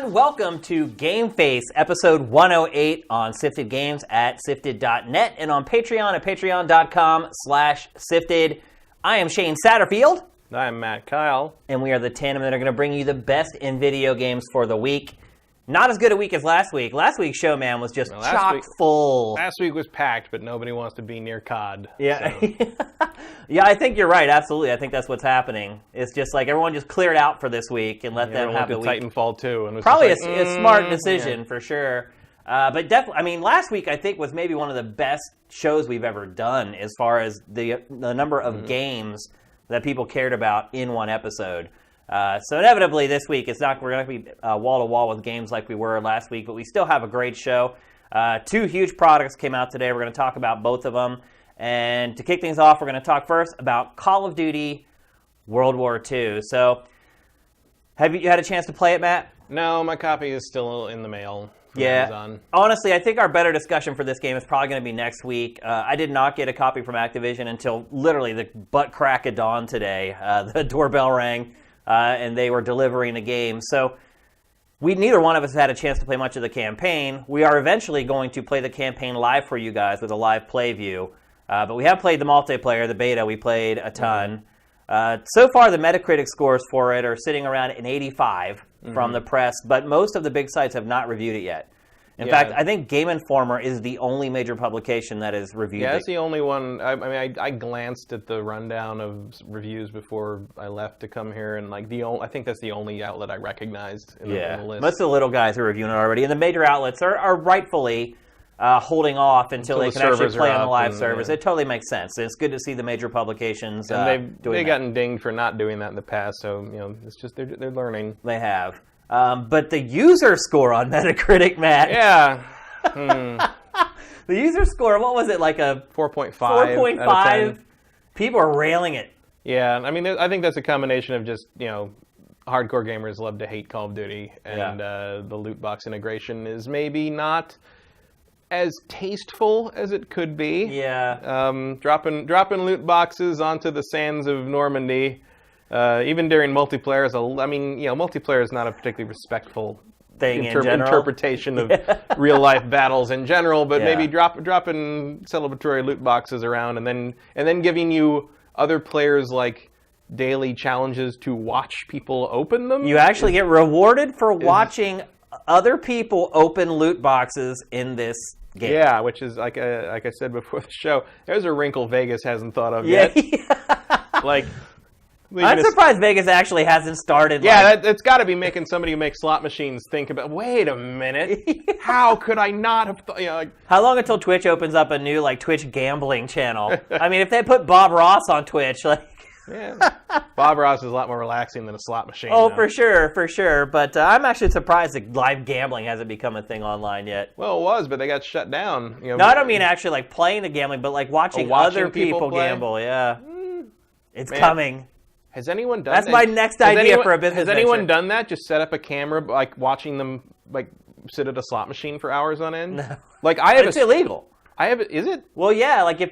Welcome to GameFace, episode 108 on Sifted Games at sifted.net and on Patreon at patreon.com/sifted. I am Shane Satterfield. I am Matt Kyle. And we are the tandem that are going to bring you the best in video games for the week. Not as good a week as last week. Last week's show, man, was just chock full. Last week was packed, but nobody wants to be near COD. Yeah. So. Yeah, I think you're right. Absolutely. I think that's what's happening. It's just like everyone just cleared out for this week and let them have the week. Titanfall 2. And was probably a smart decision for sure. But definitely, I mean, last week I think was maybe one of the best shows we've ever done as far as the number of games that people cared about in one episode. So inevitably this week, we're going to be wall-to-wall with games like we were last week, but we still have a great show. Two huge products came out today. We're going to talk about both of them. And to kick things off, we're going to talk first about Call of Duty World War II. So have you had a chance to play it, Matt? No, my copy is still in the mail. Yeah. Honestly, I think our better discussion for this game is probably going to be next week. I did not get a copy from Activision until literally the butt crack of dawn today. The doorbell rang. And they were delivering a game. So neither one of us had a chance to play much of the campaign. We are eventually going to play the campaign live for you guys with a live play view. But we have played the multiplayer, the beta. We played a ton. So far, the Metacritic scores for it are sitting around an 85 from the press, but most of the big sites have not reviewed it yet. In fact, I think Game Informer is the only major publication that has reviewed it. Yeah, that's the only one. I glanced at the rundown of reviews before I left to come here, and I think that's the only outlet I recognized in the list. Most of the little guys are reviewing it already, and the major outlets are rightfully holding off until they can actually play on the live servers. It totally makes sense. It's good to see the major publications doing that. They've gotten dinged for not doing that in the past, so it's just they're learning. They have. But the user score on Metacritic, Matt. Yeah. The user score, what was it, like a 4.5? 4.5? People are railing it. Yeah, I mean, I think that's a combination of just, hardcore gamers love to hate Call of Duty, and the loot box integration is maybe not as tasteful as it could be. Yeah. Dropping loot boxes onto the sands of Normandy. Even during multiplayer, multiplayer is not a particularly respectful thing interpretation of real life battles in general. But maybe dropping celebratory loot boxes around, and then giving you other players like daily challenges to watch people open them. You actually get rewarded for watching other people open loot boxes in this game. Yeah, which is like I said before the show. There's a wrinkle Vegas hasn't thought of yet. I'm surprised Vegas actually hasn't started. Yeah, it's got to be making somebody who makes slot machines think about, wait a minute, how could I not have thought, How long until Twitch opens up a new, Twitch gambling channel? I mean, if they put Bob Ross on Twitch, Yeah, Bob Ross is a lot more relaxing than a slot machine. Oh, for sure. But I'm actually surprised that live gambling hasn't become a thing online yet. Well, it was, but they got shut down. No, I don't mean actually playing the gambling, but watching other people gamble. Yeah, it's coming. Has anyone done that? That's my next idea for a business Has anyone done that? Just set up a camera, watching them, sit at a slot machine for hours on end? No. It's illegal. Is it? Well, yeah, if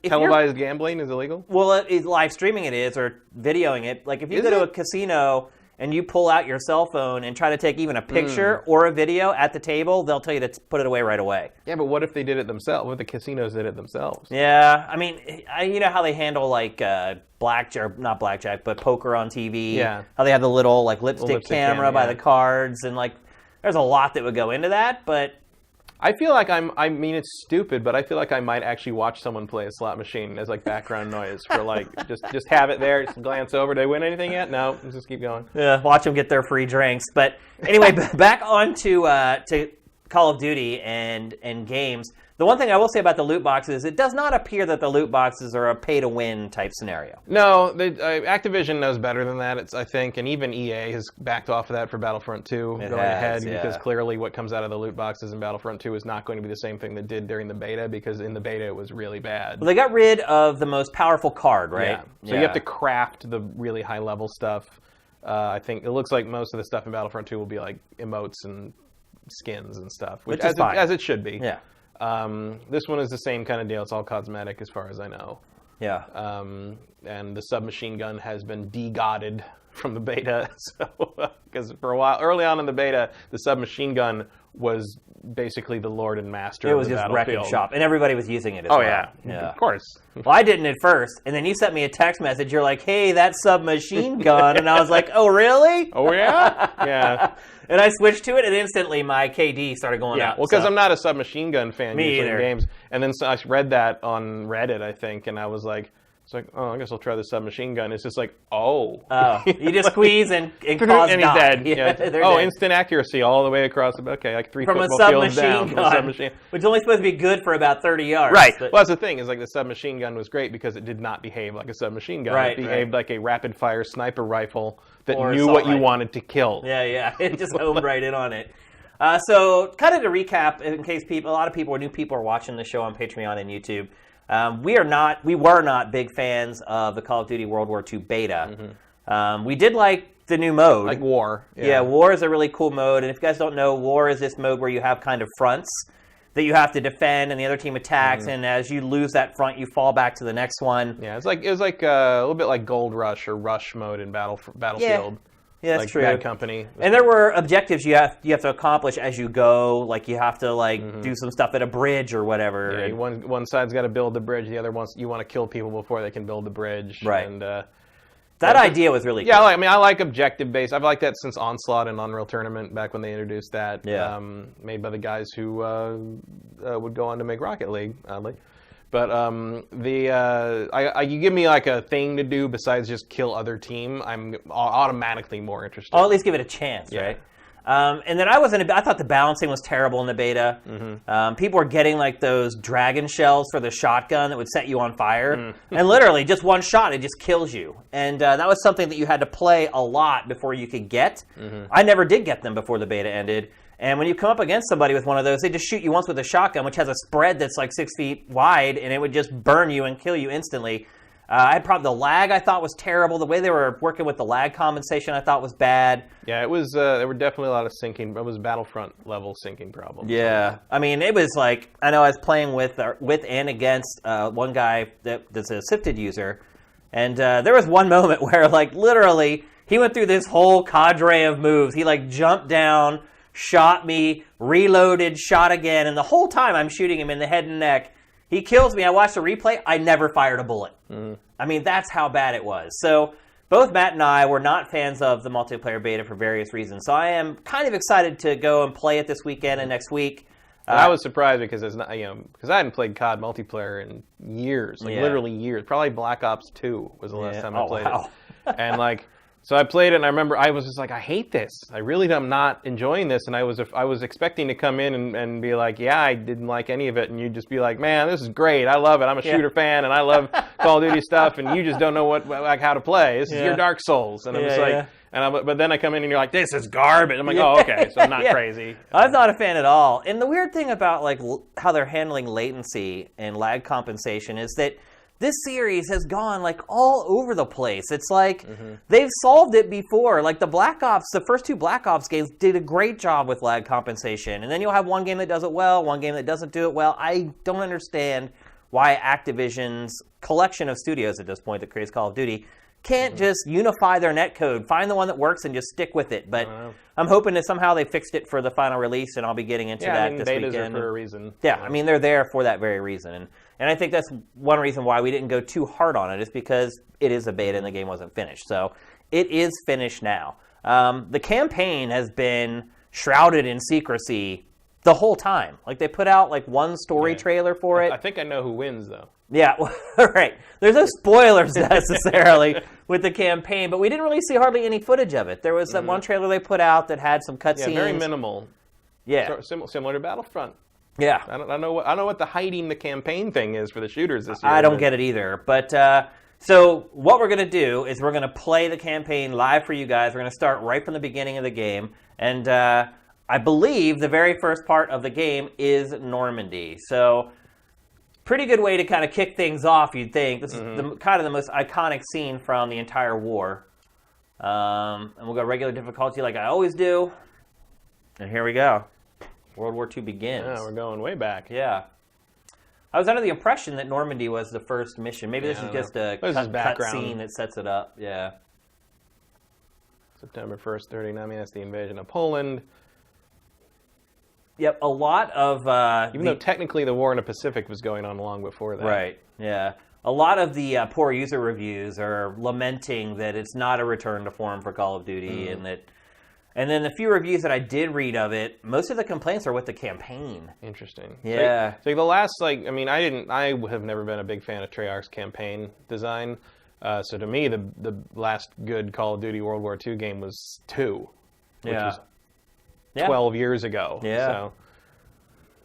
televised gambling is illegal? Well, live streaming it is, or videoing it. If you go to a casino and you pull out your cell phone and try to take even a picture or a video at the table, they'll tell you to put it away right away. Yeah, but what if they did it themselves? What if the casinos did it themselves? Yeah, I mean, you know how they handle not blackjack, but poker on TV. Yeah. How they have the little lipstick camera by the cards, and there's a lot that would go into that, but. I feel like it's stupid, but I feel like I might actually watch someone play a slot machine as background noise for just have it there, just glance over. Did they win anything yet? No, let's just keep going. Yeah, watch them get their free drinks. But anyway, back on to Call of Duty and games. The one thing I will say about the loot boxes is it does not appear that the loot boxes are a pay-to-win type scenario. No, Activision knows better than that, I think, and even EA has backed off of that for Battlefront 2 because clearly what comes out of the loot boxes in Battlefront 2 is not going to be the same thing that did during the beta, because in the beta it was really bad. Well, they got rid of the most powerful card, right? Yeah. So you have to craft the really high-level stuff. I think it looks like most of the stuff in Battlefront 2 will be emotes and skins and stuff, which is fine. As it should be. Yeah. This one is the same kind of deal. It's all cosmetic as far as I know. Yeah. And the submachine gun has been de-godded from the beta. So, because for a while, early on in the beta, the submachine gun was basically the lord and master of the battlefield. It was just wrecking shop, and everybody was using it as well. Yeah, of course. Well, I didn't at first, and then you sent me a text message. You're like, hey, that submachine gun, and I was like, oh, really? Oh, yeah? Yeah. And I switched to it, and instantly my KD started going up. Well, because I'm not a submachine gun fan usually either. in games. And then I read that on Reddit, I think, and I was like, oh, I guess I'll try the submachine gun. It's just like, oh. You just squeeze and cause and he's dead. Yeah, dead. Instant accuracy all the way across. Okay, like 3 from football fields down from a submachine. Which is only supposed to be good for about 30 yards. Right. But... Well, that's the thing, is like the submachine gun was great because it did not behave like a submachine gun. Right, it behaved like a rapid-fire sniper rifle that or knew what you wanted to kill. Yeah. It just homed right in on it. So, kind of to recap, in case a lot of people or new people are watching the show on Patreon and YouTube, we were not big fans of the Call of Duty World War II beta. Mm-hmm. We did like the new mode. Like War. Yeah, War is a really cool mode. And if you guys don't know, War is this mode where you have kind of fronts that you have to defend and the other team attacks. Mm-hmm. And as you lose that front, you fall back to the next one. Yeah, it was like a little bit like Gold Rush or Rush mode in Battlefield. Yeah, that's like true. Bad Company. And there were objectives you have to accomplish as you go. Like you have to do some stuff at a bridge or whatever. Yeah, one side's got to build the bridge. The other one's you want to kill people before they can build the bridge. Right. And that idea was really cool. Yeah, I like objective based. I've liked that since Onslaught and Unreal Tournament back when they introduced that. Yeah. Made by the guys who would go on to make Rocket League, oddly. But you give me like a thing to do besides just kill other team, I'm automatically more interested. I'll at least give it a chance, right? And then I thought the balancing was terrible in the beta. Mm-hmm. People were getting like those dragon shells for the shotgun that would set you on fire. And literally just one shot, it just kills you. And that was something that you had to play a lot before you could get. Mm-hmm. I never did get them before the beta ended. And when you come up against somebody with one of those, they just shoot you once with a shotgun, which has a spread that's like 6 feet wide, and it would just burn you and kill you instantly. The lag I thought was terrible. The way they were working with the lag compensation I thought was bad. Yeah, it was. There were definitely a lot of syncing. It was Battlefront level syncing problems. Yeah, I mean, it was like I know I was playing with and against one guy that's a SIFTD user, and there was one moment where like literally he went through this whole cadre of moves. He like jumped down, shot me, reloaded, shot again, and the whole time I'm shooting him in the head and neck. He kills me. I watched the replay. I never fired a bullet. Mm-hmm. I mean, that's how bad it was. So both Matt and I were not fans of the multiplayer beta for various reasons. So I am kind of excited to go and play it this weekend and next week. I was surprised because it's not, because I hadn't played COD multiplayer in years, literally years. Probably Black Ops 2 was the last time I played it. And so I played it, and I remember I was just like, I hate this. I really am not enjoying this. And I was expecting to come in and be like, yeah, I didn't like any of it. And you'd just be like, man, this is great. I love it. I'm a shooter fan, and I love Call of Duty stuff. And you just don't know how to play. This is your Dark Souls. And I'm just like, but then I come in and you're like, this is garbage. I'm like, oh, okay, so I'm not crazy. I'm not a fan at all. And the weird thing about like how they're handling latency and lag compensation is that this series has gone like all over the place. It's like they've solved it before. Like the first two Black Ops games did a great job with lag compensation. And then you'll have one game that does it well, one game that doesn't do it well. I don't understand why Activision's collection of studios at this point that creates Call of Duty can't just unify their netcode, find the one that works, and just stick with it. But I'm hoping that somehow they fixed it for the final release, and I'll be getting into that this weekend. Betas are for a reason. Yeah, I mean, they're there for that very reason. And I think that's one reason why we didn't go too hard on it, is because it is a beta and the game wasn't finished. So it is finished now. The campaign has been shrouded in secrecy the whole time. Like, they put out, like, one story trailer for it. I think I know who wins, though. Yeah, right. There's no spoilers necessarily with the campaign, but we didn't really see hardly any footage of it. There was that one trailer they put out that had some cutscenes. Yeah, very minimal. Yeah. Similar to Battlefront. Yeah. I don't know what the hiding the campaign thing is for the shooters this year. I don't get it either. But so what we're going to do is we're going to play the campaign live for you guys. We're going to start right from the beginning of the game. And I believe the very first part of the game is Normandy. So pretty good way to kind of kick things off, you'd think. This is kind of the most iconic scene from the entire war. And we'll go regular difficulty like I always do. And here we go. World War II begins. Yeah, we're going way back. Yeah. I was under the impression that Normandy was the first mission. Maybe this is just a cut scene that sets it up. Yeah. September 1st, 39. I mean, that's the invasion of Poland. Yep, a lot of... Even though technically the war in the Pacific was going on long before that. Right, yeah. A lot of the poor user reviews are lamenting that it's not a return to form for Call of Duty, and then the few reviews that I did read of it, most of the complaints are with the campaign. Interesting. Yeah. So the last, I have never been a big fan of Treyarch's campaign design. So to me, the last good Call of Duty World War II game was 2, which was 12 years ago. Yeah. So.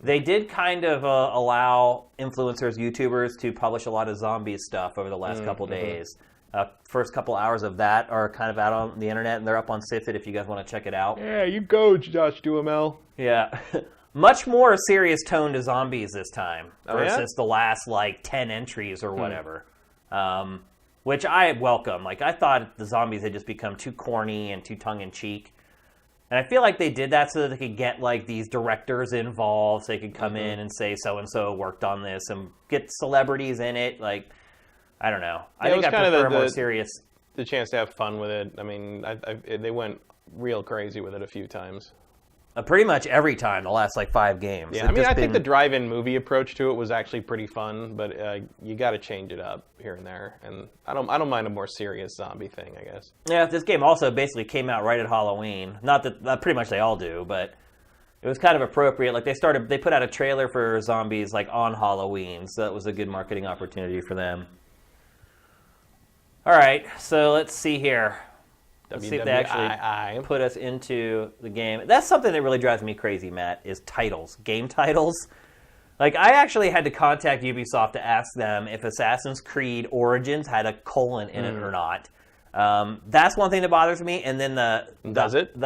They did kind of allow influencers, YouTubers, to publish a lot of zombie stuff over the last couple days. First couple hours of that are kind of out on the internet, and they're up on SIFTD if you guys want to check it out. Yeah, you go, Josh Duhamel. Yeah. Much more serious tone to zombies this time versus the last, 10 entries or whatever. Which I welcome. I thought the zombies had just become too corny and too tongue-in-cheek. And I feel like they did that so that they could get, these directors involved, so they could come in and say so-and-so worked on this and get celebrities in it. I don't know. I think I prefer more serious... The chance to have fun with it. I mean, they went real crazy with it a few times. Pretty much every time, the last, 5 games. Yeah, I think the drive-in movie approach to it was actually pretty fun, but you got to change it up here and there. And I don't mind a more serious zombie thing, I guess. Yeah, this game also basically came out right at Halloween. Not that pretty much they all do, but it was kind of appropriate. They put out a trailer for zombies, on Halloween, so that was a good marketing opportunity for them. All right, so let's see here. Let's see if they actually put us into the game. That's something that really drives me crazy, Matt, is titles. Game titles. I actually had to contact Ubisoft to ask them if Assassin's Creed Origins had a colon in it or not. That's one thing that bothers me. And then Does it?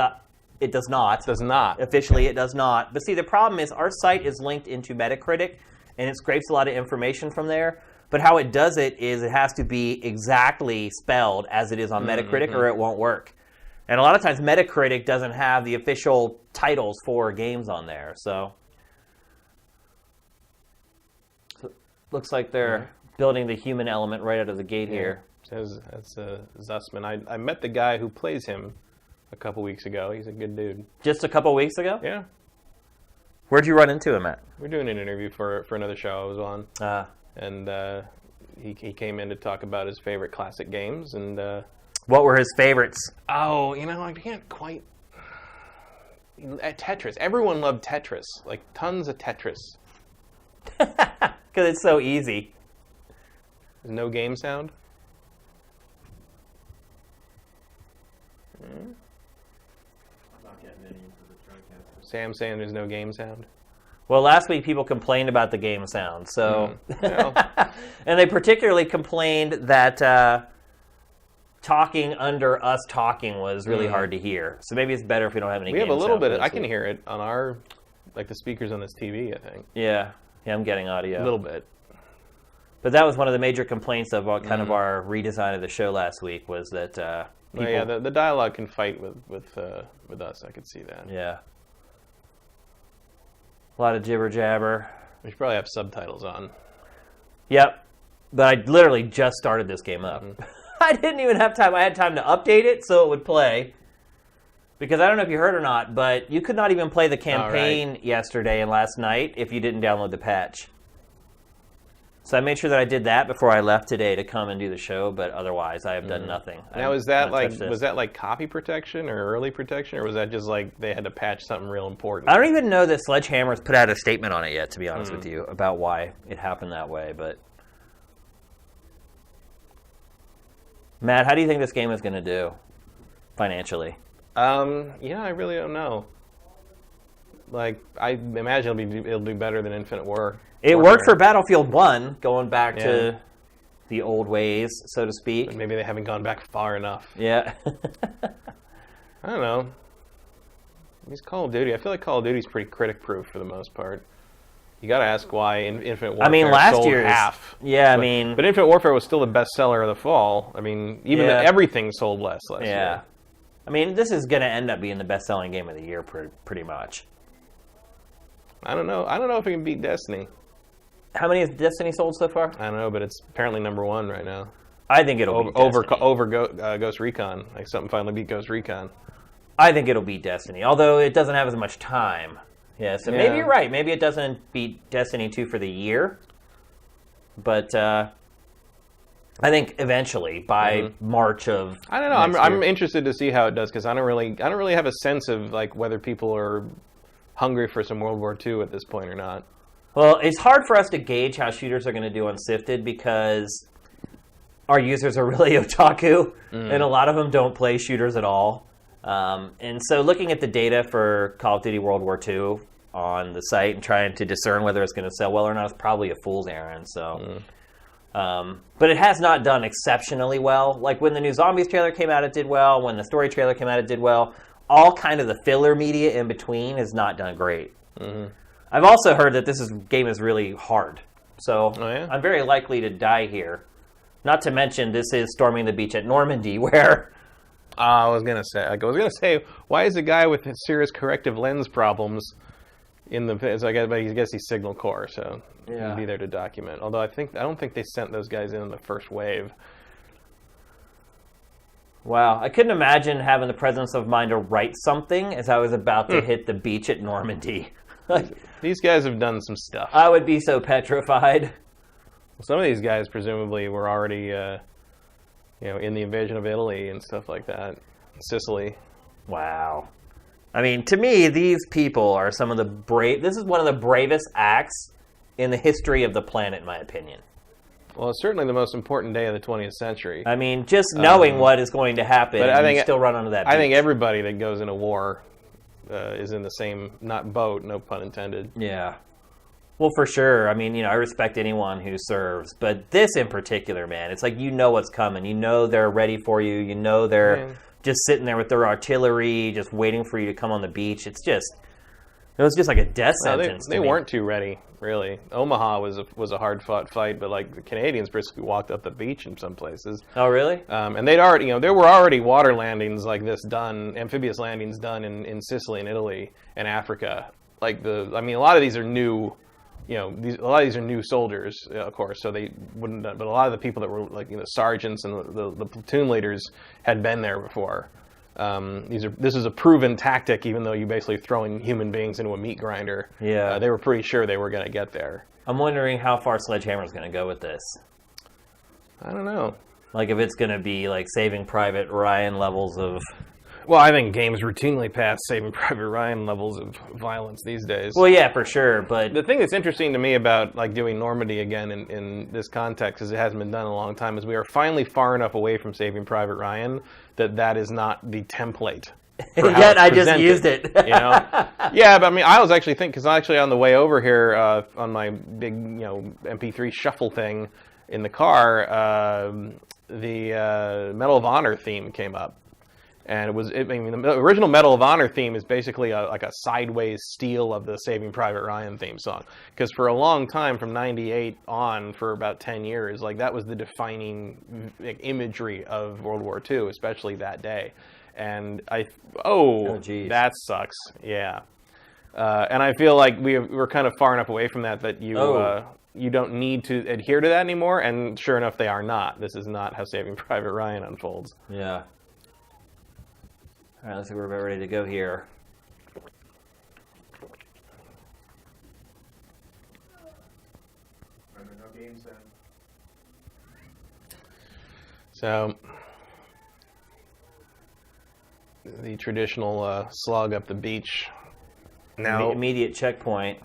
It does not. Does not. Officially, it does not. But see, the problem is our site is linked into Metacritic, and it scrapes a lot of information from there. But how it does it is it has to be exactly spelled as it is on Metacritic or it won't work. And a lot of times Metacritic doesn't have the official titles for games on there. So looks like they're building the human element right out of the gate here. That's Zussman. I met the guy who plays him a couple weeks ago. He's a good dude. Just a couple weeks ago? Yeah. Where'd you run into him at? We're doing an interview for another show I was on. And he came in to talk about his favorite classic games. And what were his favorites? Oh, I can't quite... Tetris. Everyone loved Tetris. Tons of Tetris. Because it's so easy. There's no game sound? I'm not getting any for the TriCaster. Sam saying there's no game sound? Well, last week people complained about the game sound, so... And they particularly complained that talking under us talking was really hard to hear. So maybe it's better if we don't have any game sound. We have a little bit. I can hear it on our... the speakers on this TV, I think. Yeah, I'm getting audio. A little bit. But that was one of the major complaints of kind of our redesign of the show last week was that people... the dialogue can fight with us. I could see that. Yeah. A lot of jibber jabber. We should probably have subtitles on. Yep. But I literally just started this game up. I didn't even have time. I had time to update it so it would play. Because I don't know if you heard or not, but you could not even play the campaign yesterday and last night if you didn't download the patch. So I made sure that I did that before I left today to come and do the show, but otherwise I have done nothing. Now, was that copy protection or early protection, or was that just they had to patch something real important? I don't even know that Sledgehammer's put out a statement on it yet, to be honest with you, about why it happened that way. But Matt, how do you think this game is going to do financially? I really don't know. I imagine it'll do better than Infinite War. It worked for Battlefield 1, going back to the old ways, so to speak. But maybe they haven't gone back far enough. Yeah. I don't know. These Call of Duty, I feel like Call of Duty's pretty critic-proof for the most part. You got to ask why Infinite Warfare last sold year's half. Yeah, but Infinite Warfare was still the bestseller of the fall. Everything sold less last year. This is going to end up being the best-selling game of the year, pretty much. I don't know. I don't know if it can beat Destiny. How many has Destiny sold so far? I don't know, but it's apparently #1 right now. I think it'll beat Destiny. Over Ghost Recon. Like something finally beat Ghost Recon. I think it'll beat Destiny, although it doesn't have as much time. Yeah, so maybe you're right. Maybe it doesn't beat Destiny 2 for the year. But I think eventually, by March of I don't know. I'm interested to see how it does, because I don't really have a sense of like whether people are hungry for some World War II at this point or not. Well, it's hard for us to gauge how shooters are going to do on Sifted, because our users are really otaku, and a lot of them don't play shooters at all. And so looking at the data for Call of Duty World War II on the site and trying to discern whether it's going to sell well or not is probably a fool's errand. So, but it has not done exceptionally well. Like when the new Zombies trailer came out, it did well. When the story trailer came out, it did well. All kind of the filler media in between has not done great. I've also heard that this game is really hard. So I'm very likely to die here. Not to mention, this is storming the beach at Normandy, where... I was gonna say, why is a guy with serious corrective lens problems in the? So I guess he's Signal Corps, so he'd be there to document. Although I don't think they sent those guys in the first wave. Wow, I couldn't imagine having the presence of mind to write something as I was about to hit the beach at Normandy. These guys have done some stuff. I would be so petrified. Some of these guys presumably were already. In the invasion of Italy and stuff like that, Sicily. Wow. I mean, to me, these people are some of the brave... This is one of the bravest acts in the history of the planet, in my opinion. Well, it's certainly the most important day of the 20th century. I mean, just knowing what is going to happen, but I think, you still run onto that beach. I think everybody that goes into war is in the same, not boat, no pun intended. Yeah. Well, for sure. I mean, I respect anyone who serves, but this in particular, man, it's like you know what's coming. You know they're ready for you. You know they're just sitting there with their artillery, just waiting for you to come on the beach. It was just like a death sentence. They weren't too ready, really. Omaha was a hard fought fight, but like the Canadians basically walked up the beach in some places. Oh, really? And they'd already, there were already water landings like this done, amphibious landings done in Sicily and Italy and Africa. A lot of these are new. A lot of these are new soldiers, of course, so they wouldn't. But a lot of the people that were sergeants and the platoon leaders had been there before. This is a proven tactic, even though you're basically throwing human beings into a meat grinder. Yeah, they were pretty sure they were going to get there. I'm wondering how far Sledgehammer's going to go with this. I don't know. Like if it's going to be like Saving Private Ryan levels of. Well, I think games routinely pass Saving Private Ryan levels of violence these days. Well, yeah, for sure, but... The thing that's interesting to me about doing Normandy again in this context, because it hasn't been done in a long time, is we are finally far enough away from Saving Private Ryan that is not the template. Yet I just used it. Yeah, but I mean, I was actually thinking, because actually on the way over here on my big MP3 shuffle thing in the car, the Medal of Honor theme came up. And the original Medal of Honor theme is basically like a sideways steal of the Saving Private Ryan theme song. Because for a long time, from '98 on, for about 10 years, that was the defining imagery of World War II, especially that day. And that sucks. Yeah. And I feel like we're kind of far enough away from that you don't need to adhere to that anymore. And sure enough, they are not. This is not how Saving Private Ryan unfolds. Yeah. All right, let's see, we're about ready to go here. So, the traditional slog up the beach. Now, immediate checkpoint.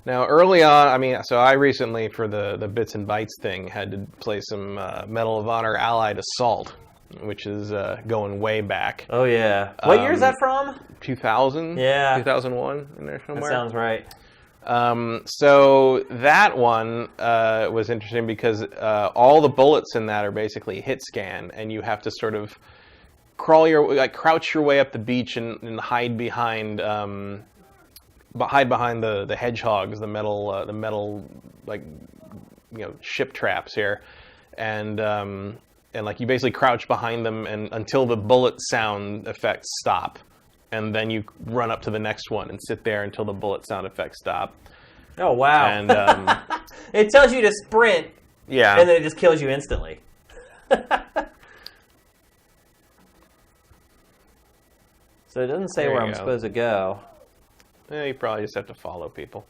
Now, early on, I recently, for the Bits and Bytes thing, had to play some Medal of Honor Allied Assault, which is going way back. Oh, yeah. What year is that from? 2000? Yeah. 2001, in there somewhere? That sounds right. So that one was interesting because all the bullets in that are basically hit scan, and you have to sort of crouch your way up the beach and hide behind the hedgehogs, the metal ship traps here, and you basically crouch behind them and until the bullet sound effects stop, and then you run up to the next one and sit there until the bullet sound effects stop. Oh, wow. And it tells you to sprint, yeah, and then it just kills you instantly. So it doesn't say There where you I'm go. supposed to go. You probably just have to follow people.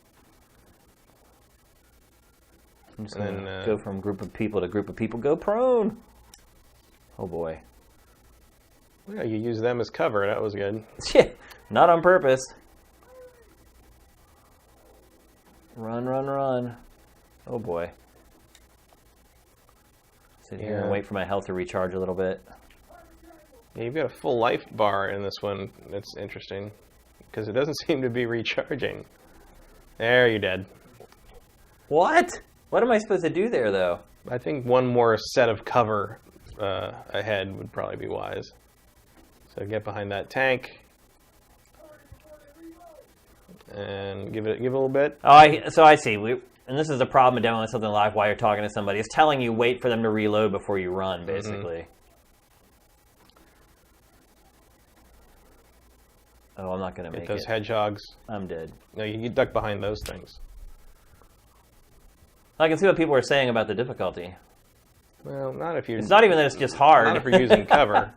I'm just And going then, to go from group of people to group of people. Go prone. Oh, boy. Well, you use them as cover. That was good. Not on purpose. Run, run, run. Oh, boy. Sit here and wait for my health to recharge a little bit. Yeah, you've got a full life bar in this one. That's interesting, because it doesn't seem to be recharging. There, you're dead. What? What am I supposed to do there, though? I think one more set of cover ahead would probably be wise. So get behind that tank and give it a little bit. Oh, so I see. And this is the problem of downloading something live while you're talking to somebody. It's telling you wait for them to reload before you run, basically. Oh, I'm not going to make Get those it. hedgehogs. I'm dead. No, you duck behind those things. I can see what people are saying about the difficulty. Well, not if you're... It's not even that it's just hard. Not if you're using cover.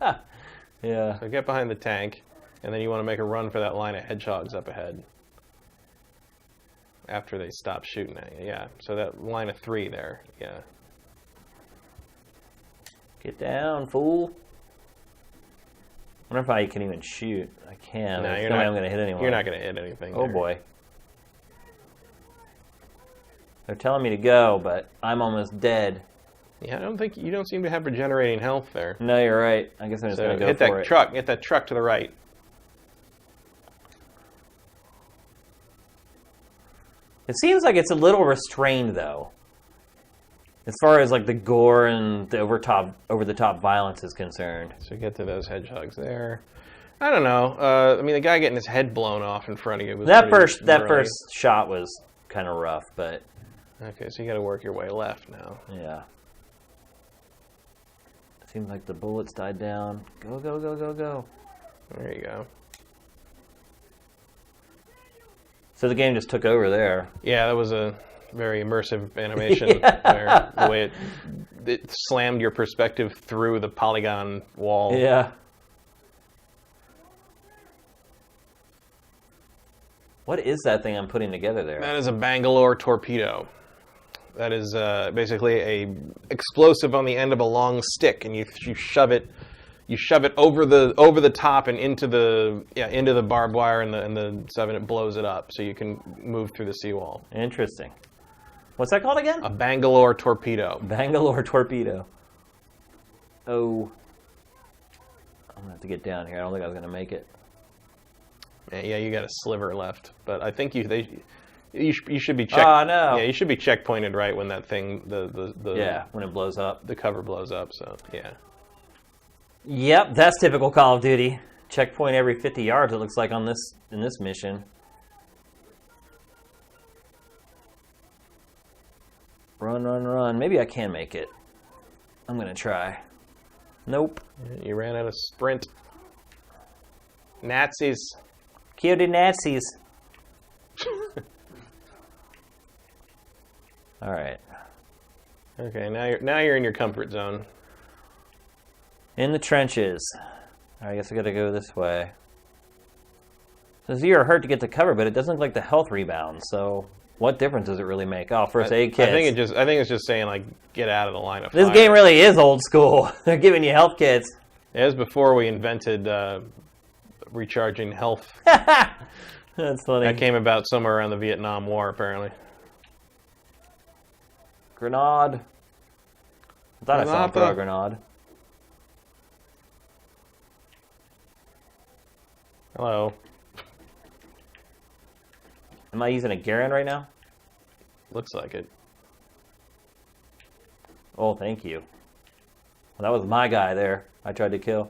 Yeah. So get behind the tank, and then you want to make a run for that line of hedgehogs up ahead. After they stop shooting at you, yeah. So that line of 3 there, yeah. Get down, fool. I wonder if I can even shoot. I can. No, There's you're no way not. I'm going to hit anyone. You're not going to hit anything. Oh, there. boy. They're telling me to go, but I'm almost dead. Yeah, you don't seem to have regenerating health there. No, you're right. I guess I'm just So going to go hit for that it. truck. Hit that truck to the right. It seems like it's a little restrained, though, as far as like the gore and the over the top violence is concerned. So get to those hedgehogs there. I don't know. I mean, the guy getting his head blown off in front of you was That pretty brilliant. first shot was kind of rough, but Okay, so you got to work your way left now. yeah. Seems like the bullets died down. Go, go, go, go, go. There you go. So the game just took over there. Yeah, that was a very immersive animation. Where the way it slammed your perspective through the polygon wall. Yeah. What is that thing I'm putting together there? That is a Bangalore torpedo. That is basically a explosive on the end of a long stick, and you shove it over the top and into the barbed wire and the stuff, and it blows it up, so you can move through the seawall. Interesting. What's that called again? A Bangalore torpedo. Bangalore torpedo. Oh. I'm going to have to get down here. I don't think I was going to make it. Yeah, you got a sliver left, but I think you should be checked. Oh, no. Yeah, you should be checkpointed right when that thing When it blows up. the cover blows up. So yeah. Yep, that's typical Call of Duty. Checkpoint every 50 yards. It looks like in this mission. Run, run, run. Maybe I can make it. I'm gonna try. Nope. You ran out of sprint. Nazis. Kill the Nazis. All right. Okay, now you're in your comfort zone. In the trenches. I guess I gotta go this way. Says you're hurt to get to cover, but it doesn't look like the health rebounds. So what difference does it really make? Oh, first aid kits. I think it's just saying like get out of the line of fire. This game really is old school. They're giving you health kits. It was before we invented recharging health. That's funny. That came about somewhere around the Vietnam War, apparently. Grenade. I thought I saw him throw a Granada. grenade. Hello. Am I using a Garen right now? Looks like it. Oh, thank you. Well, that was my guy there. I tried to kill.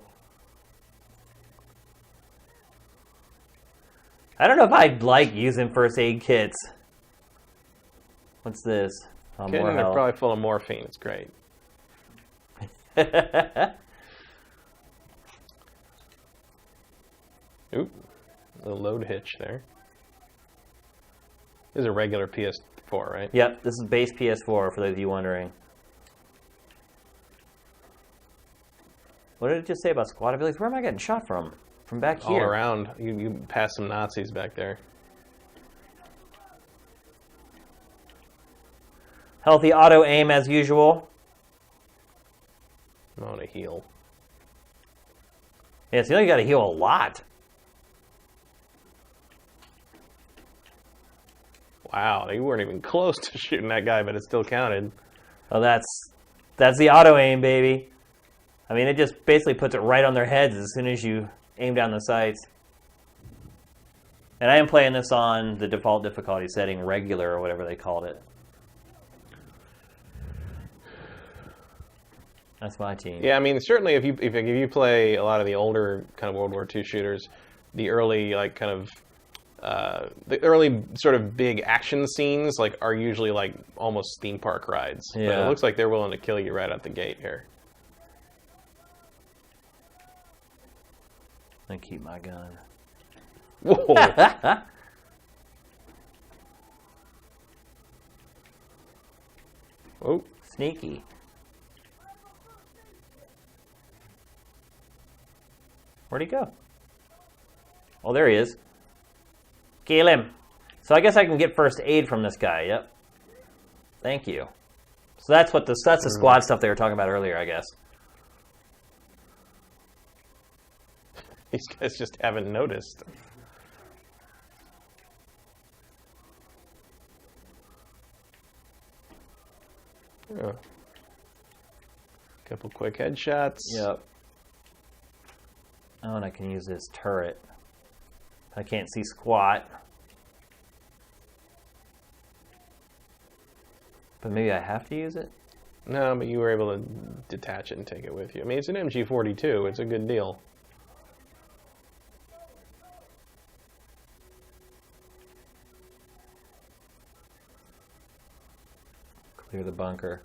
I don't know if I'd like using first aid kits. What's this? Oh, Kidding, more they're health. probably full of morphine. It's great. Oop. A little load hitch there. This is a regular PS4, right? Yep, this is base PS4 for those of you wondering. What did it just say about squad abilities? Where am I getting shot from? From back here? All around. You passed some Nazis back there. Healthy auto aim as usual. I want to heal. Yeah, so you got to heal a lot. Wow, you weren't even close to shooting that guy, but it still counted. Oh, that's the auto aim, baby. I mean, it just basically puts it right on their heads as soon as you aim down the sights. And I am playing this on the default difficulty setting, regular or whatever they called it. That's my team. Yeah, I mean, certainly if you play a lot of the older kind of World War II shooters, the early the early sort of big action scenes are usually almost theme park rides. Yeah. But it looks like they're willing to kill you right out the gate here. I keep my gun. Whoa! Oh, Sneaky. Where'd he go? Oh, there he is. Kill him. So I guess I can get first aid from this guy. Yep. Thank you. So that's the squad stuff they were talking about earlier, I guess. these guys just haven't noticed. Oh. Couple quick headshots. Yep. Oh, and I can use this turret. I can't see squat. But maybe I have to use it? No, but you were able to detach it and take it with you. I mean, it's an MG42. It's a good deal. Clear the bunker.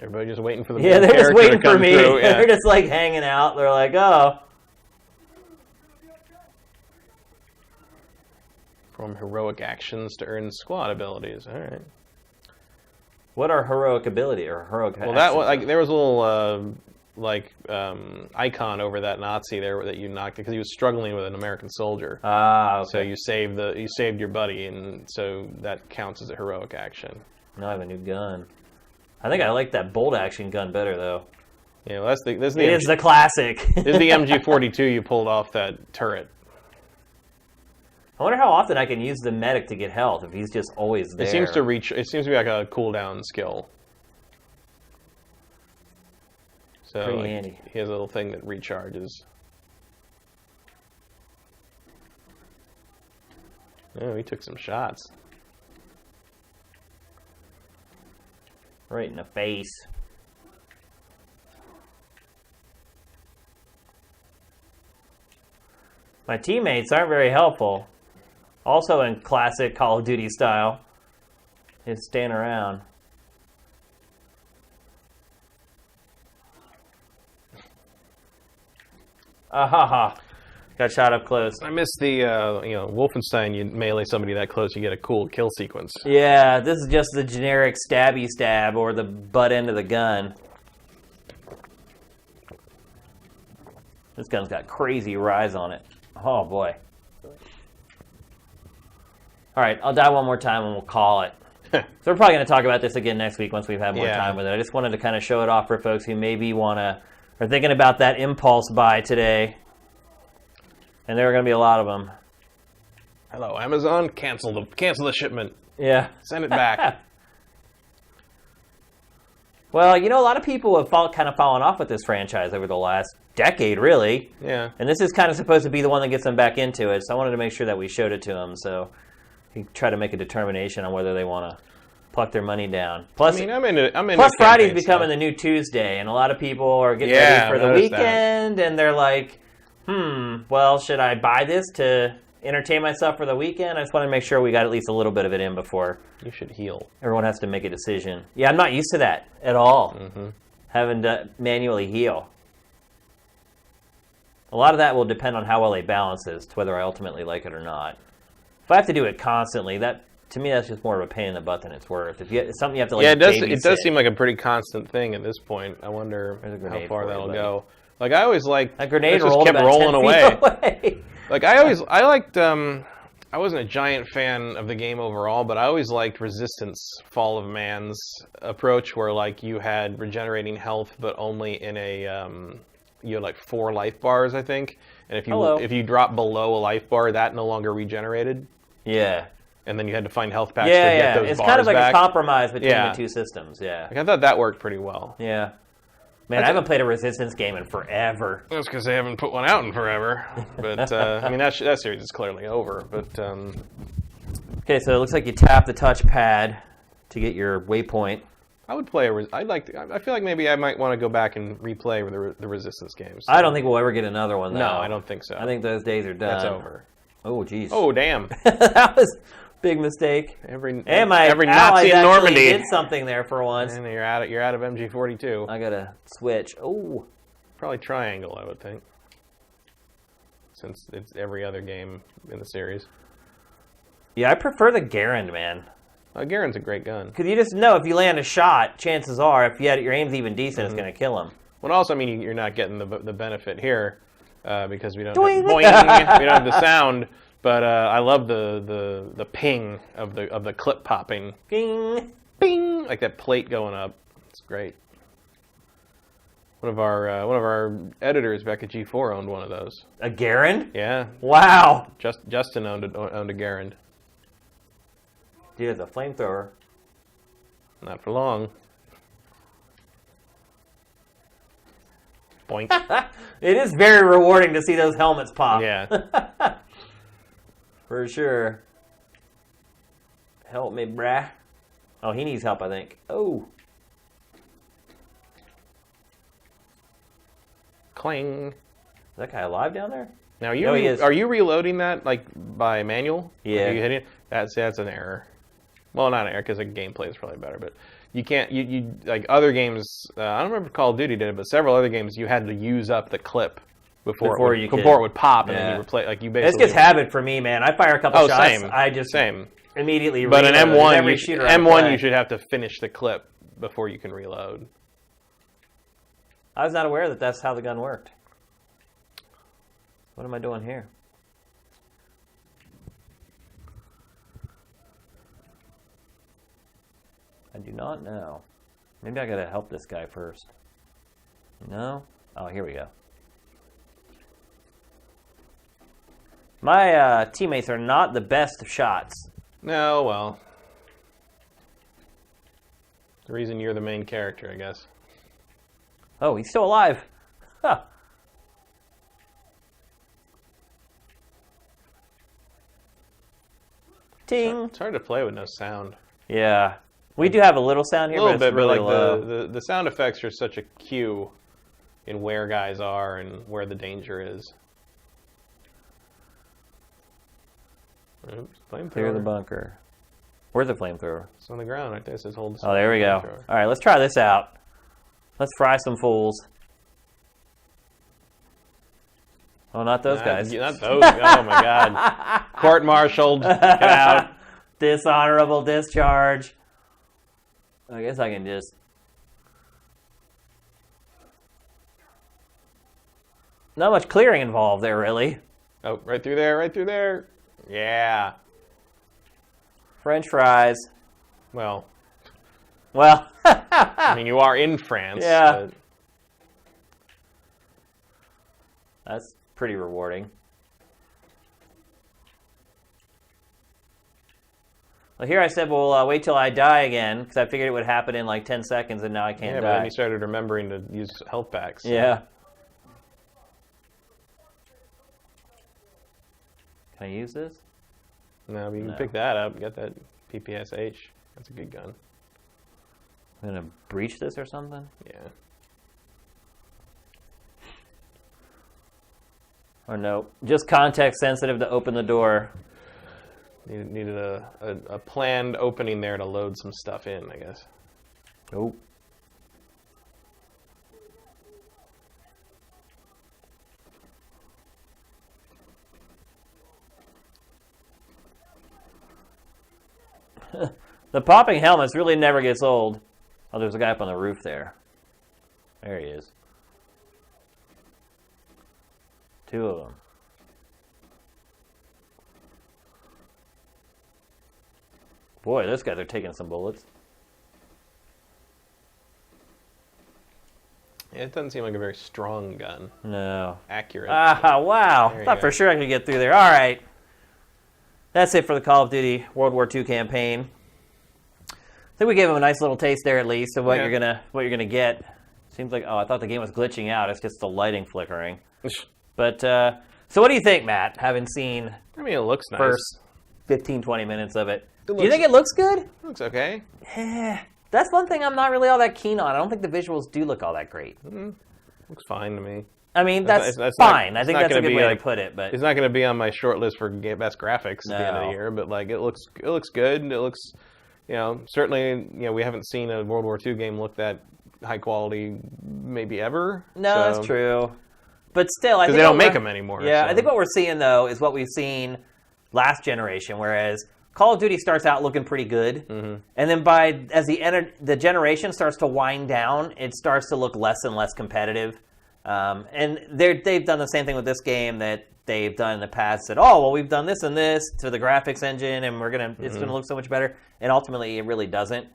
Everybody just waiting for the Yeah, they're just waiting for me. Through. Yeah. They're just like hanging out. They're like, oh. From heroic actions to earn squad abilities. All right. What are heroic ability or heroic Well, actions? there was a little icon over that Nazi there that you knocked because he was struggling with an American soldier. Ah, okay. So you saved your buddy, and so that counts as a heroic action. Now I have a new gun. I think I like that bolt action gun better though. Yeah, well, this is the classic. This is the MG42 you pulled off that turret. I wonder how often I can use the medic to get health if he's just always there. It seems to be like a cooldown skill. So Pretty handy. He has a little thing that recharges. Oh, he took some shots. Right in the face. My teammates aren't very helpful. Also in classic Call of Duty style. Just stand around. Ahaha. Got shot up close. I miss the, Wolfenstein, you melee somebody that close, you get a cool kill sequence. Yeah, this is just the generic stabby stab or the butt end of the gun. This gun's got crazy rise on it. Oh boy. Alright, I'll die one more time and we'll call it. So we're probably going to talk about this again next week once we've had more time with it. I just wanted to kind of show it off for folks who maybe are thinking about that impulse buy today. And there are going to be a lot of them. Hello, Amazon. Cancel the shipment. Yeah. Send it back. Well, a lot of people have kind of fallen off with this franchise over the last decade, really. Yeah. And this is kind of supposed to be the one that gets them back into it. So I wanted to make sure that we showed it to them. So you try to make a determination on whether they want to pluck their money down. Plus, I'm into plus Friday's becoming the new Tuesday, and a lot of people are getting ready for the weekend, and they're like, well, should I buy this to entertain myself for the weekend? I just want to make sure we got at least a little bit of it in before you should heal. Everyone has to make a decision. Yeah, I'm not used to that at all. Mm-hmm. having to manually heal. A lot of that will depend on how well they balance this, to whether I ultimately like it or not. If I have to do it constantly, that to me that's just more of a pain in the butt than it's worth. If it's something you have to like, yeah, babysit. It does seem like a pretty constant thing at this point. I wonder how far that'll go. Like I always like a grenade just rolled kept about rolling 10 away. feet away. Like I liked. I wasn't a giant fan of the game overall, but I always liked Resistance Fall of Man's approach, where like you had regenerating health, but only in a you had like 4 life bars, I think. And if you drop below a life bar, that no longer regenerated. Yeah. And then you had to find health packs to get those bars back. It's kind of like a compromise between the two systems. Yeah. Like I thought that worked pretty well. Yeah. Man, I haven't played a Resistance game in forever. That's because they haven't put one out in forever. But, I mean, that series is clearly over. But okay, so it looks like you tap the touchpad to get your waypoint. I would play I feel like maybe I might want to go back and replay the Resistance games. I don't think we'll ever get another one, though. No, I don't think so. I think those days are done. That's over. Oh, jeez. Oh, damn. That was a big mistake. Every Nazi in Normandy did something there for once. And you're out of MG42. I gotta switch. Oh, probably triangle, I would think, since it's every other game in the series. Yeah, I prefer the Garand, man. Garand's a great gun. Because you just know if you land a shot, chances are, if your aim's even decent, it's going to kill him. Well, also, I mean, you're not getting the benefit here because we don't Doing. have, boing, we don't have the sound. But I love the ping of the clip popping. Bing, bing, like that plate going up. It's great. One of our editors back at G4 owned one of those. A Garand? Yeah. Wow. Justin owned a Garand. Dude, it's a flamethrower. Not for long. Boink. It is very rewarding to see those helmets pop. Yeah. For sure. Help me, brah. Oh, he needs help, I think. Oh. Clang. Is that guy alive down there? Now, are you reloading that like by manual? Yeah. Are you hitting it? That's an error. Well, not an error because the gameplay is probably better, but you can't. You like other games. I don't remember if Call of Duty did it, but several other games you had to use up the clip before it would pop, and then you replay. Like you basically. This gets habit for me, man. I fire a couple shots. Same. I just immediately. But reload. an M1, every shooter M1, you should have to finish the clip before you can reload. I was not aware that that's how the gun worked. What am I doing here? I do not know. Maybe I gotta help this guy first. No? Oh, here we go. My teammates are not the best of shots. No, well. The reason you're the main character, I guess. Oh, he's still alive. Huh. Ting. It's hard to play with no sound. Yeah. We do have a little sound here, a little but it's bit, really but low. the sound effects are such a cue in where guys are and where the danger is. Oops, flamethrower. Clear the bunker. Where's the flamethrower? It's on the ground right there. It says hold the Oh, there we go. All right, let's try this out. Let's fry some fools. Oh, not those guys. Not those. Oh, my God. Court-martialed. Get out. Dishonorable discharge. I guess I can just... Not much clearing involved there, really. Oh, right through there, right through there. Yeah. French fries. Well. I mean, you are in France. Yeah. But... That's pretty rewarding. Well, here I said, well, wait till I die again, because I figured it would happen in like 10 seconds, and now I can't die. But then you started remembering to use health packs. So. Yeah. Can I use this? No, but you can pick that up. You got that PPSH. That's a good gun. I'm going to breach this or something? Yeah. Or no, just context sensitive to open the door. Needed a planned opening there to load some stuff in, I guess. Nope. The popping helmets really never gets old. Oh, there's a guy up on the roof there. There he is. 2 of them. Boy, those guys are taking some bullets. Yeah, it doesn't seem like a very strong gun. No. Accurate. Ah, wow. There you Thought go. for sure I could get through there. All right. That's it for the Call of Duty World War II campaign. I think we gave them a nice little taste there, at least, of what you're gonna get. Seems like, I thought the game was glitching out. It's just the lighting flickering. But so, what do you think, Matt? Having seen I mean, it looks nice. first 15, 20 minutes of it, do you think it looks good? It looks okay. That's one thing I'm not really all that keen on. I don't think the visuals do look all that great. Looks fine to me. I mean, that's Not, fine. I think that's a good way like, to put it. But it's not going to be on my short list for best graphics at the end of the year. But like, it looks good. It looks, certainly, we haven't seen a World War II game look that high quality maybe ever. No, that's true. But still, I think because they don't make them anymore. Yeah, so. I think what we're seeing though is what we've seen last generation, whereas Call of Duty starts out looking pretty good, and then as the generation starts to wind down, it starts to look less and less competitive. And they've done the same thing with this game that they've done in the past. Said, "Oh, well, we've done this and this to the graphics engine, and it's gonna look so much better." And ultimately, it really doesn't.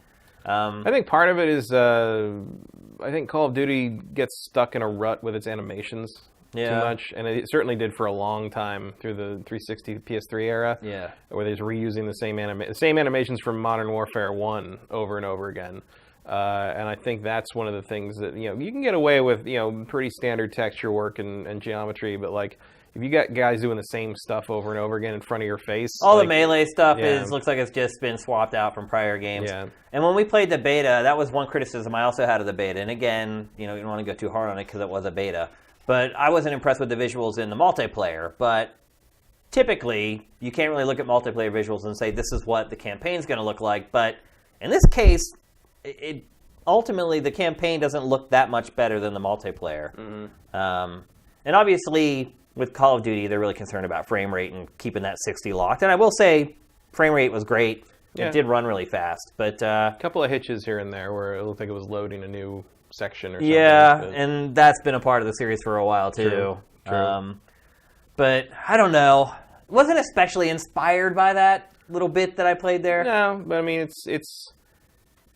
I think part of it is I think Call of Duty gets stuck in a rut with its animations too much, and it certainly did for a long time through the 360 PS3 era. Yeah, where they're just reusing the same animations from Modern Warfare 1 over and over again. And I think that's one of the things that you can get away with pretty standard texture work and geometry, but like if you got guys doing the same stuff over and over again in front of your face, all the melee stuff looks like it's just been swapped out from prior games. Yeah. And when we played the beta, that was one criticism I also had of the beta. And again, you don't want to go too hard on it because it was a beta. But I wasn't impressed with the visuals in the multiplayer. But typically, you can't really look at multiplayer visuals and say this is what the campaign's going to look like. But in this case, ultimately the campaign doesn't look that much better than the multiplayer. And obviously, with Call of Duty, they're really concerned about frame rate and keeping that 60 locked. And I will say, frame rate was great. Yeah. It did run really fast. But a couple of hitches here and there where it looked like it was loading a new section or something. Yeah, and that's been a part of the series for a while, too. True. But I don't know. Wasn't especially inspired by that little bit that I played there. No, but I mean, it's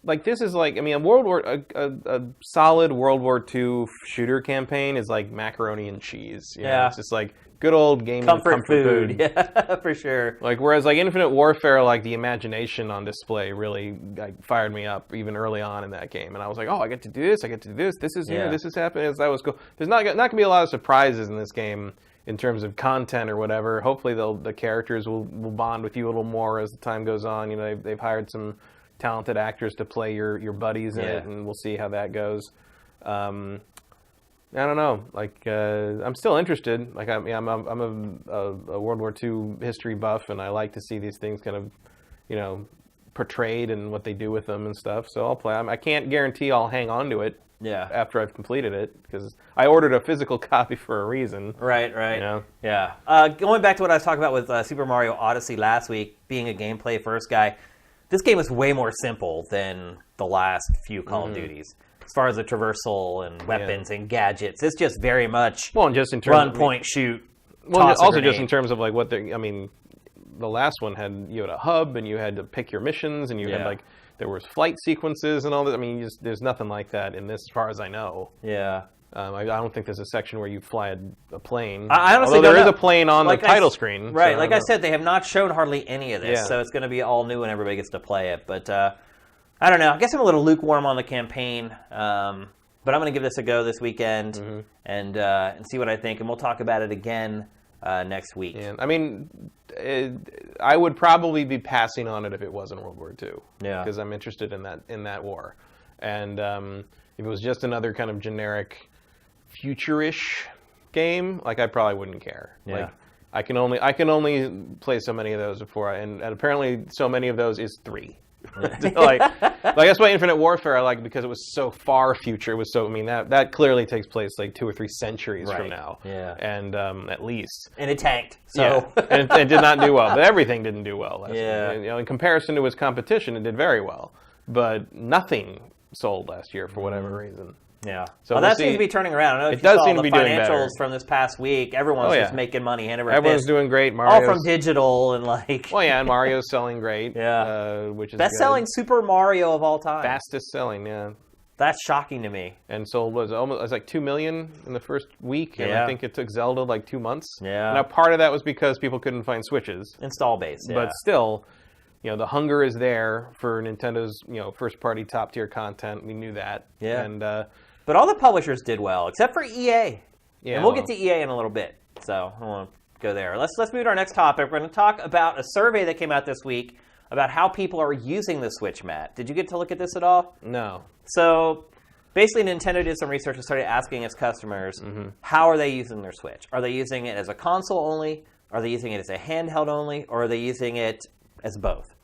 like this is like a solid World War II shooter campaign is like macaroni and cheese. It's just like good old gaming comfort food. Yeah, for sure. Like whereas like Infinite Warfare, like the imagination on display really fired me up even early on in that game, and I was like, oh, I get to do this, this is this is happening. That was cool. There's not gonna be a lot of surprises in this game in terms of content or whatever. Hopefully the characters will bond with you a little more as the time goes on. They've hired some talented actors to play your buddies in it, and we'll see how that goes. I don't know. Like, I'm still interested. Like, I'm a World War II history buff, and I like to see these things kind of, portrayed and what they do with them and stuff. So I'll play. I can't guarantee I'll hang on to it. Yeah. After I've completed it, because I ordered a physical copy for a reason. Right. Yeah. Going back to what I was talking about with Super Mario Odyssey last week, being a gameplay first guy, this game is way more simple than the last few Call of Duties. As far as the traversal and weapons and gadgets, it's just very much just in terms run, point, shoot. Well, also just in terms of like what the last one you had a hub and you had to pick your missions and you had there was flight sequences and all that. I mean, there's nothing like that in this, as far as I know. Yeah. I don't think there's a section where you fly a plane. I honestly Although there is a plane on the title screen. Right. So like I said, they have not shown hardly any of this, Yeah. so it's going to be all new when everybody gets to play it. But I don't know. I guess I'm a little lukewarm on the campaign, but I'm going to give this a go this weekend and see what I think, and we'll talk about it again next week. Yeah. I mean, I would probably be passing on it if it wasn't World War II. Yeah. Because I'm interested in that war, and if it was just another kind of generic future-ish game, like I probably wouldn't care. Yeah. Like I can only play so many of those before, and apparently so many of those is 3. like that's why Infinite Warfare I like, because it was so far future. It was so, I mean, that clearly takes place like 2 or 3 centuries from now. Yeah. And at least. And it tanked. So and it did not do well. But everything didn't do well. Last Yeah. year. You know, in comparison to its competition, it did very well. But nothing sold last year for whatever reason. Yeah. So well, we'll that see. seems to be turning around. I don't know if It you does saw seem the to be doing better. financials from this past week. Everyone's just making money hand over Everyone's fist. doing great. All Mario's, from digital and like. Well, yeah, and Mario's selling great. Yeah. Which is best-selling good. Super Mario of all time. Fastest selling, yeah. That's shocking to me. And sold it was like 2 million in the first week, and Yeah. I think it took Zelda like 2 months. Yeah. Now part of that was because people couldn't find Switches, Install base, yeah. but still, you know, the hunger is there for Nintendo's, you know, first-party top-tier content. We knew that. Yeah. And But all the publishers did well, except for EA. yeah, And we'll get to EA in a little bit, so I won't go there. Let's move to our next topic. We're going to talk about a survey that came out this week about how people are using the Switch, Matt. Did you get to look at this at all? No. So basically, Nintendo did some research and started asking its customers, how are they using their Switch? Are they using it as a console only? Are they using it as a handheld only? Or are they using it as both?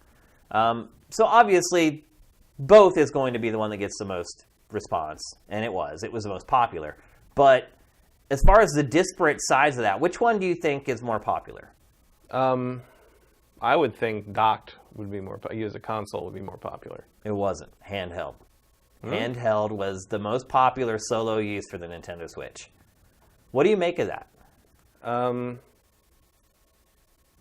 So obviously, both is going to be the one that gets the most response, and it was the most popular. But as far as the disparate size of that, which one do you think is more popular? I would think docked would be more. Use a console would be more popular. It wasn't. Handheld. Handheld was the most popular solo use for the Nintendo Switch. What do you make of that? I don't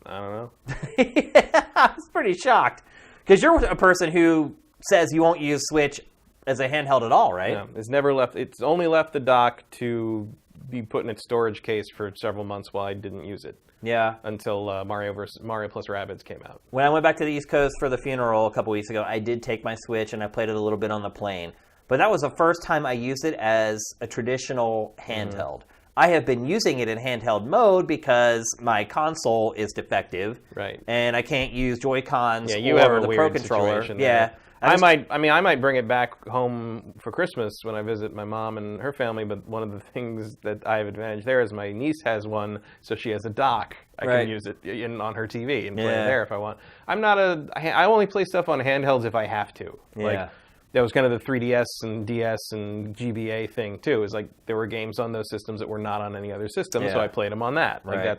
know. I was pretty shocked, because you're a person who says you won't use Switch as a handheld at all, right? Yeah, it's never left. It's only left the dock to be put in its storage case for several months while I didn't use it. Yeah. Until Mario plus Rabbids came out. When I went back to the East Coast for the funeral a couple weeks ago, I did take my Switch and I played it a little bit on the plane. But that was the first time I used it as a traditional handheld. I have been using it in handheld mode because my console is defective. Right. And I can't use Joy-Cons you or have a the weird Pro Controller. situation Yeah. there. I might bring it back home for Christmas when I visit my mom and her family, but one of the things that I have advantage there is my niece has one, so she has a dock. I can use it on her TV and play it there if I want. I only play stuff on handhelds if I have to. Yeah. Like, that was kind of the 3DS and DS and GBA thing too. Is like there were games on those systems that were not on any other system, so I played them on that. Like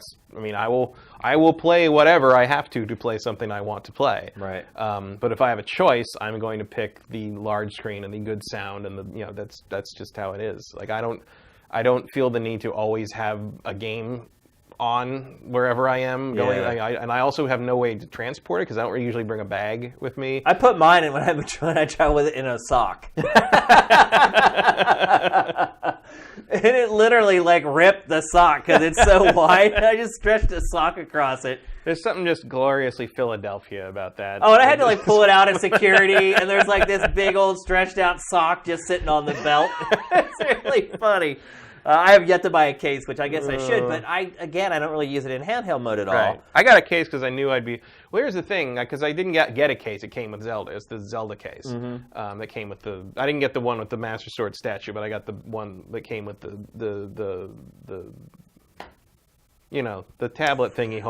I will play whatever I have to play something I want to play. Right. But if I have a choice, I'm going to pick the large screen and the good sound, and that's just how it is. Like I don't feel the need to always have a game on wherever I am going, and I also have no way to transport it because I don't usually bring a bag with me. I put mine in when I travel with it in a sock. And it literally like ripped the sock because it's so wide. I just stretched a sock across it. There's something just gloriously Philadelphia about that. Oh, and I had to like pull it out at security, and there's like this big old stretched out sock just sitting on the belt. It's really funny. I have yet to buy a case, which I guess I should, but I don't really use it in handheld mode at all. Right. I got a case because I knew I'd be. Well, here's the thing, because I didn't get a case. It came with Zelda. It's the Zelda case that came with the. I didn't get the one with the Master Sword statue, but I got the one that came with the the tablet thingy.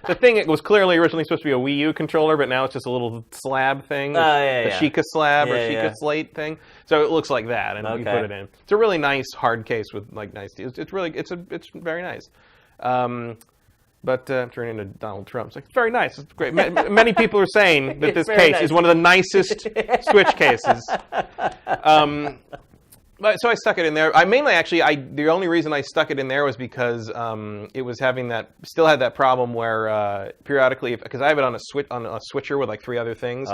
The thing, it was clearly originally supposed to be a Wii U controller, but now it's just a little slab thing. The Sheikah slab or Sheikah slate thing. So it looks like that, and you put it in. It's a really nice hard case with like nice. It's very nice. But I'm turning into Donald Trump. It's like, it's very nice. It's great. Many people are saying that this case is one of the nicest Switch cases. So I stuck it in there. The only reason I stuck it in there was because it was still had that problem where periodically, because I have it on a switcher with like 3 other things,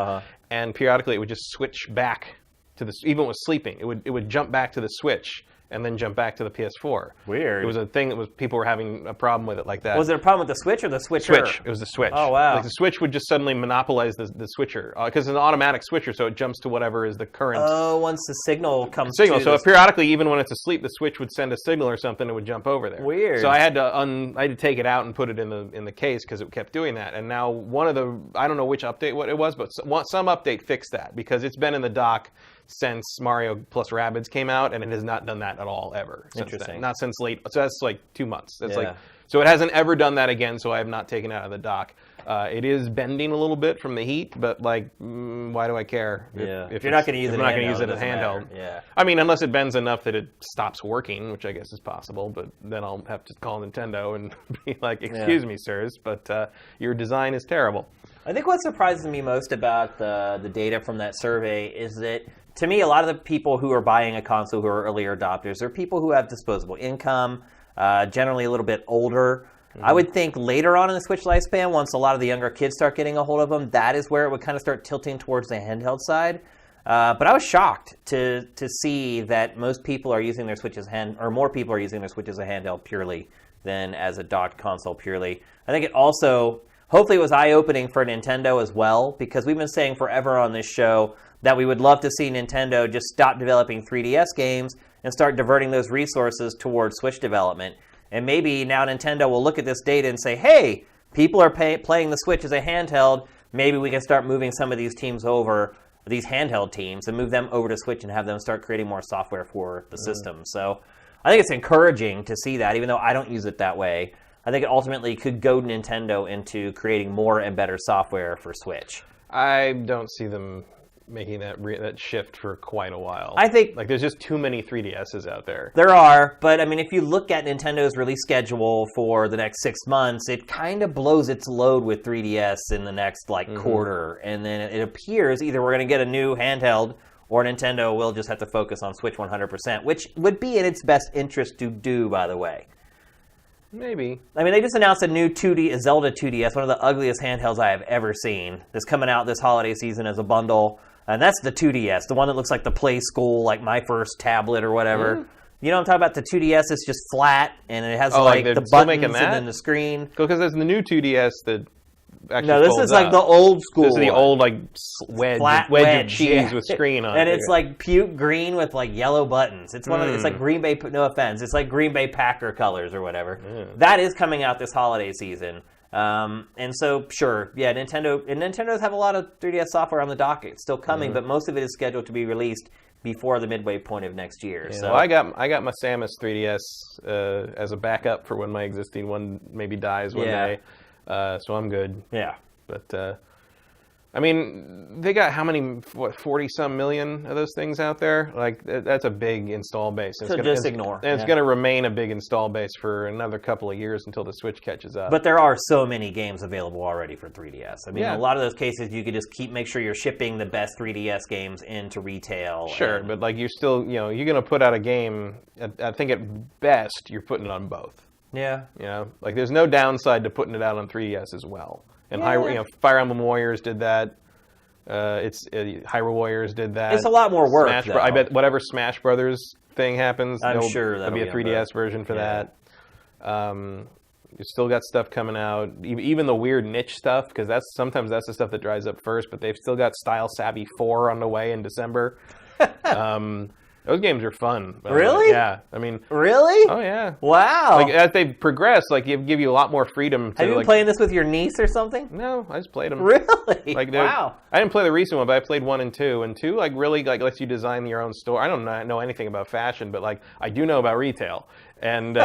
and periodically it would just switch back to even with sleeping. It would jump back to the Switch and then jump back to the PS4. Weird. It was a thing that people were having a problem with it like that. Was it a problem with the Switch or the Switcher? Switch. It was the Switch. Oh, wow. Like the Switch would just suddenly monopolize the switcher because it's an automatic switcher, so it jumps to whatever is the current. Oh, once the signal comes. So periodically, even when it's asleep, the Switch would send a signal or something, and would jump over there. Weird. So I had to take it out and put it in the case because it kept doing that. And now I don't know which update what it was, but some update fixed that because it's been in the dock since Mario plus Rabbids came out, and it has not done that at all ever. Interesting. Not since late. So that's like 2 months. So it hasn't ever done that again. So I have not taken it out of the dock. It is bending a little bit from the heat, but like, why do I care? If you're not going to use it, I'm not going to use it as handheld. Yeah. I mean, unless it bends enough that it stops working, which I guess is possible. But then I'll have to call Nintendo and be like, "Excuse me, sirs, but your design is terrible." I think what surprises me most about the data from that survey is that, to me, a lot of the people who are buying a console who are earlier adopters are people who have disposable income, generally a little bit older. I would think later on in the Switch lifespan, once a lot of the younger kids start getting a hold of them, that is where it would kind of start tilting towards the handheld side. But I was shocked to see that most people are using their Switch as more people are using their Switch as a handheld purely than as a docked console purely. I think it also, hopefully it was eye-opening for Nintendo as well, because we've been saying forever on this show that we would love to see Nintendo just stop developing 3DS games and start diverting those resources towards Switch development. And maybe now Nintendo will look at this data and say, hey, people are playing the Switch as a handheld. Maybe we can start moving some of these teams over, these handheld teams, and move them over to Switch and have them start creating more software for the system. So I think it's encouraging to see that, even though I don't use it that way. I think it ultimately could goad Nintendo into creating more and better software for Switch. I don't see them making that shift for quite a while. I think like there's just too many 3DSs out there. There are, but I mean, if you look at Nintendo's release schedule for the next 6 months, it kind of blows its load with 3DS in the next quarter, and then it appears either we're going to get a new handheld or Nintendo will just have to focus on Switch 100%, which would be in its best interest to do, by the way. Maybe. I mean, they just announced a new Zelda 2DS, one of the ugliest handhelds I have ever seen. That's coming out this holiday season as a bundle. And that's the 2DS, the one that looks like the Play School, like my first tablet or whatever. You know what I'm talking about? The 2DS is just flat, and it has the buttons and then the screen. Because there's the new 2DS that actually No, this folds is like up. the old school This is the one. old like wedge of cheese with screen on it. And it's like puke green with like yellow buttons. It's one of it's like Green Bay, no offense, it's like Green Bay Packer colors or whatever. That is coming out this holiday season. And so, sure, yeah, Nintendo's have a lot of 3DS software on the docket. It's still coming, but most of it is scheduled to be released before the midway point of next year. Yeah, so well, I got my Samus 3DS as a backup for when my existing one maybe dies one day, so I'm good. Yeah, but I mean, they got how many? 40-some million of those things out there? Like that's a big install base. So just ignore. And it's going to remain a big install base for another couple of years until the Switch catches up. But there are so many games available already for 3DS. I mean, a lot of those cases you could just make sure you're shipping the best 3DS games into retail. Sure, but like you're still, you're going to put out a game. I think at best you're putting it on both. Yeah. Like there's no downside to putting it out on 3DS as well. And Fire Emblem Warriors did that. Hyrule Warriors did that. It's a lot more work. though. I bet whatever Smash Brothers thing happens, I'm sure there'll be a 3DS version for that. You still got stuff coming out, even the weird niche stuff, because sometimes that's the stuff that dries up first. But they've still got Style Savvy 4 on the way in December. Those games are fun. Really? Yeah. I mean. Really? Oh yeah. Wow. Like as they progress, like give you a lot more freedom. Have you been playing this with your niece or something? No, I just played them. Really? Like wow. I didn't play the recent one, but I played 1 and 2. And 2 like really like lets you design your own store. I don't know anything about fashion, but like I do know about retail. And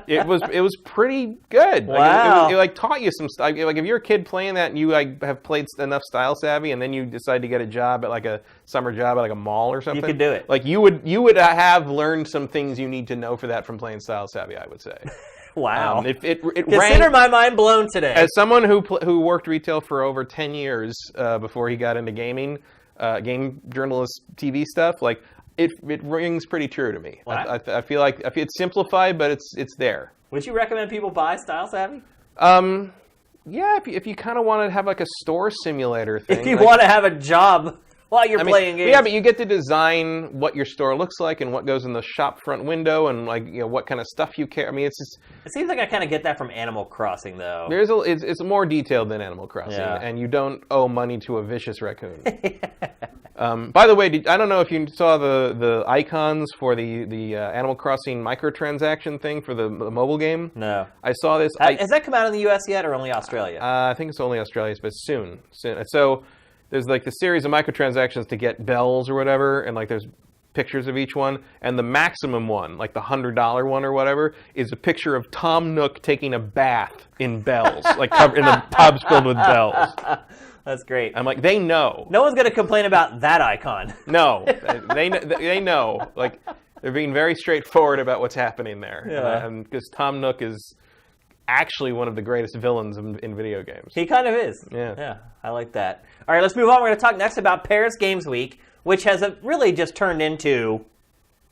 it was pretty good. Wow. Like, it like taught you some stuff. Like if you're a kid playing that and you like have played enough Style Savvy, and then you decide to get a job at like a summer job at like a mall or something, You could do it. Like you would have learned some things you need to know for that from playing Style Savvy, I would say. Wow. It Consider my mind blown today. As someone who worked retail for over 10 years before he got into gaming, game journalist TV stuff, like it rings pretty true to me. Wow. I feel like it's simplified, but it's there. Would you recommend people buy Style Savvy? Yeah, if you kind of want to have like a store simulator thing. If you want to have a job while you're playing games. Yeah, but you get to design what your store looks like and what goes in the shop front window and like what kind of stuff you carry. I mean, it's just. It seems like I kind of get that from Animal Crossing, though. It's more detailed than Animal Crossing, and you don't owe money to a vicious raccoon. By the way, I don't know if you saw the icons for the Animal Crossing microtransaction thing for the mobile game. No, I saw this. Has that come out in the U.S. yet, or only Australia? I think it's only Australia, but soon. So there's like the series of microtransactions to get bells or whatever, and like there's pictures of each one, and the maximum one, like the $100 one or whatever, is a picture of Tom Nook taking a bath in bells, like covered in the tubs filled with bells. That's great. I'm like, they know. No one's going to complain about that icon. No, they know. Like, they're being very straightforward about what's happening there. Yeah. And because Tom Nook is actually one of the greatest villains in video games. He kind of is. Yeah. Yeah, I like that. All right, let's move on. We're going to talk next about Paris Games Week, which has really just turned into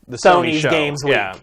The Sony Sony's show. Games Week. Yeah.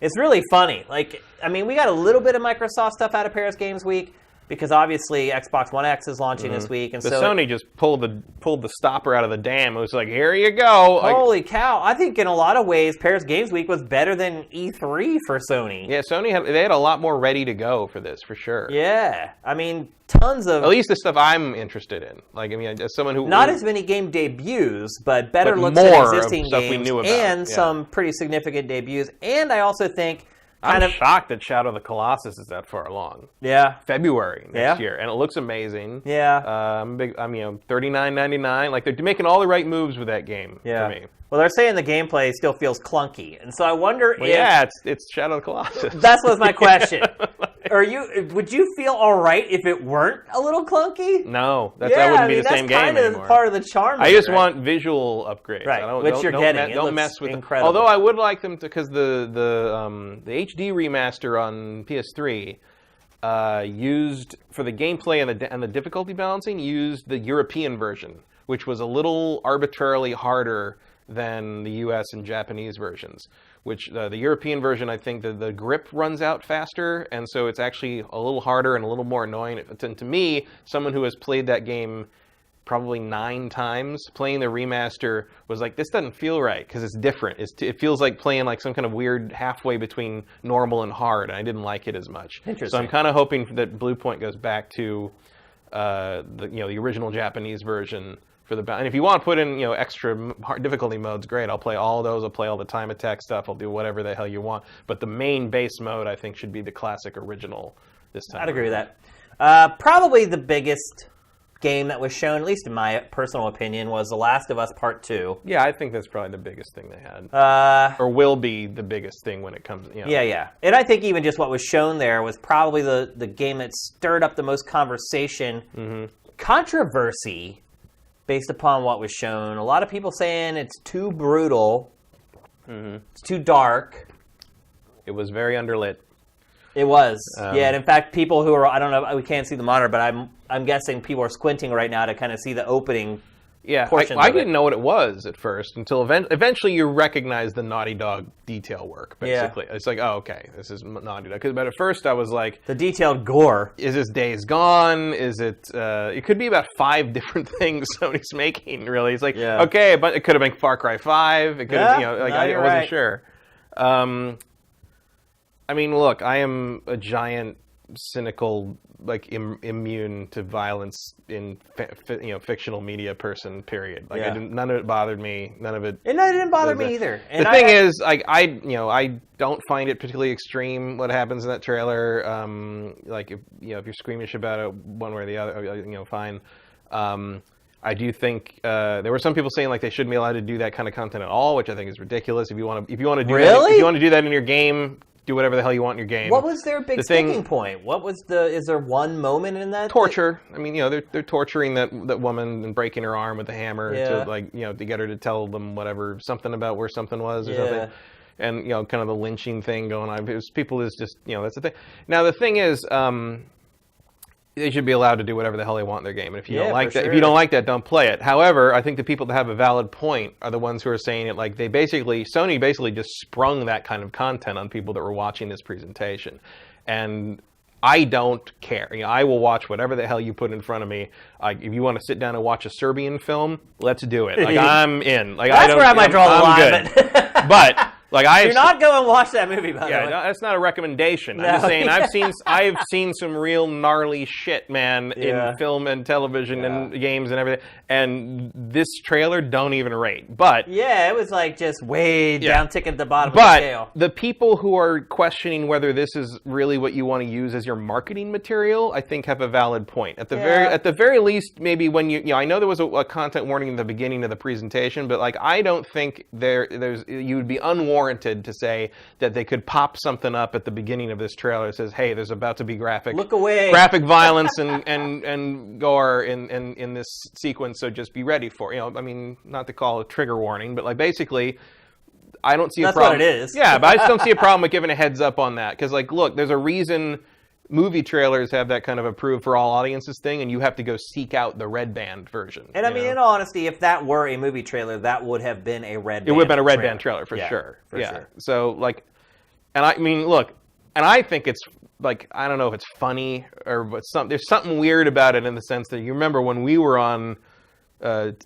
It's really funny. Like, I mean, we got a little bit of Microsoft stuff out of Paris Games Week because obviously Xbox One X is launching this week, and The so Sony just pulled the stopper out of the dam. It was like, here you go. Like, holy cow! I think in a lot of ways, Paris Games Week was better than E3 for Sony. yeah, Sony had a lot more ready to go for this, for sure. Yeah, I mean, tons of At least the stuff I'm interested in. Like, I mean, as someone who not as many game debuts, but better But looks at more of existing stuff we games knew about, and yeah. some pretty significant debuts. And I also think I'm shocked that Shadow of the Colossus is that far along. yeah, February next Yeah. year, and it looks amazing. yeah, I'm $39.99. Like, they're making all the right moves with that game yeah. for me. Well, they're saying the gameplay still feels clunky, and so I wonder Well, if yeah, it's Shadow of the Colossus. that was my question. Would you feel all right if it weren't a little clunky? No, that wouldn't be the same game that's kind anymore. of part of the charm. I of just it, right? want visual upgrades. Right, I don't, which don't, you're don't getting. It don't looks mess with incredible. Although I would like them to, because the HD remaster on PS3 used for the gameplay and the difficulty balancing used the European version, which was a little arbitrarily harder than the US and Japanese versions. Which the European version, I think the grip runs out faster, and so it's actually a little harder and a little more annoying. And to me, someone who has played that game probably 9 times, playing the remaster was like, this doesn't feel right because it's different. It feels like playing like some kind of weird halfway between normal and hard, and I didn't like it as much. Interesting. So I'm kind of hoping that Blue Point goes back to the original Japanese version. And if you want to put in extra hard difficulty modes, great. I'll play all those. I'll play all the time attack stuff. I'll do whatever the hell you want. But the main base mode, I think, should be the classic original this time. I'd agree with that. Probably the biggest game that was shown, at least in my personal opinion, was The Last of Us Part 2. Yeah, I think that's probably the biggest thing they had, or will be the biggest thing when it comes. Yeah. And I think even just what was shown there was probably the game that stirred up the most conversation, controversy. Based upon what was shown, a lot of people saying it's too brutal, it's too dark. It was very underlit. It was, yeah. And in fact, people who are, I don't know, we can't see the monitor, but I'm guessing people are squinting right now to kind of see the opening. Yeah, I didn't know what it was at first until eventually you recognize the Naughty Dog detail work, basically. Yeah. It's like, oh, okay, this is Naughty Dog. But at first I was like... The detailed gore. Is this Days Gone? Is it... it could be about 5 different things Sony's making, really. It's like, okay, but it could have been Far Cry 5. It could have, I wasn't sure. I mean, look, I am a giant, cynical... immune to violence in fictional media person. Period. None of it bothered me. None of it. It didn't bother me either. And the thing is, I don't find it particularly extreme what happens in that trailer. If you're squeamish about it one way or the other, fine. I do think there were some people saying like they shouldn't be allowed to do that kind of content at all, which I think is ridiculous. If you want to do that, if you want to do that in your game. Do whatever the hell you want in your game. What was their big sticking point? Is there one moment in that? Torture. I mean, they're torturing that woman and breaking her arm with a hammer to to get her to tell them something about where something was or something. And kind of the lynching thing going on. People is just that's the thing. Now the thing is, they should be allowed to do whatever the hell they want in their game. And if you don't like that, if you don't like that, don't play it. However, I think the people that have a valid point are the ones who are saying it like Sony basically just sprung that kind of content on people that were watching this presentation. And I don't care. I will watch whatever the hell you put in front of me. If you want to sit down and watch a Serbian film, let's do it. I'm in. That's where I might draw the line. But like Do not go and watch that movie, by the way. No, that's not a recommendation. No. I'm just saying I've seen some real gnarly shit, man, in film and television and games and everything. And this trailer don't even rate. But yeah, it was like just way down ticking at the bottom of the scale. But the people who are questioning whether this is really what you want to use as your marketing material, I think have a valid point. At the very least, maybe when you know, I know there was a content warning in the beginning of the presentation, but like I don't think you would be unwarranted to say that they could pop something up at the beginning of this trailer that says, "Hey, there's about to be graphic violence and gore in this sequence, so just be ready for it." You know, I mean, not to call it a trigger warning, but like basically, I don't see a problem. That's what it is. Yeah, but I just don't see a problem with giving a heads up on that because, like, look, there's a reason. Movie trailers have that kind of approved for all audiences thing, and you have to go seek out the red band version. And I mean, in all honesty, if that were a movie trailer, that would have been a red band. It would have been a red band trailer for sure. For sure. So, like, and I mean, look, and I think it's, like, I don't know if it's funny or but there's something weird about it in the sense that you remember when we were on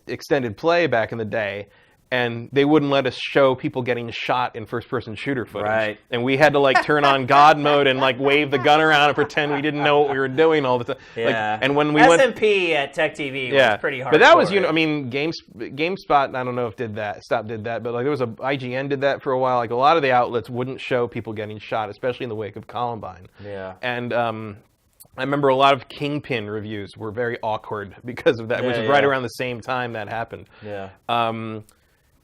extended play back in the day, and they wouldn't let us show people getting shot in first-person shooter footage. Right. And we had to, like, turn on God mode and, like, wave the gun around and pretend we didn't know what we were doing all the time. Yeah. Like, and when we SMP at Tech TV was pretty hard. But that was, I mean, GameSpot, I don't know if did that, but, like, there was IGN did that for a while. Like, a lot of the outlets wouldn't show people getting shot, especially in the wake of Columbine. Yeah. And, I remember a lot of Kingpin reviews were very awkward because of that, which is right around the same time that happened. Yeah.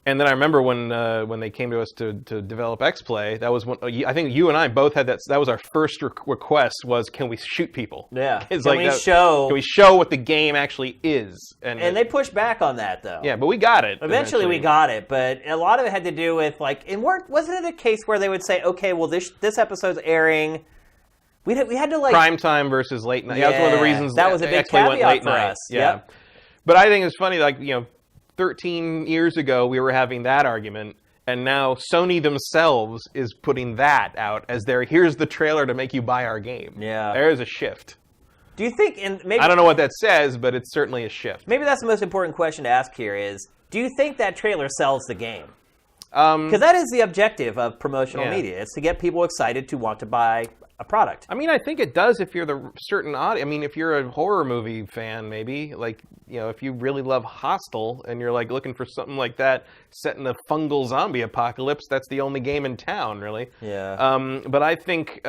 And then I remember when they came to us to develop X-Play, that was when I think you and I both had that. That was our first request was, can we shoot people? Yeah. Can we show what the game actually is? And they pushed back on that though. Yeah, but we got it. Eventually we got it, but a lot of it had to do with like, wasn't it a case where they would say, okay, well this episode's airing. We had to like prime time versus late night. Yeah, that was one of the reasons that was a big caveat for us. Yeah. Yep. But I think it's funny, like 13 years ago, we were having that argument, and now Sony themselves is putting that out as here's the trailer to make you buy our game. Yeah. There's a shift. Do you think, maybe I don't know what that says, but it's certainly a shift. Maybe that's the most important question to ask here is, do you think that trailer sells the game? Because that is the objective of promotional media. It's to get people excited to want to buy a product. I mean, I think it does if you're the certain audience. I mean, if you're a horror movie fan, maybe, like, if you really love Hostel and you're, like, looking for something like that set in a fungal zombie apocalypse, that's the only game in town, really. Yeah. But I think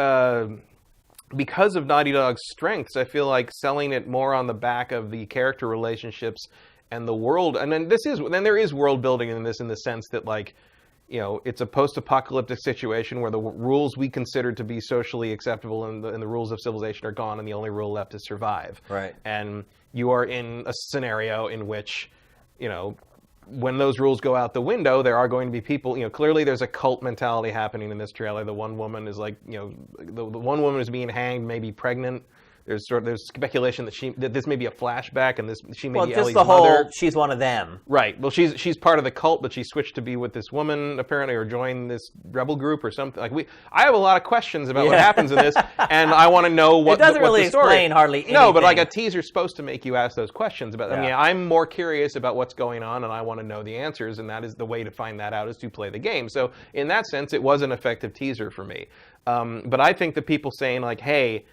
because of Naughty Dog's strengths, I feel like selling it more on the back of the character relationships and the world. And then there is world building in this in the sense that, like, it's a post-apocalyptic situation where the rules we consider to be socially acceptable and the rules of civilization are gone, and the only rule left is survive. Right. And you are in a scenario in which, when those rules go out the window, there are going to be people. Clearly there's a cult mentality happening in this trailer. The one woman is like, the one woman is being hanged, maybe pregnant. There's speculation that this may be a flashback, and she may be Ellie's mother. She's one of them. Right. Well, she's part of the cult, but she switched to be with this woman apparently, or join this rebel group or something. Like I have a lot of questions about what happens in this, and I want to know what. It doesn't really the story. Explain hardly anything. No, but like a teaser's supposed to make you ask those questions about. Yeah. I mean, I'm more curious about what's going on, and I want to know the answers, and that is the way to find that out is to play the game. So in that sense, it was an effective teaser for me. But I think the people saying like, hey.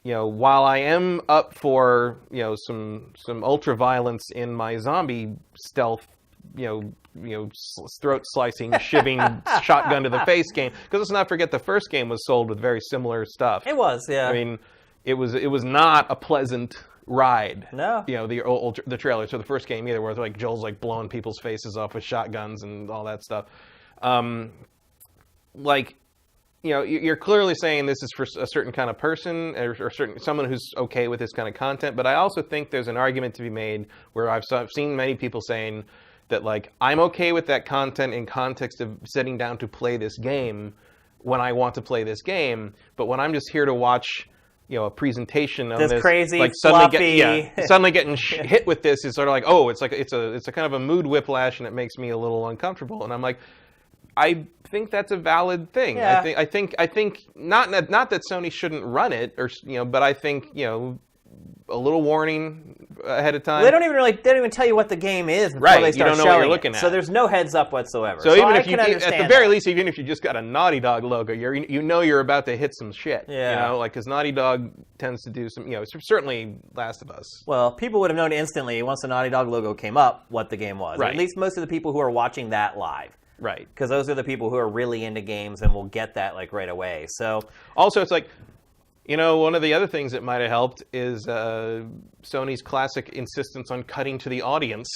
While I am up for, some ultra violence in my zombie stealth, throat slicing, shivving, shotgun to the face game, because let's not forget the first game was sold with very similar stuff. It was, yeah. I mean, it was not a pleasant ride. No. The trailer to the first game either, where like Joel's like blowing people's faces off with shotguns and all that stuff. You're clearly saying this is for a certain kind of person or someone who's okay with this kind of content. But I also think there's an argument to be made where I've seen many people saying that, like, I'm okay with that content in context of sitting down to play this game when I want to play this game. But when I'm just here to watch, a presentation on this crazy, like suddenly getting hit with this is sort of like, oh, it's a kind of a mood whiplash, and it makes me a little uncomfortable. And I'm like, I think that's a valid thing. Yeah. I think not that Sony shouldn't run it, but I think a little warning ahead of time. Well, they don't even tell you what the game is before Right, they you start don't know showing what you're looking it. at. So there's no heads up whatsoever. So even I if you, can at understand the very that. least, even if you just got a Naughty Dog logo, you know you're about to hit some shit. Yeah. You know, like because Naughty Dog tends to do some, certainly Last of Us. Well, people would have known instantly once the Naughty Dog logo came up what the game was. Right. At least most of the people who are watching that live. Right. Because those are the people who are really into games and will get that like right away. So also, it's like, one of the other things that might have helped is Sony's classic insistence on cutting to the audience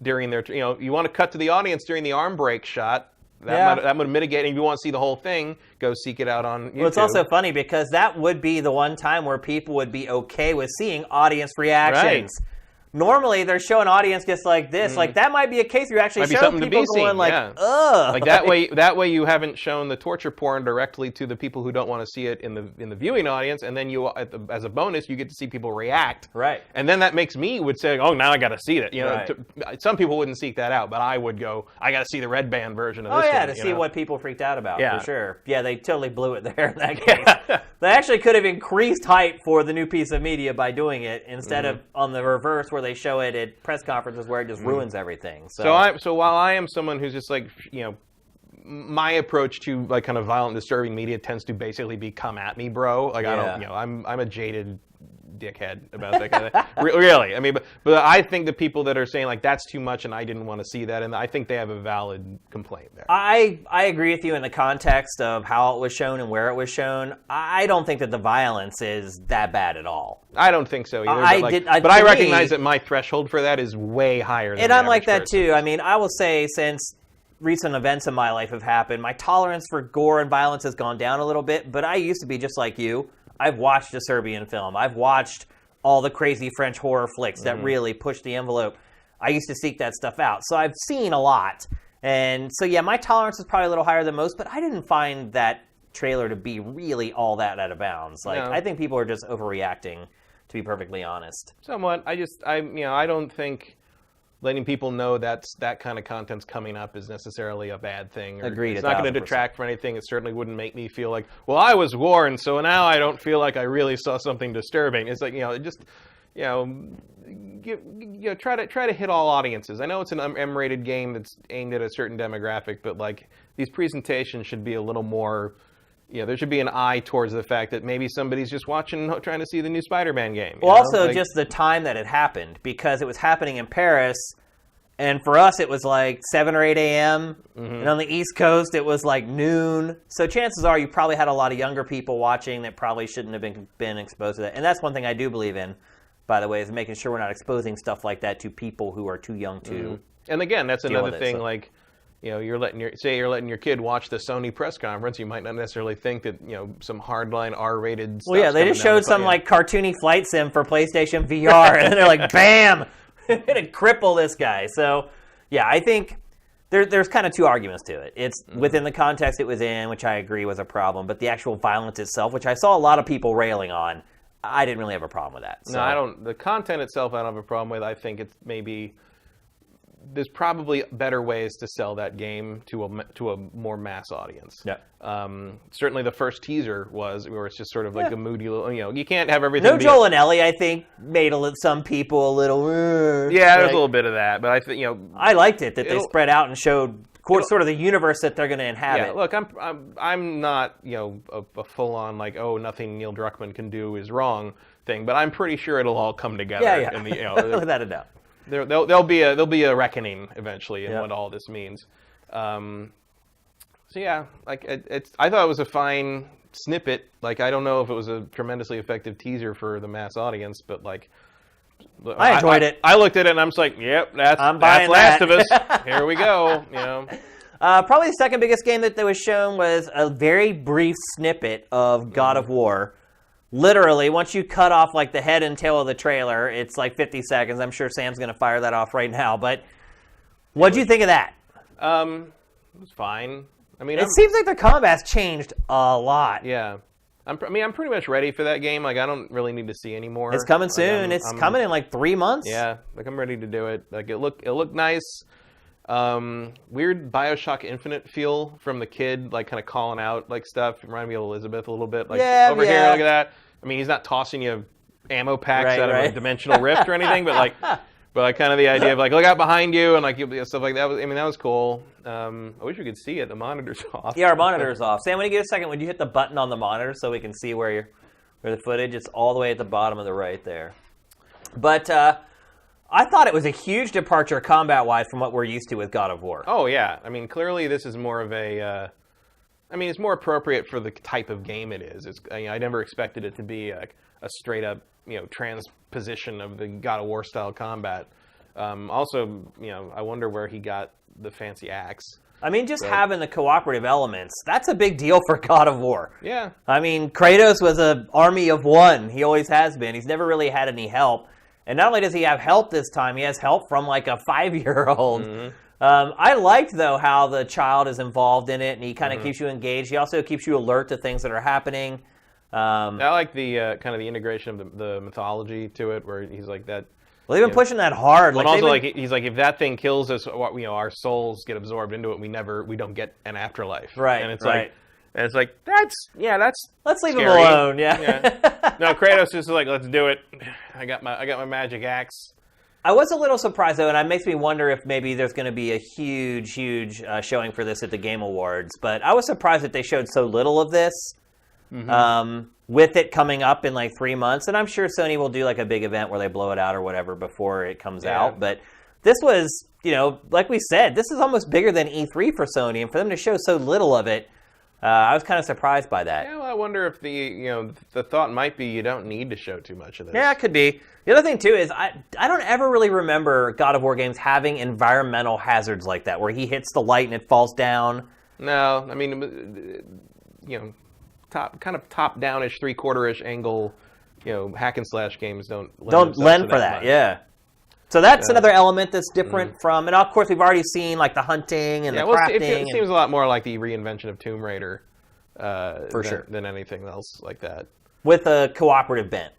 during their, you want to cut to the audience during the arm break shot. That would mitigate. And if you want to see the whole thing, go seek it out on YouTube. Well, it's also funny because that would be the one time where people would be okay with seeing audience reactions. Right. Normally, they're showing audience just like this. Like, that might be a case where you actually show people going like, ugh. Like, that way you haven't shown the torture porn directly to the people who don't want to see it in the viewing audience, and then you, as a bonus, you get to see people react. Right. And then that makes me would say, oh, now I got to see it. Right. Some people wouldn't seek that out, but I would go, I got to see the red band version of this thing. Oh, yeah, thing, to see what people freaked out about, Yeah. for sure. Yeah, they totally blew it there in that case. They actually could have increased hype for the new piece of media by doing it instead of on the reverse where they show it at press conferences where it just ruins everything. So while I am someone who's just like, my approach to like kind of violent, disturbing media tends to basically be come at me, bro. Like I don't, I'm a jaded dickhead about that kind of thing. Really, I mean, but I think the people that are saying like that's too much and I didn't want to see that, and I think they have a valid complaint there. I agree with you in the context of how it was shown and where it was shown. I don't think that the violence is that bad at all. I don't think so either. But I recognize that my threshold for that is way higher than and I'm like that person. too. I mean, I will say since recent events in my life have happened, my tolerance for gore and violence has gone down a little bit, but I used to be just like you. I've watched a Serbian film. I've watched all the crazy French horror flicks that really push the envelope. I used to seek that stuff out. So I've seen a lot. And so, yeah, my tolerance is probably a little higher than most, but I didn't find that trailer to be really all that out of bounds. Like, I think people are just overreacting, to be perfectly honest. Somewhat. I don't think letting people know that kind of content's coming up is necessarily a bad thing. Agreed. It's not going to detract from anything. It certainly wouldn't make me feel like, well, I was warned, so now I don't feel like I really saw something disturbing. It's like, try to hit all audiences. I know it's an M-rated game that's aimed at a certain demographic, but like these presentations should be a little more. There should be an eye towards the fact that maybe somebody's just trying to see the new Spider-Man game. Well, also just the time that it happened, because it was happening in Paris, and for us it was like 7 or 8 a.m., and on the East Coast it was like noon. So chances are you probably had a lot of younger people watching that probably shouldn't have been exposed to that. And that's one thing I do believe in, by the way, is making sure we're not exposing stuff like that to people who are too young to. And again, that's another thing, like. You're letting your kid watch the Sony press conference. You might not necessarily think that some hardline R-rated stuff. Well, yeah, they just showed some like cartoony flight sim for PlayStation VR, and they're like, "Bam, gonna cripple this guy." So, yeah, I think there's kind of two arguments to it. It's within the context it was in, which I agree was a problem, but the actual violence itself, which I saw a lot of people railing on, I didn't really have a problem with that. So. No, I don't. The content itself, I don't have a problem with. I think it's maybe. There's probably better ways to sell that game to a more mass audience. Yeah. Certainly the first teaser was where it's just sort of like a moody little, you can't have everything. No, Joel and Ellie, I think, made some people a little. Yeah, there's a little bit of that, but I think I liked it that they spread out and showed sort of the universe that they're going to inhabit. Yeah, look, I'm not a full on like nothing Neil Druckmann can do is wrong thing, but I'm pretty sure it'll all come together. Yeah. In the, without a doubt. There'll be a reckoning eventually in what all this means. So yeah, like I thought it was a fine snippet. Like I don't know if it was a tremendously effective teaser for the mass audience, but like I enjoyed it. I looked at it and I'm just like, yep, that's Last of Us. Here we go. Probably the second biggest game that was shown was a very brief snippet of God of War. Literally, once you cut off like the head and tail of the trailer, it's like 50 seconds. I'm sure Sam's going to fire that off right now. But what'd you think of that? It was fine. I mean, it seems like the combat's changed a lot. Yeah. I'm pretty much ready for that game. Like, I don't really need to see anymore. It's coming soon. It's coming in like 3 months. Yeah. Like, I'm ready to do it. Like, it looked nice. Weird BioShock Infinite feel from the kid, like kind of calling out like stuff. Reminded me of Elizabeth a little bit. Like over here, look at that. I mean, he's not tossing you ammo packs out of a dimensional rift or anything, but like kind of the idea of like look out behind you and like stuff like that. That was cool. I wish we could see it. The monitor's off. Yeah, our monitor's off. Sam, when you get a second, would you hit the button on the monitor so we can see where the footage? It's all the way at the bottom of the right there. But I thought it was a huge departure combat-wise from what we're used to with God of War. Oh yeah, I mean clearly this is more of a. It's more appropriate for the type of game it is. I never expected it to be a straight up transposition of the God of War style combat. Also, I wonder where he got the fancy axe. I mean, just having the cooperative elements, that's a big deal for God of War. Yeah. I mean, Kratos was an army of one. He always has been. He's never really had any help. And not only does he have help this time, he has help from like a 5-year-old. Mm-hmm. I liked, though, how the child is involved in it, and he kind of keeps you engaged. He also keeps you alert to things that are happening. I like the kind of the integration of the mythology to it, where he's like that. Well, they've been pushing that hard. Like, also, he's like, if that thing kills us, our souls get absorbed into it. We don't get an afterlife. Right. And it's right. that's let's leave scary. him alone. Yeah. No, Kratos is like, let's do it. I got my magic axe. I was a little surprised, though, and it makes me wonder if maybe there's going to be a huge showing for this at the Game Awards. But I was surprised that they showed so little of this. Mm-hmm. With it coming up in like 3 months, and I'm sure Sony will do like a big event where they blow it out or whatever before it comes out. But this was, like we said, this is almost bigger than E3 for Sony, and for them to show so little of it, I was kind of surprised by that. Yeah, well, I wonder if the thought might be you don't need to show too much of this. Yeah, it could be. The other thing too is I don't ever really remember God of War games having environmental hazards like that, where he hits the light and it falls down. No, I mean, top-downish, three-quarter-ish angle, hack and slash games don't lend for that. much. Yeah. So that's another element that's different from, and of course we've already seen like the hunting and the crafting. It seems a lot more like the reinvention of Tomb Raider, sure, than anything else like that. With a cooperative bent.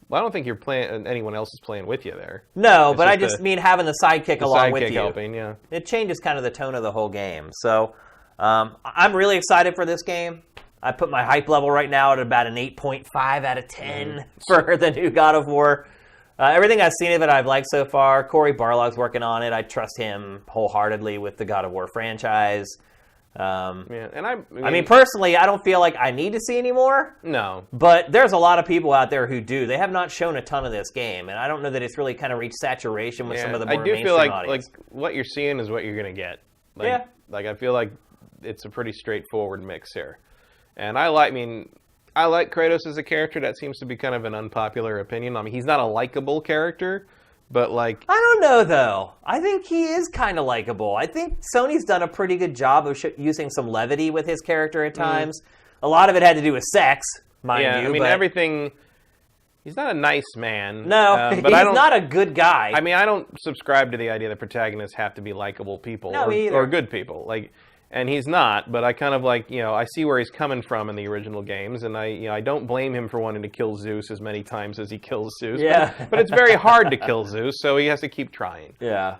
Well, I don't think you're playing. Anyone else is playing with you there. No, but I just mean having the sidekick along with you. Helping, yeah. It changes kind of the tone of the whole game. So I'm really excited for this game. I put my hype level right now at about an 8.5 out of 10 for the new God of War. Everything I've seen of it, I've liked so far. Cory Barlog's working on it. I trust him wholeheartedly with the God of War franchise. And I mean, personally, I don't feel like I need to see any more. No. But there's a lot of people out there who do. They have not shown a ton of this game, and I don't know that it's really kind of reached saturation with some of the more mainstream audience. I do feel like what you're seeing is what you're going to get. Like, I feel like it's a pretty straightforward mix here. And I like Kratos as a character. That seems to be kind of an unpopular opinion. I mean, he's not a likable character, but like... I don't know, though. I think he is kind of likable. I think Sony's done a pretty good job of using some levity with his character at times. A lot of it had to do with sex, mind you. I mean, everything... He's not a nice man. No, but he's not a good guy. I mean, I don't subscribe to the idea that protagonists have to be likable people or good people. And he's not, but I kind of I see where he's coming from in the original games, and I don't blame him for wanting to kill Zeus as many times as he kills Zeus. Yeah. But it's very hard to kill Zeus, so he has to keep trying. Yeah.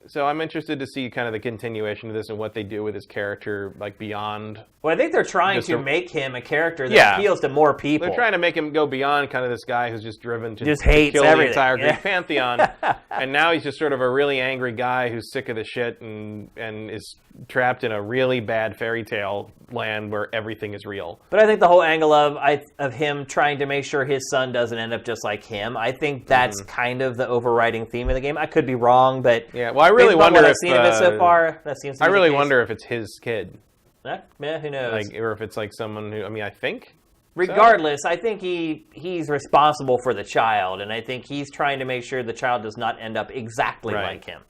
So I'm interested to see kind of the continuation of this and what they do with his character, like beyond. Well, I think they're trying to make him a character that appeals to more people. They're trying to make him go beyond kind of this guy who's just driven to hates kill everything. the entire Greek pantheon, and now he's just sort of a really angry guy who's sick of the shit and is trapped in a really bad fairy tale land where everything is real. But I think the whole angle of him trying to make sure his son doesn't end up just like him, I think that's kind of the overriding theme of the game. I could be wrong, but yeah. Well, I really wonder if I've seen of it so far, that seems to be I really the case. wonder if it's his kid. Yeah, who knows? Or if it's like someone who, I think. Regardless, I think he's responsible for the child, and I think he's trying to make sure the child does not end up exactly like him.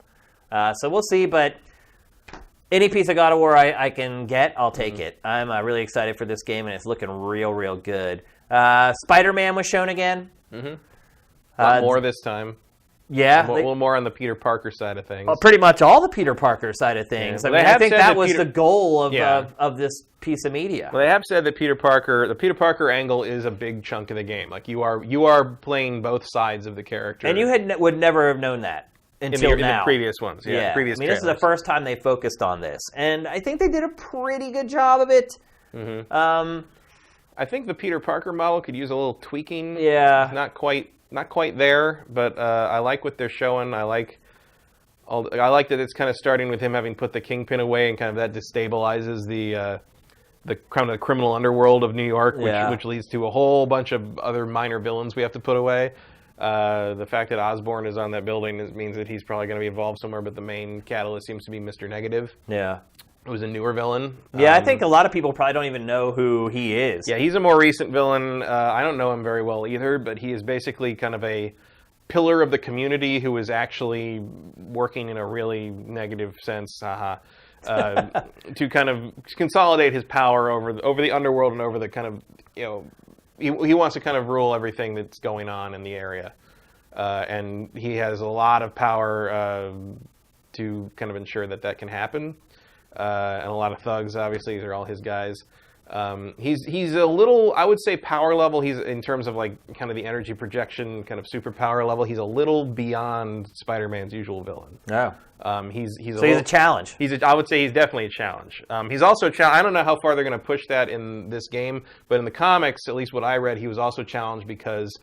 So we'll see, but any piece of God of War I can get, I'll take it. I'm really excited for this game, and it's looking real, real good. Spider-Man was shown again. A lot more this time. Yeah. A little more on the Peter Parker side of things. Pretty much all the Peter Parker side of things. Yeah. I think that was the goal of this piece of media. Well, they have said that the Peter Parker angle is a big chunk of the game. Like you are playing both sides of the character. And you would never have known that until in the previous ones. Yeah. Previous this is the first time they focused on this. And I think they did a pretty good job of it. I think the Peter Parker model could use a little tweaking. Yeah. Not quite there, but I like what they're showing. I like that it's kind of starting with him having put the Kingpin away, and kind of that destabilizes the kind of the criminal underworld of New York, which leads to a whole bunch of other minor villains we have to put away. The fact that Osborn is on that building means that he's probably going to be involved somewhere, but the main catalyst seems to be Mr. Negative. Yeah. Who's a newer villain. Yeah, I think a lot of people probably don't even know who he is. Yeah, he's a more recent villain. I don't know him very well either, but he is basically kind of a pillar of the community who is actually working in a really negative sense, to kind of consolidate his power over the underworld and over the kind of, he wants to kind of rule everything that's going on in the area. And he has a lot of power to kind of ensure that can happen. And a lot of thugs, obviously, these are all his guys. He's a little, I would say, power level. He's in terms of like kind of the energy projection, kind of superpower level. He's a little beyond Spider-Man's usual villain. Oh. He's a challenge. I would say he's definitely a challenge. He's also I don't know how far they're going to push that in this game, but in the comics, at least what I read, he was also challenged because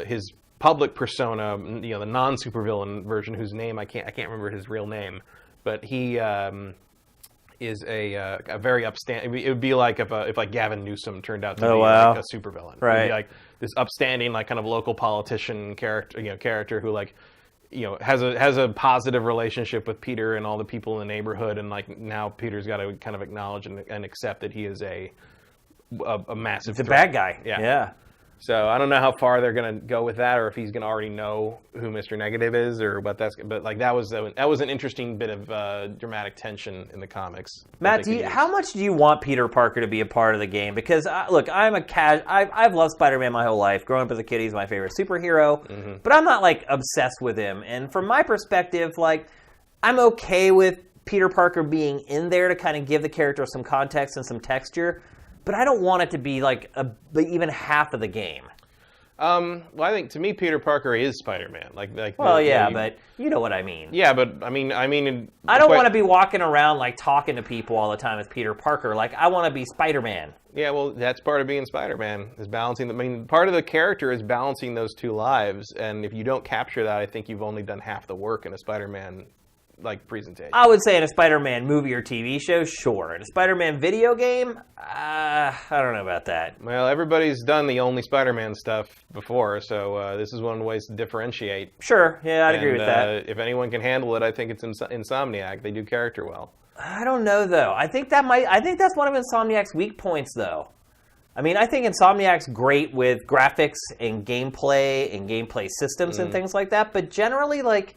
his public persona, the non-supervillain version, whose name I can't remember his real name, but he is a very upstanding. It would be like if like Gavin Newsom turned out to be like a supervillain. Right. It would be like this upstanding, like kind of local politician character who like has a positive relationship with Peter and all the people in the neighborhood, and like now Peter's got to kind of acknowledge and accept that he is a massive. He's a threat. bad guy. Yeah. So I don't know how far they're going to go with that, or if he's going to already know who Mr. Negative is, or what that's. But like that was an interesting bit of dramatic tension in the comics. Matt, how much do you want Peter Parker to be a part of the game? Because look, I've loved Spider-Man my whole life. Growing up as a kid, he's my favorite superhero. Mm-hmm. But I'm not like obsessed with him. And from my perspective, like I'm okay with Peter Parker being in there to kind of give the character some context and some texture. But I don't want it to be like even half of the game. Well, I think to me, Peter Parker is Spider-Man. But you know what I mean. Yeah, but I mean, I don't want to be walking around like talking to people all the time as Peter Parker. Like I want to be Spider-Man. Yeah, well, that's part of being Spider-Man is balancing. Part of the character is balancing those two lives, and if you don't capture that, I think you've only done half the work in a Spider-Man presentation. I would say in a Spider-Man movie or TV show, sure. In a Spider-Man video game, I don't know about that. Well, everybody's done the only Spider-Man stuff before, so this is one of the ways to differentiate. Sure, yeah, I'd agree with that. If anyone can handle it, I think it's Insomniac. They do character well. I don't know, though. I think that's one of Insomniac's weak points, though. I mean, I think Insomniac's great with graphics and gameplay systems and things like that, but generally, like,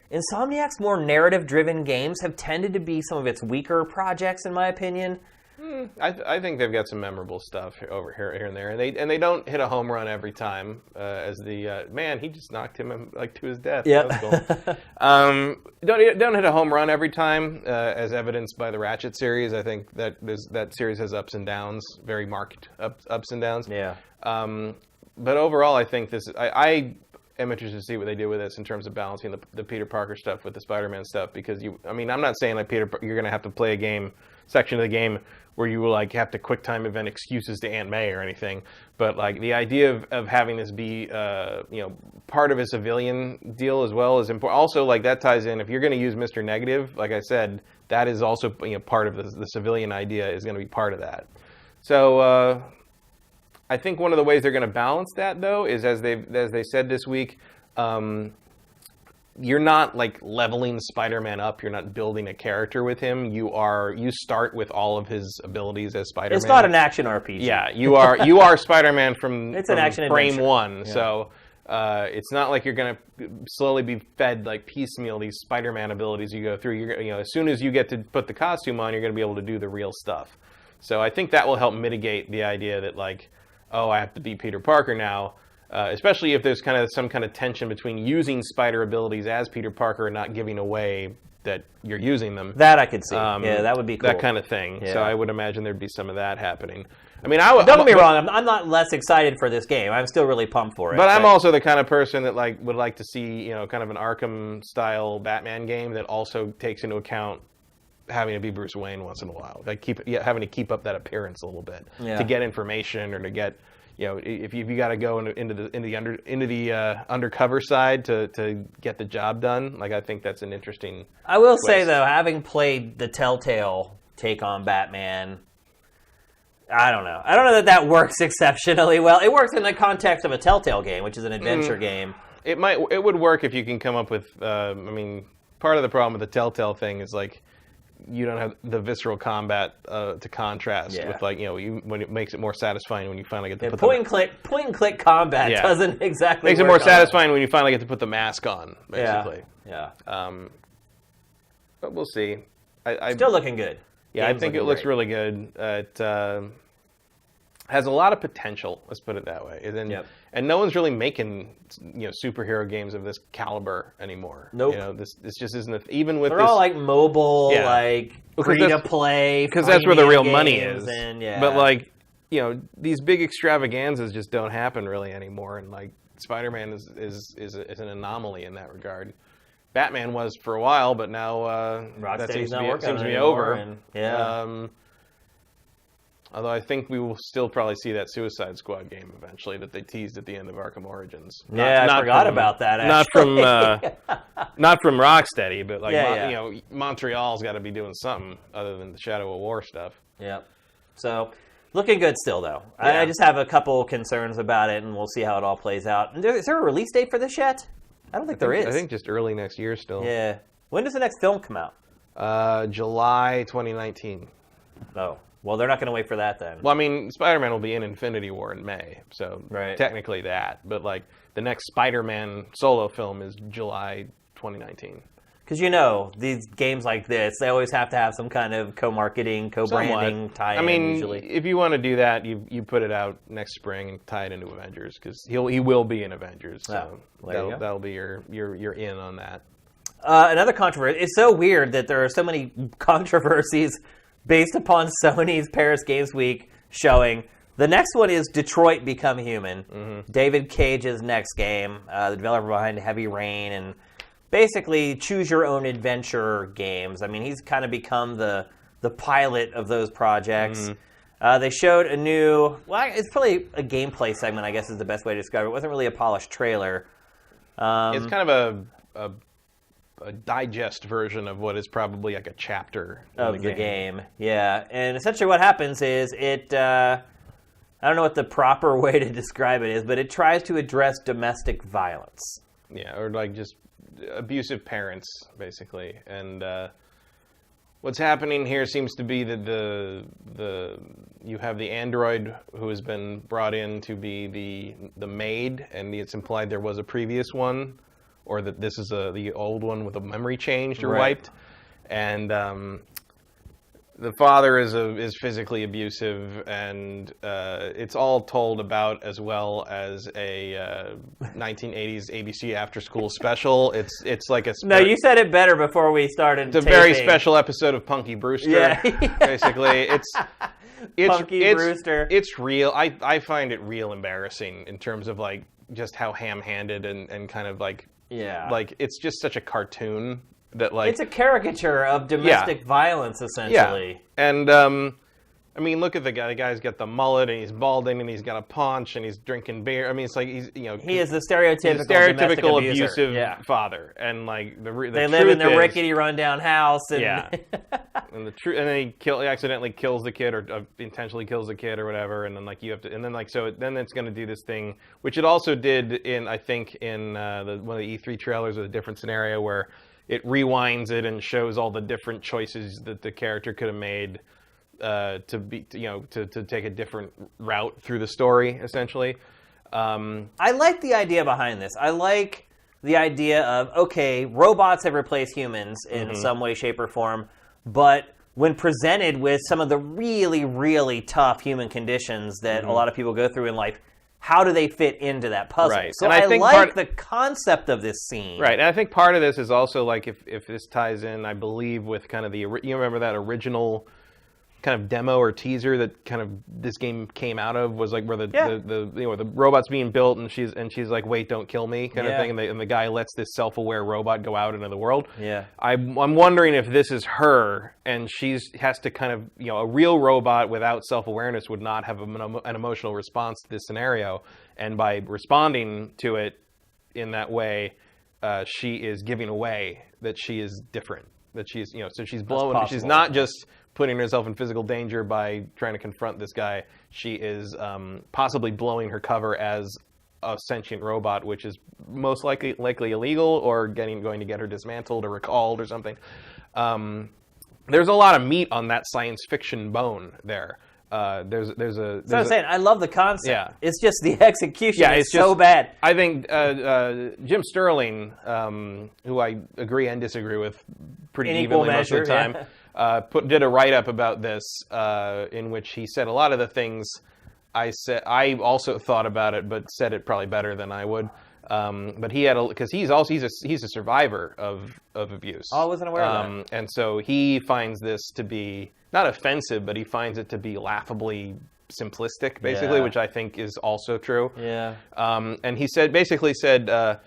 Insomniac's more narrative-driven games have tended to be some of its weaker projects, in my opinion. I think they've got some memorable stuff over here and there, and they don't hit a home run every time. As the man, he just knocked him to his death. Yeah. That was cool. Don't hit a home run every time, as evidenced by the Ratchet series. I think that series has ups and downs, very marked ups and downs. Yeah. But overall, I think I am interested to see what they do with this in terms of balancing the Peter Parker stuff with the Spider-Man stuff, because I'm not saying like you're going to have to play a section of the game where you will like have to quick time event excuses to Aunt May or anything, but like the idea of having this be part of a civilian deal as well is important. Also, like that ties in, if you're going to use Mr. Negative, like I said, that is also part of the civilian idea is going to be part of that. So I think one of the ways they're going to balance that, though, is as they said this week, you're not like leveling Spider-Man up. You're not building a character with him. You start with all of his abilities as Spider-Man. It's not an action RPG. Yeah, you are Spider-Man from action frame adventure. one. Yeah. So it's not like you're going to slowly be fed like piecemeal these Spider-Man abilities you go through. As soon as you get to put the costume on, you're going to be able to do the real stuff. So I think that will help mitigate the idea that like, oh, I have to be Peter Parker now, especially if there's kind of some kind of tension between using spider abilities as Peter Parker and not giving away that you're using them. That I could see. Yeah, that would be cool. That kind of thing. Yeah. So I would imagine there'd be some of that happening. I mean, don't get me wrong. I'm not less excited for this game. I'm still really pumped for it. But I'm also the kind of person that would like to see kind of an Arkham style Batman game that also takes into account having to be Bruce Wayne once in a while, like having to keep up that appearance a little bit Yeah. to get information or to get, if you got to go into the undercover side to get the job done. Like I think that's an interesting. I will twist. say though, having played the Telltale take on Batman, I don't know. I don't know that works exceptionally well. It works in the context of a Telltale game, which is an adventure game. It would work if you can come up with. Part of the problem with the Telltale thing is like you don't have the visceral combat to contrast with when it makes it more satisfying when you finally get to put point and click combat doesn't exactly makes it more satisfying when you finally get to put the mask on, basically. Yeah. But we'll see. Still looking good. Yeah, I think it looks really good. It has a lot of potential. Let's put it that way. And no one's really making superhero games of this caliber anymore. Nope. This just isn't even with. They're all like mobile, like free to play. Because that's where the real money is. And, But these big extravaganzas just don't happen really anymore. And like Spider-Man is an anomaly in that regard. Batman was for a while, but now that seems to be over. Although I think we will still probably see that Suicide Squad game eventually that they teased at the end of Arkham Origins. I forgot about that. Actually. Not from Rocksteady, but Montreal's got to be doing something other than the Shadow of War stuff. Yeah. So looking good still, though. Yeah. I just have a couple concerns about it, and we'll see how it all plays out. Is there a release date for this yet? I don't think there is. I think just early next year still. Yeah. When does the next film come out? July 2019. Oh. Well, they're not going to wait for that then. Well, I mean, Spider-Man will be in Infinity War in May, so technically that. But like the next Spider-Man solo film is July 2019. Because these games like this, they always have to have some kind of co-marketing, co-branding tie-in. I mean, usually. If you want to do that, you put it out next spring and tie it into Avengers because he will be in Avengers. So that'll be your in on that. Another controversy. It's so weird that there are so many controversies based upon Sony's Paris Games Week showing. The next one is Detroit Become Human. Mm-hmm. David Cage's next game, the developer behind Heavy Rain, and basically choose-your-own-adventure games. I mean, he's kind of become the pilot of those projects. Mm-hmm. They showed a new... Well, it's probably a gameplay segment, I guess is the best way to describe it. It wasn't really a polished trailer. It's kind of a digest version of what is probably like a chapter of the game. Yeah, and essentially what happens is it, I don't know what the proper way to describe it is, but it tries to address domestic violence. Yeah, or like just abusive parents, basically. And what's happening here seems to be that you have the android who has been brought in to be the maid, and it's implied there was a previous one, or that this is the old one with a memory changed or wiped, and the father is physically abusive, and it's all told about as well as a 1980s ABC after school special. It's like a no. You said it better before we started. It's a very special episode of Punky Brewster. Yeah. Basically, it's Punky Brewster. It's real. I find it real embarrassing in terms of like just how ham-handed and kind of like. Yeah. Like, it's just such a cartoon that, like... It's a caricature of domestic violence, essentially. Yeah. And, I mean, look at the guy. The guy's got the mullet, and he's balding, and he's got a paunch, and he's drinking beer. I mean, it's like he's, He is the stereotypical abusive father. And, like, they live in the rickety, rundown house. And yeah. And then he accidentally kills the kid, or intentionally kills the kid, or whatever. And then, like, you have to... And then, like, so then it's going to do this thing, which it also did in, I think, in one of the E3 trailers with a different scenario, where it rewinds it and shows all the different choices that the character could have made to take a different route through the story, essentially. I like the idea behind this. I like the idea of, okay, robots have replaced humans in some way, shape, or form, but when presented with some of the really, really tough human conditions that a lot of people go through in life, how do they fit into that puzzle? Right. So I like the concept of this scene. Right, and I think part of this is also, like, if this ties in, I believe, with kind of you remember that original kind of demo or teaser that kind of this game came out of was like where the robot's being built and she's like, wait, don't kill me kind of thing, and the guy lets this self-aware robot go out into the world. Yeah. I'm wondering if this is her and she has to kind of, a real robot without self-awareness would not have an emotional response to this scenario, and by responding to it in that way, she is giving away that she is different, that she's, so she's blowing, she's not just putting herself in physical danger by trying to confront this guy. She is possibly blowing her cover as a sentient robot, which is most likely illegal, or going to get her dismantled or recalled or something. There's a lot of meat on that science fiction bone there. There's so I'm saying, I love the concept. Yeah. It's just the execution is so just, bad. I think Jim Sterling, who I agree and disagree with pretty evenly most of the time, did a write-up about this in which he said a lot of the things I said. I also thought about it, but said it probably better than I would. But he had because he's a survivor of abuse. Oh, I wasn't aware of that. And so he finds this to be not offensive, but he finds it to be laughably simplistic, basically, which I think is also true. Yeah. And he basically said,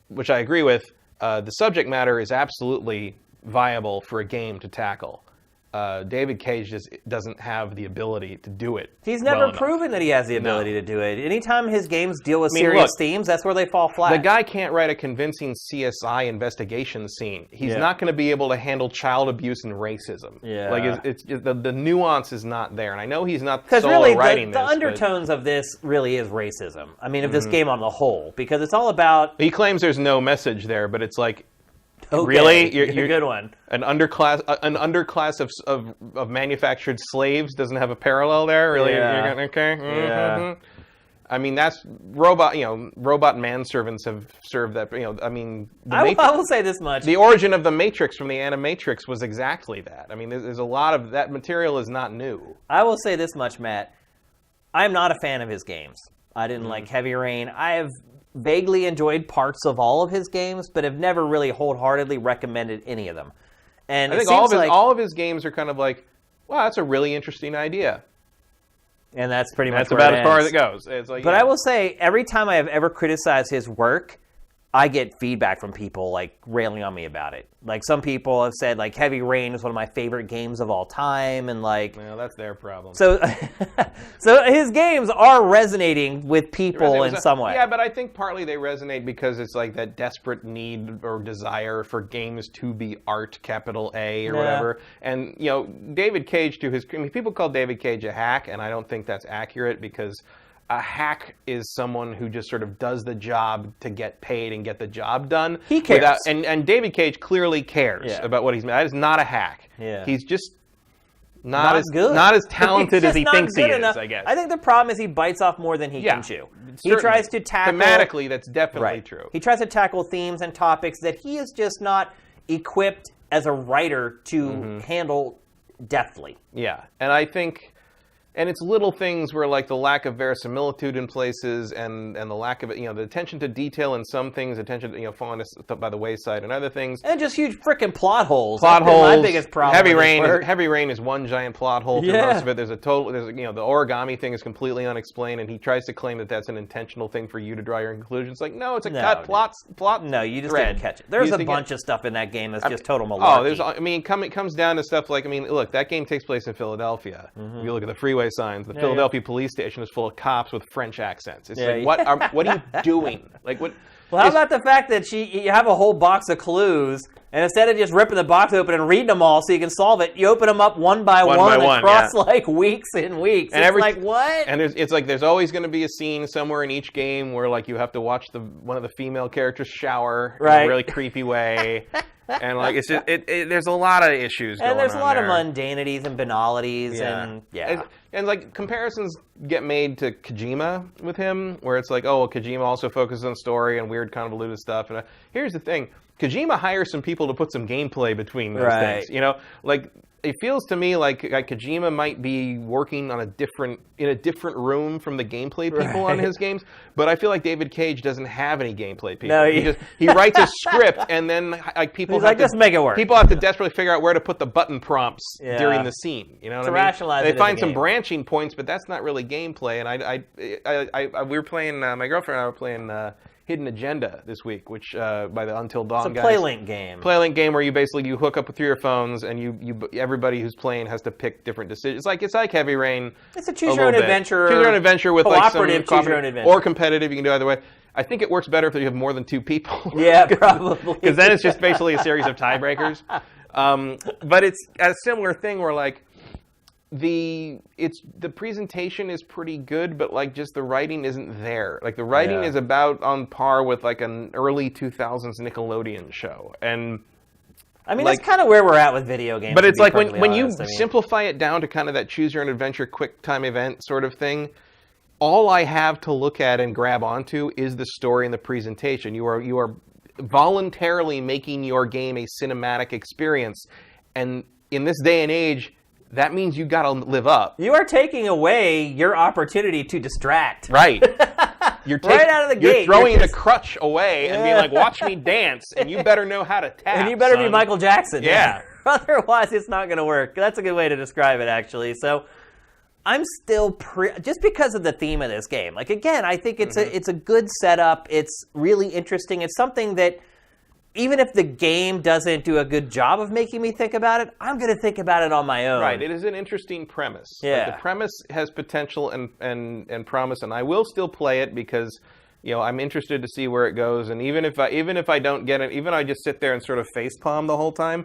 which I agree with. The subject matter is absolutely viable for a game to tackle. David Cage just doesn't have the ability to do it. He's never proven that he has the ability to do it. Anytime his games deal with serious themes, that's where they fall flat. The guy can't write a convincing CSI investigation scene. He's not going to be able to handle child abuse and racism. Yeah. Like it's the nuance is not there, and I know he's not because solo really writing the undertones of this really is racism. I mean, of this game on the whole, because it's all about. He claims there's no message there, but it's like. Okay, really, you're a good one. An underclass of manufactured slaves doesn't have a parallel there. Really, yeah. Okay. Mm-hmm. Yeah. I mean, that's robot. Robot manservants have served that. I mean, I will say this much: the origin of the Matrix from the Animatrix was exactly that. I mean, there's a lot of that material is not new. I will say this much, Matt. I am not a fan of his games. I didn't like Heavy Rain. I have vaguely enjoyed parts of all of his games, but have never really wholeheartedly recommended any of them. And I think all of his games are kind of like, wow, that's a really interesting idea. And that's pretty much that's about as far as it goes. It's like, but I will say, every time I have ever criticized his work, I get feedback from people like railing on me about it. Like some people have said like Heavy Rain is one of my favorite games of all time, and like well, that's their problem. So his games are resonating with people in some way. Yeah, but I think partly they resonate because it's like that desperate need or desire for games to be art, capital A or whatever. And David Cage people call David Cage a hack, and I don't think that's accurate because a hack is someone who just sort of does the job to get paid and get the job done. He cares. And David Cage clearly cares about what he's made. That is not a hack. Yeah. He's just not as talented as he thinks he is, I guess. I think the problem is he bites off more than he can chew. He tries to tackle... Thematically, that's definitely true. He tries to tackle themes and topics that he is just not equipped as a writer to handle deftly. Yeah, and I think... And it's little things where, like, the lack of verisimilitude in places and the lack of it, the attention to detail in some things, attention to, falling by the wayside and other things. And just huge freaking plot holes. That's my biggest problem. Heavy Rain is one giant plot hole through most of it. The origami thing is completely unexplained, and he tries to claim that that's an intentional thing for you to draw your conclusions. Like, no, it's a cut plot. No, you just didn't catch it. There's a bunch of stuff in that game that's just total malarkey. It comes down to stuff like, look, that game takes place in Philadelphia. If you look at the freeway signs. The Philadelphia police station is full of cops with French accents. It's like, what are you doing? Like, what? Well, how about the fact that you have a whole box of clues, and instead of just ripping the box open and reading them all so you can solve it, you open them up one by one across like weeks and weeks. And it's like, what? And there's always going to be a scene somewhere in each game where like you have to watch one of the female characters shower in a really creepy way. And like it's just there's a lot of issues going on. And there's a lot of mundanities and banalities and like comparisons get made to Kojima with him, where it's like, oh, well, Kojima also focuses on story and weird convoluted stuff. And here's the thing: Kojima hires some people to put some gameplay between those things. it feels to me like Kojima might be working on in a different room from the gameplay people on his games, but I feel like David Cage doesn't have any gameplay people. No, he writes a script, and then people just make it work. People have to desperately figure out where to put the button prompts during the scene. You know what I mean? Rationalize they find some branching points, but that's not really gameplay. And we were playing. My girlfriend and I were playing Hidden Agenda this week, which by the Until Dawn guys. It's a PlayLink game. PlayLink game where you basically hook up through your phones, and everybody who's playing has to pick different decisions. It's like Heavy Rain. It's a choose your own adventure. Choose your own adventure with cooperative, choose your own adventure, or competitive. You can do either way. I think it works better if you have more than 2 people. Yeah, probably. Because then it's just basically a series of tiebreakers. But it's a similar thing where the presentation is pretty good, but just the writing isn't there. The writing is about on par with an early 2000s Nickelodeon show. And I mean, that's kind of where we're at with video games. But it's when you simplify it down to kind of that choose your own adventure quick time event sort of thing, all I have to look at and grab onto is the story and the presentation. You are voluntarily making your game a cinematic experience. And in this day and age, that means you got to live up. You are taking away your opportunity to distract. Right. You're right out of the gate. You're throwing the crutch away and being like, watch me dance, and you better know how to tap. And you better be Michael Jackson. Yeah. Otherwise, it's not going to work. That's a good way to describe it, actually. So I'm still just because of the theme of this game. Again, I think it's a good setup. It's really interesting. It's something that even if the game doesn't do a good job of making me think about it, I'm going to think about it on my own. Right. It is an interesting premise. Yeah. The premise has potential and promise, and I will still play it because I'm interested to see where it goes. And even if I don't get it, even I just sit there and sort of facepalm the whole time,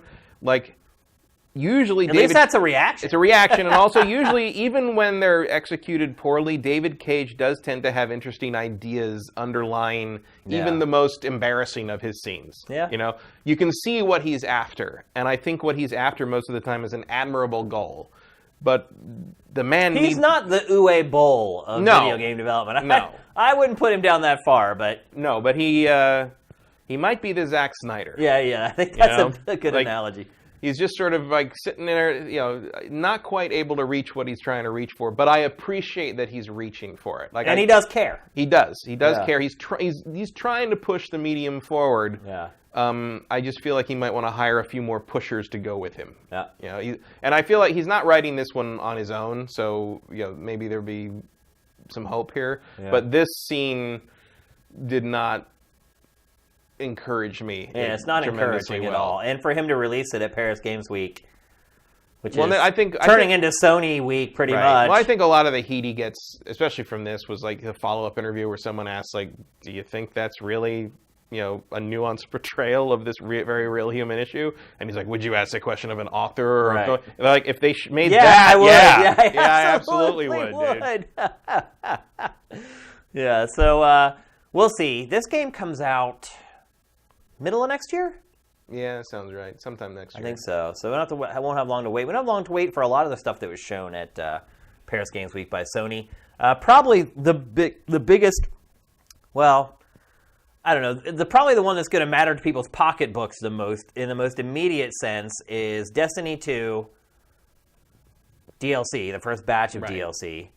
usually at least that's a reaction. It's a reaction, and also usually, even when they're executed poorly, David Cage does tend to have interesting ideas underlying even the most embarrassing of his scenes. Yeah. You can see what he's after, and I think what he's after most of the time is an admirable goal. But the man he's not the Uwe Boll of video game development. No. I wouldn't put him down that far, but no, but he might be the Zack Snyder. Yeah. I think that's a good analogy. He's just sort of sitting there, not quite able to reach what he's trying to reach for. But I appreciate that he's reaching for it. And he does care. He does. He does care. He's trying to push the medium forward. Yeah. I just feel like he might want to hire a few more pushers to go with him. Yeah. And I feel like he's not writing this one on his own. So maybe there'll be some hope here. Yeah. But this scene did not encourage me. Yeah, it's not encouraging at all. And for him to release it at Paris Games Week, which is turning into Sony Week pretty much. Well, I think a lot of the heat he gets, especially from this, was the follow-up interview where someone asked, do you think that's really, a nuanced portrayal of this very real human issue? And he's like, would you ask the question of an author? Or if they made that, I would. I absolutely would. Dude. Yeah, so we'll see. This game comes out middle of next year? Yeah, sounds right. Sometime next year. I think so. So I won't have long to wait. We don't have long to wait for a lot of the stuff that was shown at Paris Games Week by Sony. Probably the biggest, well, I don't know. Probably the one that's going to matter to people's pocketbooks the most, in the most immediate sense, is Destiny 2 DLC, the first batch of DLC.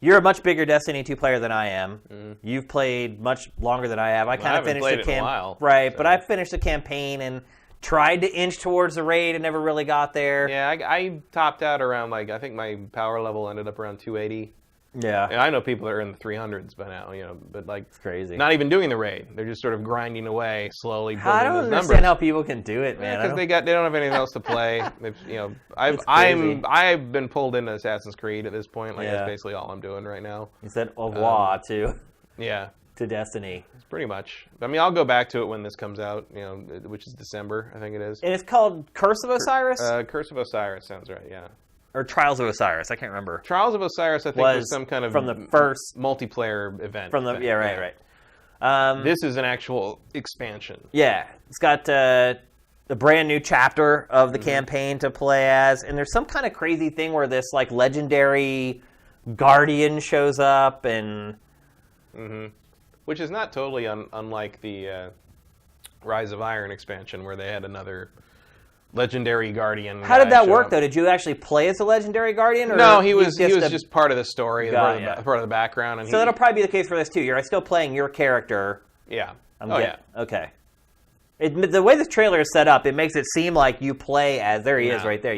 You're a much bigger Destiny 2 player than I am. You've played much longer than I have. I kind of finished the campaign, right? But I finished the campaign and tried to inch towards the raid and never really got there. Yeah, I topped out around I think my power level ended up around 280. Yeah, and I know people that are in the 300s by now. But it's crazy. Not even doing the raid; they're just sort of grinding away, slowly building those numbers. I don't understand how people can do it, man. Because they don't have anything else to play. I've been pulled into Assassin's Creed at this point. That's basically all I'm doing right now. You said au revoir to Destiny. It's pretty much. I mean, I'll go back to it when this comes out. Which is December, I think it is. And it's called Curse of Osiris. Curse of Osiris sounds right. Yeah. Or Trials of Osiris, I can't remember. Trials of Osiris, I think, was some kind of from the first multiplayer event. Right. This is an actual expansion. Yeah, it's got a brand new chapter of the campaign to play as, and there's some kind of crazy thing where this legendary guardian shows up, and which is not totally unlike the Rise of Iron expansion, where they had another legendary guardian. How did that work, though? Did you actually play as a legendary guardian? Or no, he was just part of the story, part of the background. And so that'll probably be the case for this, too. You're still playing your character. Yeah. Yeah. Okay. The way this trailer is set up, it makes it seem like you play as... There he is right there.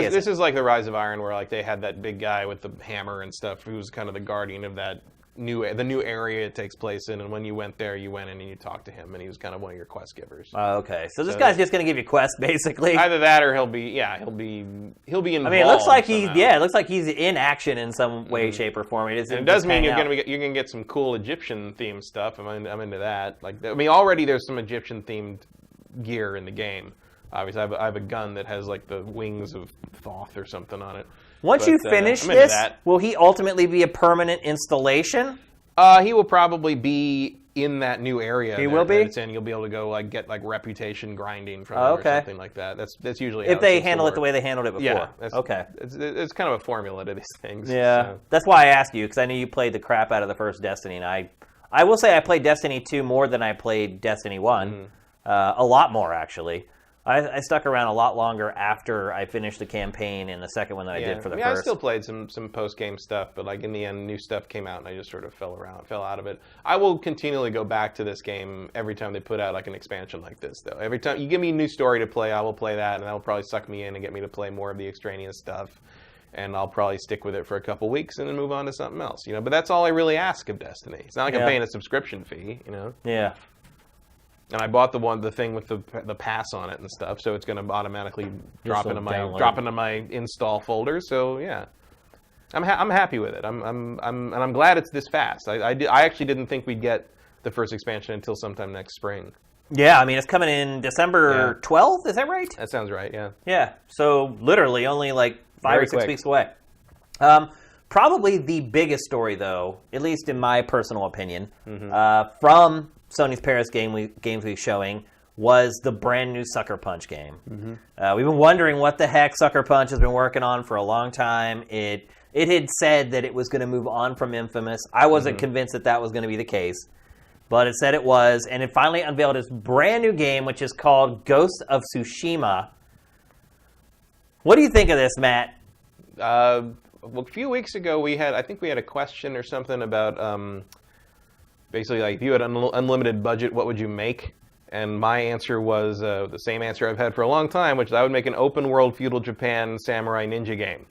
This is like the Rise of Iron, where like they had that big guy with the hammer and stuff who's kind of the guardian of that the new area it takes place in, and when you went there, you went in and you talked to him, and he was kind of one of your quest givers. Okay, so this guy's just going to give you quests, basically. Either that, or he'll be involved. I mean, it looks like he's in action in some way, shape, or form. It does mean you're going to get some cool Egyptian themed stuff. I'm into that. Already there's some Egyptian themed gear in the game. Obviously, I have a gun that has like the wings of Thoth or something on it. Once you finish this, will he ultimately be a permanent installation? He will probably be in that new area. He will be? It's in. You'll be able to go get reputation grinding from him or something like that. That's usually if they handle it the way they handled it before. Yeah. Okay. It's kind of a formula to these things. Yeah. So. That's why I asked you, because I knew you played the crap out of the first Destiny, and I will say I played Destiny 2 more than I played Destiny 1. A lot more, actually. I stuck around a lot longer after I finished the campaign in the second one than I did for the first. I still played some post-game stuff, but in the end, new stuff came out, and I just sort of fell out of it. I will continually go back to this game every time they put out an expansion like this, though. Every time you give me a new story to play, I will play that, and that will probably suck me in and get me to play more of the extraneous stuff. And I'll probably stick with it for a couple weeks and then move on to something else. But that's all I really ask of Destiny. It's not like I'm paying a subscription fee. Yeah. And I bought the thing with the pass on it and stuff, so it's going to automatically drop into my install folder. So yeah, I'm happy with it. I'm glad it's this fast. I actually didn't think we'd get the first expansion until sometime next spring. Yeah, I mean it's coming in December 12th. Is that right? That sounds right. Yeah. Yeah. So literally only 5 or 6 weeks away. Probably the biggest story, though, at least in my personal opinion, from Sony's Paris Games Week showing was the brand new Sucker Punch game. We've been wondering what the heck Sucker Punch has been working on for a long time. It had said that it was going to move on from Infamous. I wasn't convinced that was going to be the case, but it said it was, and it finally unveiled its brand new game, which is called Ghost of Tsushima. What do you think of this, Matt? A few weeks ago, I think we had a question or something about basically if you had an unlimited budget, what would you make? And my answer was the same answer I've had for a long time, which is I would make an open world feudal Japan samurai ninja game.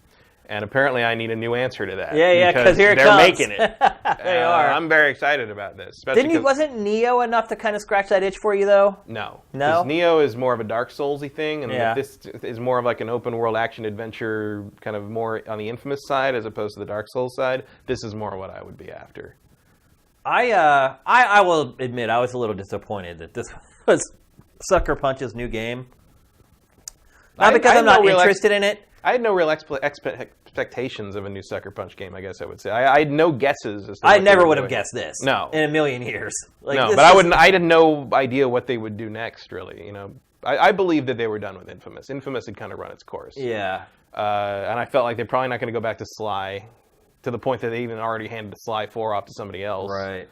And apparently I need a new answer to that. Yeah, because here it they're comes. Making it. They are. I'm very excited about this. Wasn't Neo enough to kind of scratch that itch for you, though? No. No? Because Neo is more of a Dark Souls-y thing, and this is more of an open world action adventure, kind of more on the Infamous side as opposed to the Dark Souls side. This is more what I would be after. I will admit I was a little disappointed that this was Sucker Punch's new game. Not because I'm not interested in it. I had no real expectations of a new Sucker Punch game, I guess I would say. I had no guesses as to I never would have guessed this. No. In a million years. No, but I had no idea what they would do next, really. I believed that they were done with Infamous. Infamous had kind of run its course. Yeah. And I felt like they're probably not going to go back to Sly, to the point that they even already handed Sly 4 off to somebody else. Right.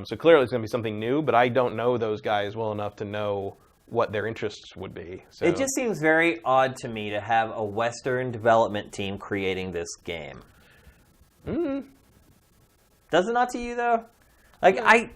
So clearly it's going to be something new, but I don't know those guys well enough to know what their interests would be. So. It just seems very odd to me to have a Western development team creating this game. Does it not to you, though? I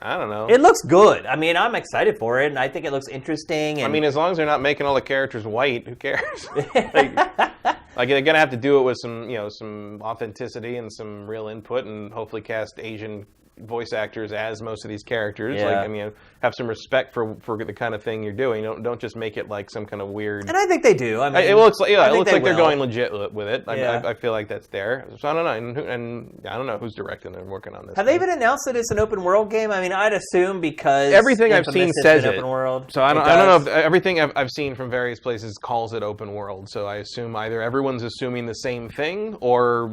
don't know. It looks good. I mean, I'm excited for it, and I think it looks interesting. And as long as they're not making all the characters white, who cares? They're gonna have to do it with some authenticity and some real input, and hopefully cast Asian voice actors as most of these characters. Yeah. Have some respect for the kind of thing you're doing. Don't just make it like some kind of weird. And I think they do. It looks like they're going legit with it. I feel like that's there. So I don't know, and I don't know who's directing and working on this. Have they even announced that it's an open world game? I mean, I'd assume because everything I've seen says it. Open world. So I don't know if everything I've seen from various places calls it open world. So I assume either everyone's assuming the same thing, or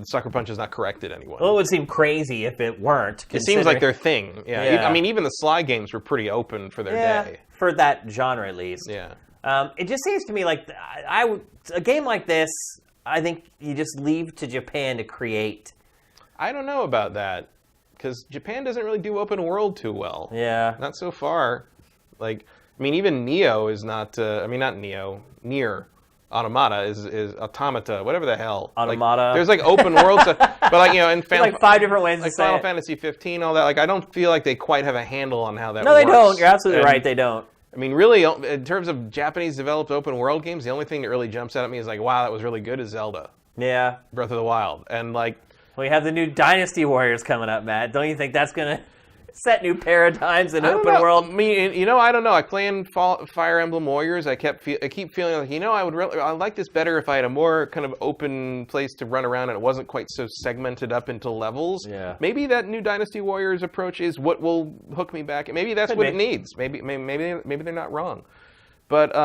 Sucker Punch has not corrected anyone. Well, it would seem crazy if it weren't. It seems like their thing. Yeah. Even the Sly games were pretty open for their day. For that genre, at least. Yeah. It just seems to me like a game like this, I think you just leave to Japan to create. I don't know about that, because Japan doesn't really do open world too well. Yeah. Not so far. I mean, even Neo is not. Not Neo. Nier Automata is Automata. Whatever the hell. Automata. There's like open world stuff, but like in There's like 5 different ways to say Final it. Fantasy 15, all that. Like I don't feel like they quite have a handle on how that. No, works. they don't. You're absolutely right. They don't. I mean, really, in terms of Japanese-developed open-world games, the only thing that really jumps out at me is like, wow, that was really good, is Zelda, Yeah. Breath of the Wild, and like. We have the new Dynasty Warriors coming up, Matt. Don't you think that's going to set new paradigms in I don't open know. world? I mean, I don't know. I play in Fire Emblem Warriors. I keep feeling like, I like this better if I had a more kind of open place to run around and it wasn't quite so segmented up into levels. Yeah. Maybe that new Dynasty Warriors approach is what will hook me back. Maybe that's what it needs. Maybe they're not wrong. But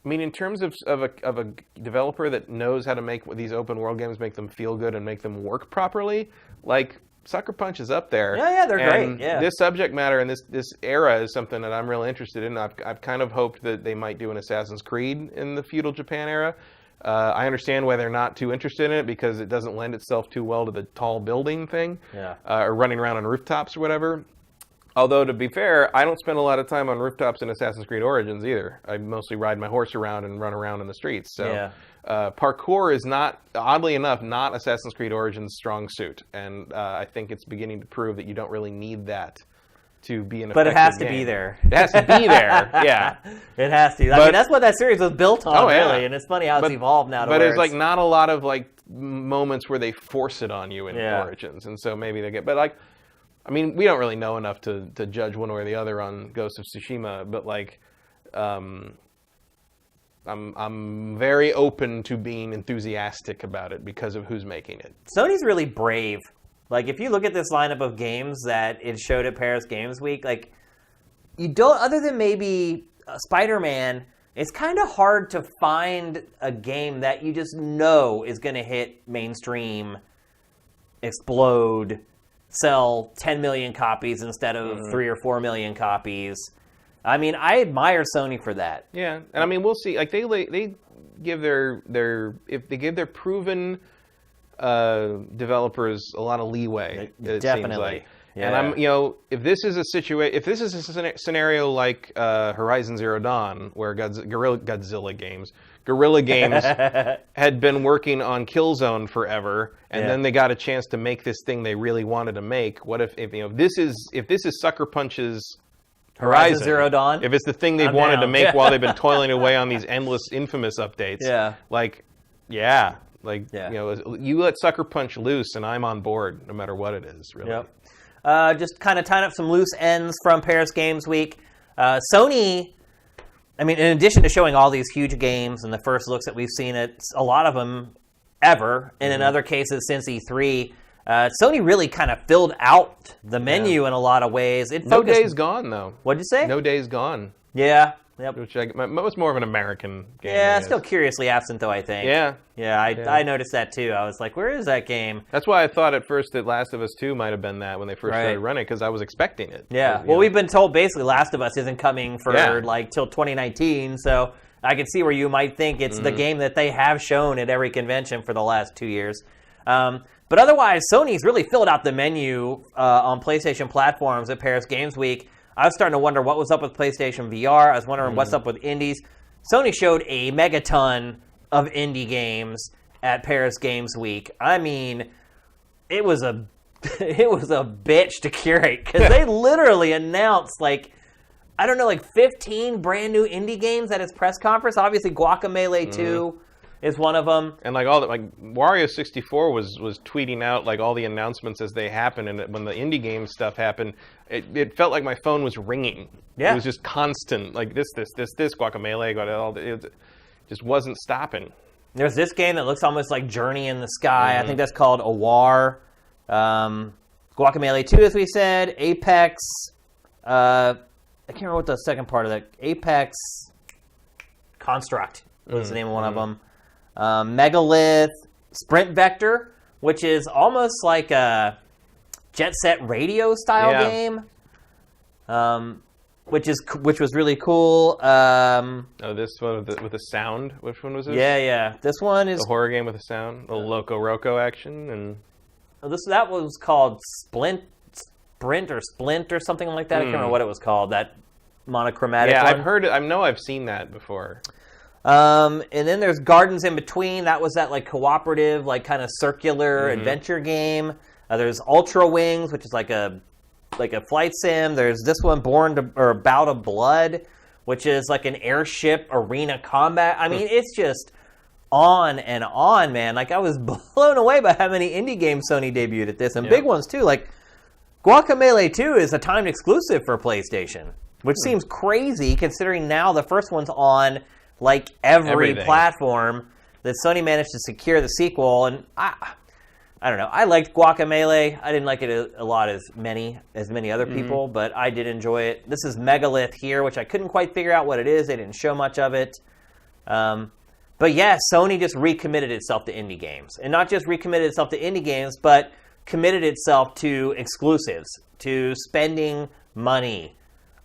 I mean, in terms of a developer that knows how to make these open world games, make them feel good and make them work properly, like Sucker Punch is up there. Yeah, they're and great. Yeah. This subject matter and this era is something that I'm really interested in. I've kind of hoped that they might do an Assassin's Creed in the feudal Japan era. I understand why they're not too interested in it because it doesn't lend itself too well to the tall building thing, or running around on rooftops or whatever. Although, to be fair, I don't spend a lot of time on rooftops in Assassin's Creed Origins either. I mostly ride my horse around and run around in the streets. So parkour is not, oddly enough, not Assassin's Creed Origins' strong suit. And I think it's beginning to prove that you don't really need that to be an effective game. But it has to be there. It has to be there, yeah. It has to. I mean, that's what that series was built on, really. And it's funny how it's evolved now. But there's like not a lot of like moments where they force it on you in Origins. And so maybe they get, but like, I mean, we don't really know enough to judge one way or the other on Ghost of Tsushima, but like, I'm very open to being enthusiastic about it because of who's making it. Sony's really brave. Like, if you look at this lineup of games that it showed at Paris Games Week, like, you don't, other than maybe Spider-Man, it's kind of hard to find a game that you just know is going to hit mainstream, explode, sell 10 million copies instead of 3 or 4 million copies. I mean, I admire Sony for that. Yeah, and I mean, we'll see. Like they give their proven developers a lot of leeway. It Definitely. seems like. Yeah. And I'm, if this is a scenario like Horizon Zero Dawn, where Guerrilla Games had been working on Killzone forever, and then they got a chance to make this thing they really wanted to make. What if this is Sucker Punch's Horizon Zero Dawn? If it's the thing they've wanted to make while they've been toiling away on these endless Infamous updates, you let Sucker Punch loose, and I'm on board no matter what it is. Really. Yep. Just kind of tying up some loose ends from Paris Games Week. Sony, I mean, in addition to showing all these huge games and the first looks that we've seen at a lot of them ever, and in other cases since E3, Sony really kind of filled out the menu in a lot of ways. No Days Gone, though. What'd you say? No Days Gone. Yeah. Yep. Which was more of an American game. Yeah, still curiously absent, though, I think. Yeah. Yeah, I noticed that, too. I was like, where is that game? That's why I thought at first that Last of Us 2 might have been that when they first started running, because I was expecting it. Yeah. Well, we've been told basically Last of Us isn't coming for till 2019, so I can see where you might think it's the game that they have shown at every convention for the last 2 years. But otherwise, Sony's really filled out the menu on PlayStation platforms at Paris Games Week. I was starting to wonder what was up with PlayStation VR. I was wondering what's up with indies. Sony showed a megaton of indie games at Paris Games Week. I mean, it was a bitch to curate because they literally announced 15 brand new indie games at its press conference. Obviously, Guacamelee 2 is one of them. And Wario 64 was tweeting out all the announcements as they happened, and when the indie game stuff happened, it felt like my phone was ringing. Yeah. It was just constant, this Guacamelee, it just wasn't stopping. There's this game that looks almost like Journey in the Sky. I think that's called Awar. Guacamelee 2, as we said. Apex. I can't remember what the second part of that. Apex Construct was the name of one of them. Megalith, Sprint Vector, which is almost like a Jet Set Radio style game, which was really cool. This one with the sound. Which one was this? Yeah. This one is the horror game with the sound, the Loco Roco action, and that was called Sprint or something like that. I can't remember what it was called. That monochromatic Yeah, one. I've heard it. I know I've seen that before. And then there's Gardens in Between. That was that like cooperative, like kind of circular adventure game. There's Ultra Wings, which is like a flight sim. There's this one, Bout of Blood, which is like an airship arena combat. I mean, it's just on and on, man. Like, I was blown away by how many indie games Sony debuted at this, and big ones too. Like Guacamelee 2 is a timed exclusive for PlayStation, which seems crazy considering now the first one's on like every platform that Sony managed to secure the sequel. And I don't know. I liked Guacamelee. I didn't like it a lot as many other people, but I did enjoy it. This is Megalith here, which I couldn't quite figure out what it is. They didn't show much of it. But yeah, Sony just recommitted itself to indie games. And not just recommitted itself to indie games, but committed itself to exclusives, to spending money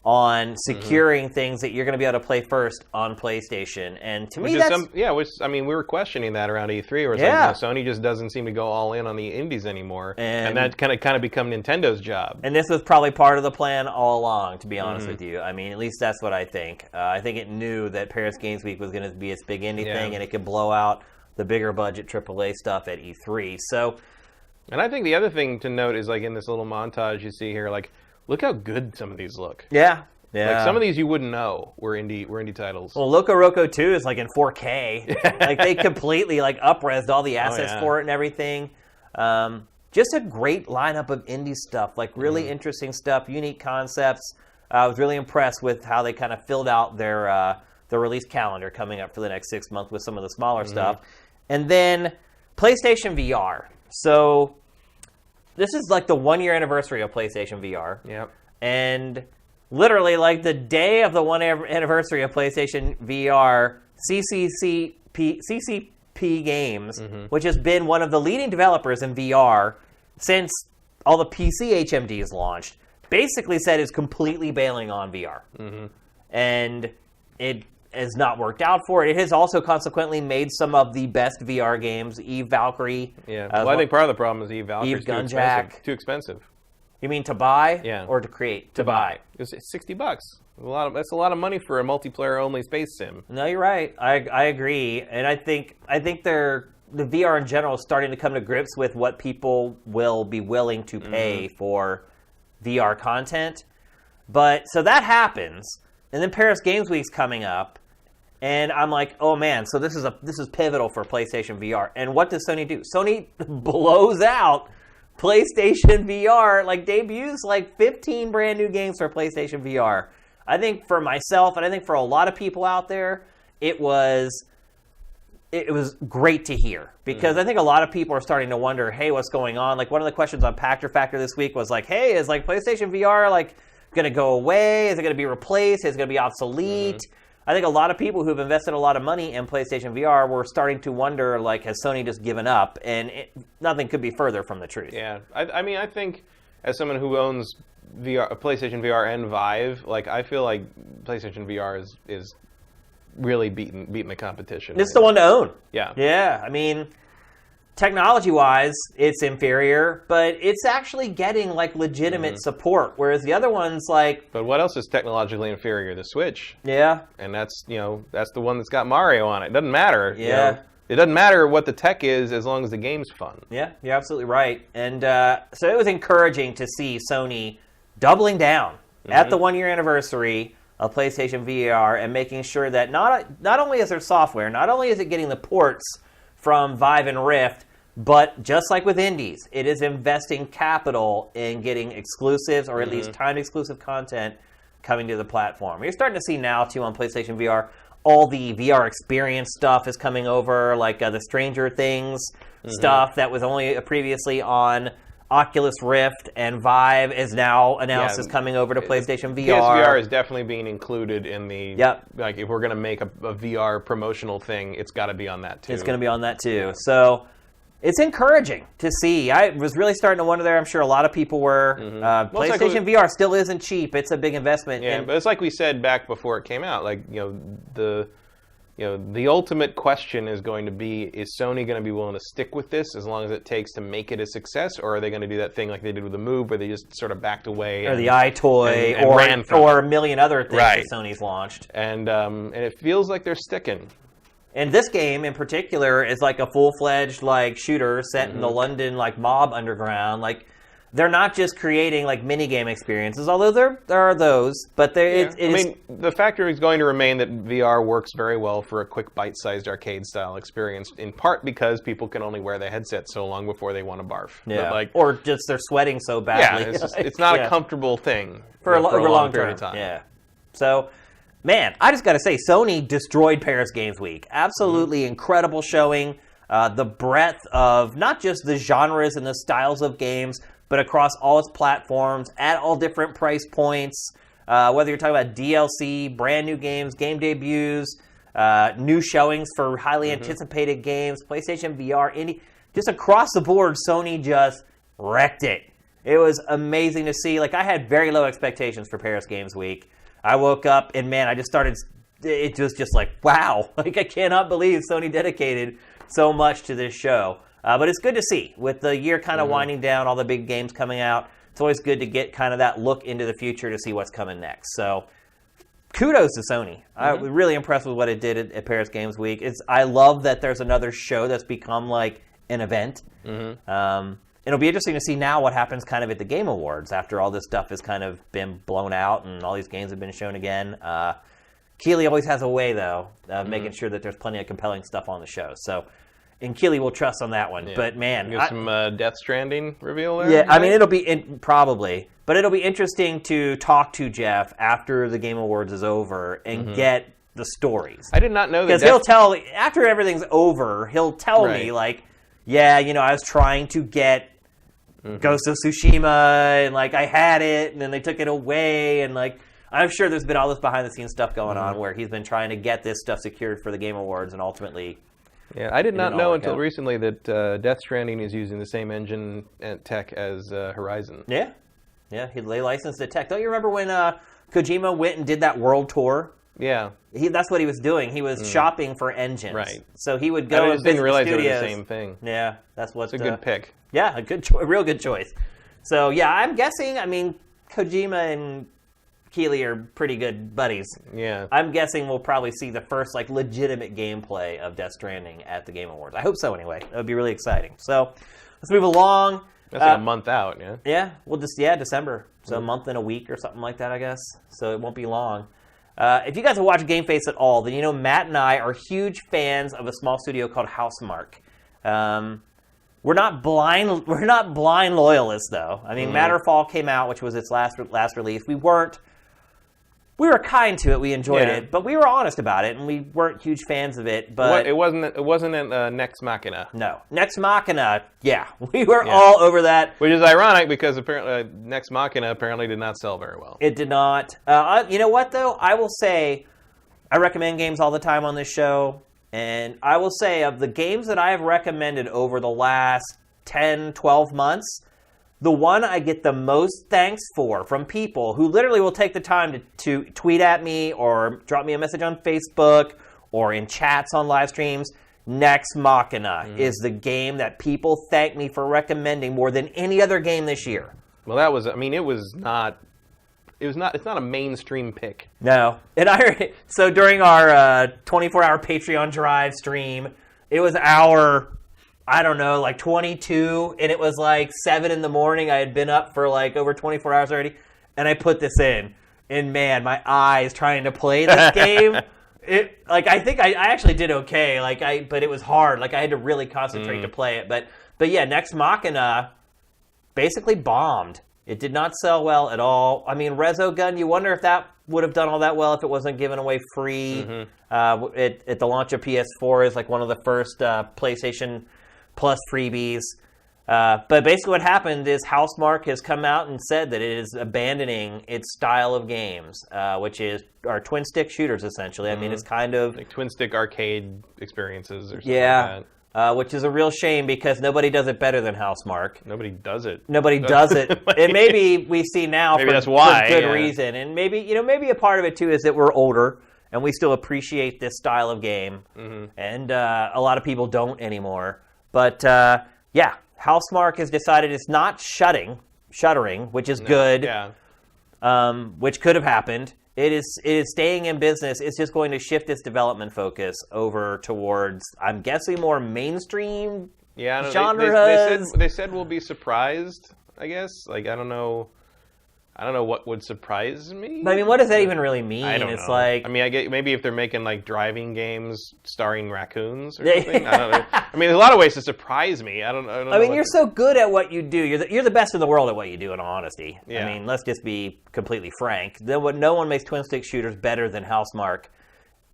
on securing things that you're going to be able to play first on PlayStation. And to me, that's... we were questioning that around E3, where it's like, Sony just doesn't seem to go all in on the indies anymore. And that kind of become Nintendo's job. And this was probably part of the plan all along, to be honest with you. I mean, at least that's what I think. I think it knew that Paris Games Week was going to be its big indie thing, and it could blow out the bigger budget AAA stuff at E3. So... And I think the other thing to note is, like, in this little montage you see here, like, look how good some of these look. Yeah. Like, some of these you wouldn't know were indie titles. Well, Loco Roco 2 is like in 4K. Like, they completely like up-resed all the assets for it and everything. Just a great lineup of indie stuff, like really interesting stuff, unique concepts. I was really impressed with how they kind of filled out their release calendar coming up for the next 6 months with some of the smaller stuff. And then PlayStation VR. So this is like the 1-year anniversary of PlayStation VR. Yep. And literally, like the day of the 1-year anniversary of PlayStation VR, CCP Games, which has been one of the leading developers in VR since all the PC HMDs launched, basically said it's completely bailing on VR. And it has not worked out for it. It has also consequently made some of the best VR games. Eve Valkyrie. Yeah. Well, I think part of the problem is Eve Valkyrie is too expensive. You mean to buy or to create? To buy. It's $60. That's a lot of money for a multiplayer-only space sim. No, you're right. I agree. And I think the VR in general is starting to come to grips with what people will be willing to pay for VR content. But so that happens. And then Paris Games Week's coming up. And I'm like, oh man, so this is pivotal for PlayStation VR. And what does Sony do? Sony blows out PlayStation VR, like debuts like 15 brand new games for PlayStation VR. I think for myself, and I think for a lot of people out there, it was great to hear. Because I think a lot of people are starting to wonder, hey, what's going on? Like, one of the questions on Pactor Factor this week was like, hey, is like PlayStation VR like going to go away? Is it going to be replaced? Is it going to be obsolete? I think a lot of people who've invested a lot of money in PlayStation VR were starting to wonder, like, has Sony just given up? And nothing could be further from the truth. Yeah, I mean, I think as someone who owns PlayStation VR and Vive, like, I feel like PlayStation VR is really beating the competition. It's the one to own. Yeah. Yeah, I mean, technology-wise, it's inferior, but it's actually getting, like, legitimate support, whereas the other one's, like... But what else is technologically inferior? The Switch. Yeah. And that's the one that's got Mario on it. It doesn't matter. Yeah. It doesn't matter what the tech is as long as the game's fun. Yeah, you're absolutely right. And so it was encouraging to see Sony doubling down at the 1-year anniversary of PlayStation VR and making sure that not only is there software, not only is it getting the ports from Vive and Rift, but just like with indies, it is investing capital in getting exclusives or at least timed exclusive content coming to the platform. You're starting to see now, too, on PlayStation VR, all the VR experience stuff is coming over, like the Stranger Things stuff that was only previously on Oculus Rift, and Vive is now announced as coming over to PlayStation VR. PSVR is definitely being included in the... Like, if we're going to make a VR promotional thing, it's got to be on that, too. It's going to be on that, too. So it's encouraging to see. I was really starting to wonder there. I'm sure a lot of people were. PlayStation VR still isn't cheap. It's a big investment. Yeah, but it's like we said back before it came out. Like, the the ultimate question is going to be, is Sony going to be willing to stick with this as long as it takes to make it a success, or are they going to do that thing like they did with the Move, where they just sort of backed away? Or the iToy, and ran from or a million other things that Sony's launched. And it feels like they're sticking. And this game in particular is like a full-fledged like shooter set in the London like mob underground. Like, they're not just creating like mini-game experiences, although there are those, but the factor is going to remain that VR works very well for a quick bite-sized arcade-style experience, in part because people can only wear the headset so long before they want to barf. Yeah. Or just they're sweating so badly. Yeah, it's not a comfortable thing for a long period of time. Yeah. So, man, I just got to say, Sony destroyed Paris Games Week. Absolutely incredible showing. The breadth of not just the genres and the styles of games, but across all its platforms, at all different price points, whether you're talking about DLC, brand new games, game debuts, new showings for highly anticipated games, PlayStation VR, indie, just across the board, Sony just wrecked it. It was amazing to see. Like, I had very low expectations for Paris Games Week. I woke up and, man, I just started, it was just like, wow. Like, I cannot believe Sony dedicated so much to this show. But it's good to see. With the year kind of winding down, all the big games coming out, it's always good to get kind of that look into the future to see what's coming next. So, kudos to Sony. I was really impressed with what it did at Paris Games Week. I love that there's another show that's become like an event. It'll be interesting to see now what happens kind of at the Game Awards after all this stuff has kind of been blown out and all these games have been shown again. Keighley always has a way, though, of making sure that there's plenty of compelling stuff on the show. So, and Keighley will trust on that one. Yeah. But, man. You got some Death Stranding reveal there? Yeah, I mean, it'll be, probably. But it'll be interesting to talk to Jeff after the Game Awards is over and get the stories. I did not know that. Because he'll tell, after everything's over, he'll tell me, like, yeah, I was trying to get Ghost of Tsushima, and, like, I had it, and then they took it away, and, like, I'm sure there's been all this behind-the-scenes stuff going on where he's been trying to get this stuff secured for the Game Awards, and ultimately... Yeah, I did not know until recently that Death Stranding is using the same engine and tech as Horizon. Yeah. Yeah, they licensed the tech. Don't you remember when Kojima went and did that world tour? Yeah. That's what he was doing. He was shopping for engines. Right. So he would go and visit didn't realize the studios. It was the same thing. Yeah, that's what... It's a good pick. Yeah, a real good choice. So, yeah, I'm guessing, Kojima and Keighley are pretty good buddies. Yeah. I'm guessing we'll probably see the first like legitimate gameplay of Death Stranding at the Game Awards. I hope so anyway. That would be really exciting. So let's move along. That's like a month out, yeah? Yeah, December. So a month and a week or something like that, I guess. So it won't be long. If you guys have watched GameFace at all, then Matt and I are huge fans of a small studio called Housemarque. We're not blind loyalists, though. Matterfall came out, which was its last release. We were kind to it. We enjoyed it, but we were honest about it, and we weren't huge fans of it. But it wasn't Nex Machina. No, Nex Machina. Yeah, we were all over that. Which is ironic because apparently Nex Machina did not sell very well. It did not. You know what though? I will say, I recommend games all the time on this show, and I will say of the games that I have recommended over the last 10, 12 months. The one I get the most thanks for from people who literally will take the time to tweet at me or drop me a message on Facebook or in chats on live streams, Nex Machina is the game that people thank me for recommending more than any other game this year. Well, it's not a mainstream pick. No. And so during our 24-hour Patreon Drive stream, it was our... 22, and it was 7 in the morning. I had been up for over 24 hours already, and I put this in. And man, my eyes trying to play this game, I think I actually did okay. But it was hard. I had to really concentrate to play it. But yeah, Nex Machina basically bombed. It did not sell well at all. Resogun, you wonder if that would have done all that well if it wasn't given away free. At the launch of PS4 is one of the first PlayStation Plus freebies. But basically what happened is Housemarque has come out and said that it is abandoning its style of games, which are twin-stick shooters, essentially. It's kind of... twin-stick arcade experiences or something like that. Which is a real shame because nobody does it better than Housemarque. Nobody does it. And maybe we see now that's why, for good reason. And maybe a part of it, too, is that we're older and we still appreciate this style of game. And a lot of people don't anymore. But yeah, Housemarque has decided it's not shuttering, which is good. Yeah. Which could have happened. It is staying in business. It's just going to shift its development focus over towards, I'm guessing, more mainstream genres. They said we'll be surprised, I guess. Like, I don't know what would surprise me. But, I mean, what does that even really mean? I don't know. Like, I mean, I get maybe if they're making like driving games starring raccoons or something. I don't know. I mean, there's a lot of ways to surprise me. I don't know. I mean, you're so good at what you do. You're the best in the world at what you do, in all honesty. Yeah. I mean, let's just be completely frank. No one makes twin stick shooters better than Housemarque.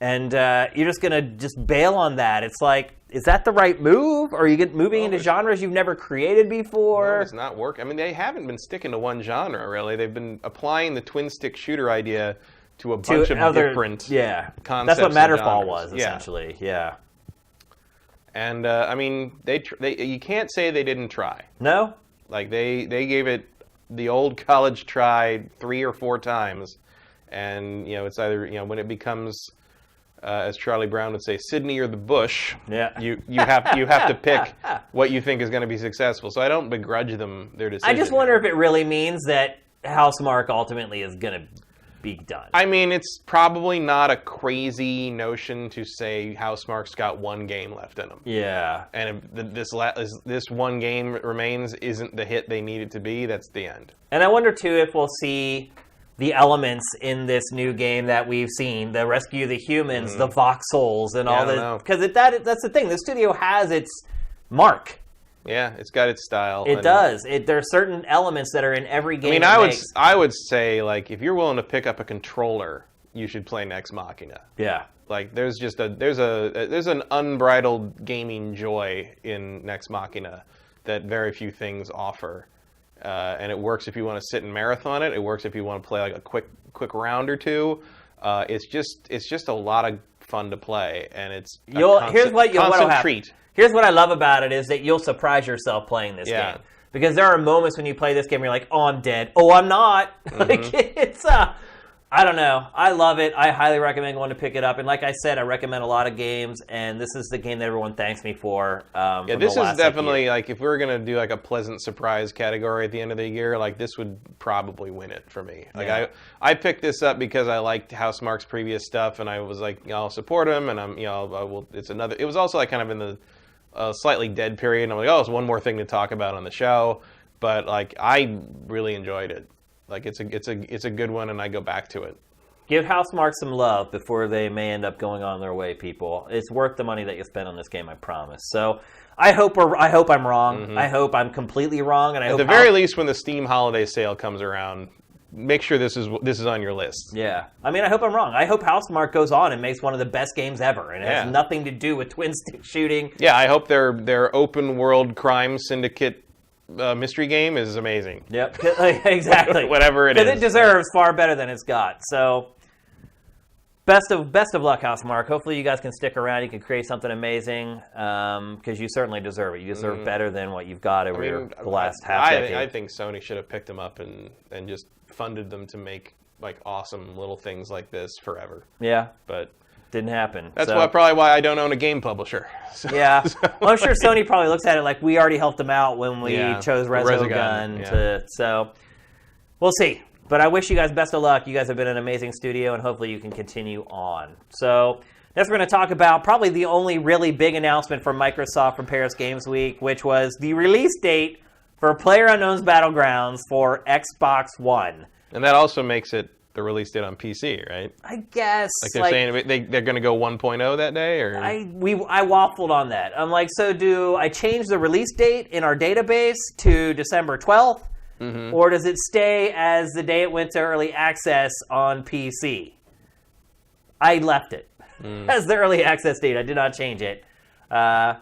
And you're just going to just bail on that. It's like, is that the right move? Or are you moving into genres you've never created before? No, it's not working. I mean, they haven't been sticking to one genre, really. They've been applying the twin-stick shooter idea to a bunch of different concepts. That's what Matterfall was, essentially. Yeah. And, I mean, you can't say they didn't try. No? Like, they gave it the old college try 3 or 4 times. And, it's either, when it becomes... as Charlie Brown would say, Sydney or the bush. Yeah. You have to pick what you think is going to be successful. So I don't begrudge them their decision. I just wonder if it really means that Housemarque ultimately is going to be done. I mean, it's probably not a crazy notion to say Housemarque's got one game left in them. Yeah. And if this one game remains isn't the hit they need it to be, that's the end. And I wonder too if we'll see the elements in this new game that we've seen, the rescue the humans, the voxels, and all this. Because that's the thing. The studio has its mark. Yeah, it's got its style. It does. There are certain elements that are in every game. I mean, I would say, like, if you're willing to pick up a controller, you should play Nex Machina. Yeah. Like, there's an unbridled gaming joy in Nex Machina that very few things offer. And it works if you want to sit and marathon it. It works if you want to play like a quick round or two. It's just a lot of fun to play, and it's constant treat. Here's what I love about it is that you'll surprise yourself playing this game, because there are moments when you play this game where you're like, oh, I'm dead. Oh, I'm not. Like, it's I don't know. I love it. I highly recommend going to pick it up. And like I said, I recommend a lot of games, and this is the game that everyone thanks me for. This is definitely, like, if we were going to do like a pleasant surprise category at the end of the year, like, this would probably win it for me. Like, I picked this up because I liked Housemarque's previous stuff, and I was like, I'll support him, and it was also like kind of in the slightly dead period, and I'm like, it's one more thing to talk about on the show. But like, I really enjoyed it. Like, it's a good one, and I go back to it. Give Housemarque some love before they may end up going on their way, people. It's worth the money that you spend on this game, I promise. So I hope I'm wrong. I hope I'm completely wrong, and at the very least, when the Steam holiday sale comes around, make sure this is on your list. Yeah, I mean, I hope I'm wrong. I hope Housemarque goes on and makes one of the best games ever, and it has nothing to do with twin stick shooting. Yeah, I hope their open world crime syndicate mystery game is amazing. Yep, exactly. Whatever it is. Because it deserves far better than it's got. So, best of luck, Housemarque. Hopefully you guys can stick around. You can create something amazing, because you certainly deserve it. You deserve better than what you've got over the last half decade. I think Sony should have picked them up and just funded them to make like awesome little things like this forever. Yeah. But didn't happen. That's probably why I don't own a game publisher. Yeah. Well, I'm sure Sony probably looks at it like we already helped them out when we chose Resogun. So we'll see. But I wish you guys best of luck. You guys have been an amazing studio, and hopefully you can continue on. So next we're going to talk about probably the only really big announcement from Microsoft from Paris Games Week, which was the release date for PlayerUnknown's Battlegrounds for Xbox One. And that also makes it the release date on PC, right? I guess. Like they're saying they're going to go 1.0 that day, or I waffled on that. I'm like, so do I change the release date in our database to December 12th, or does it stay as the day it went to early access on PC? I left it as the early access date. I did not change it. So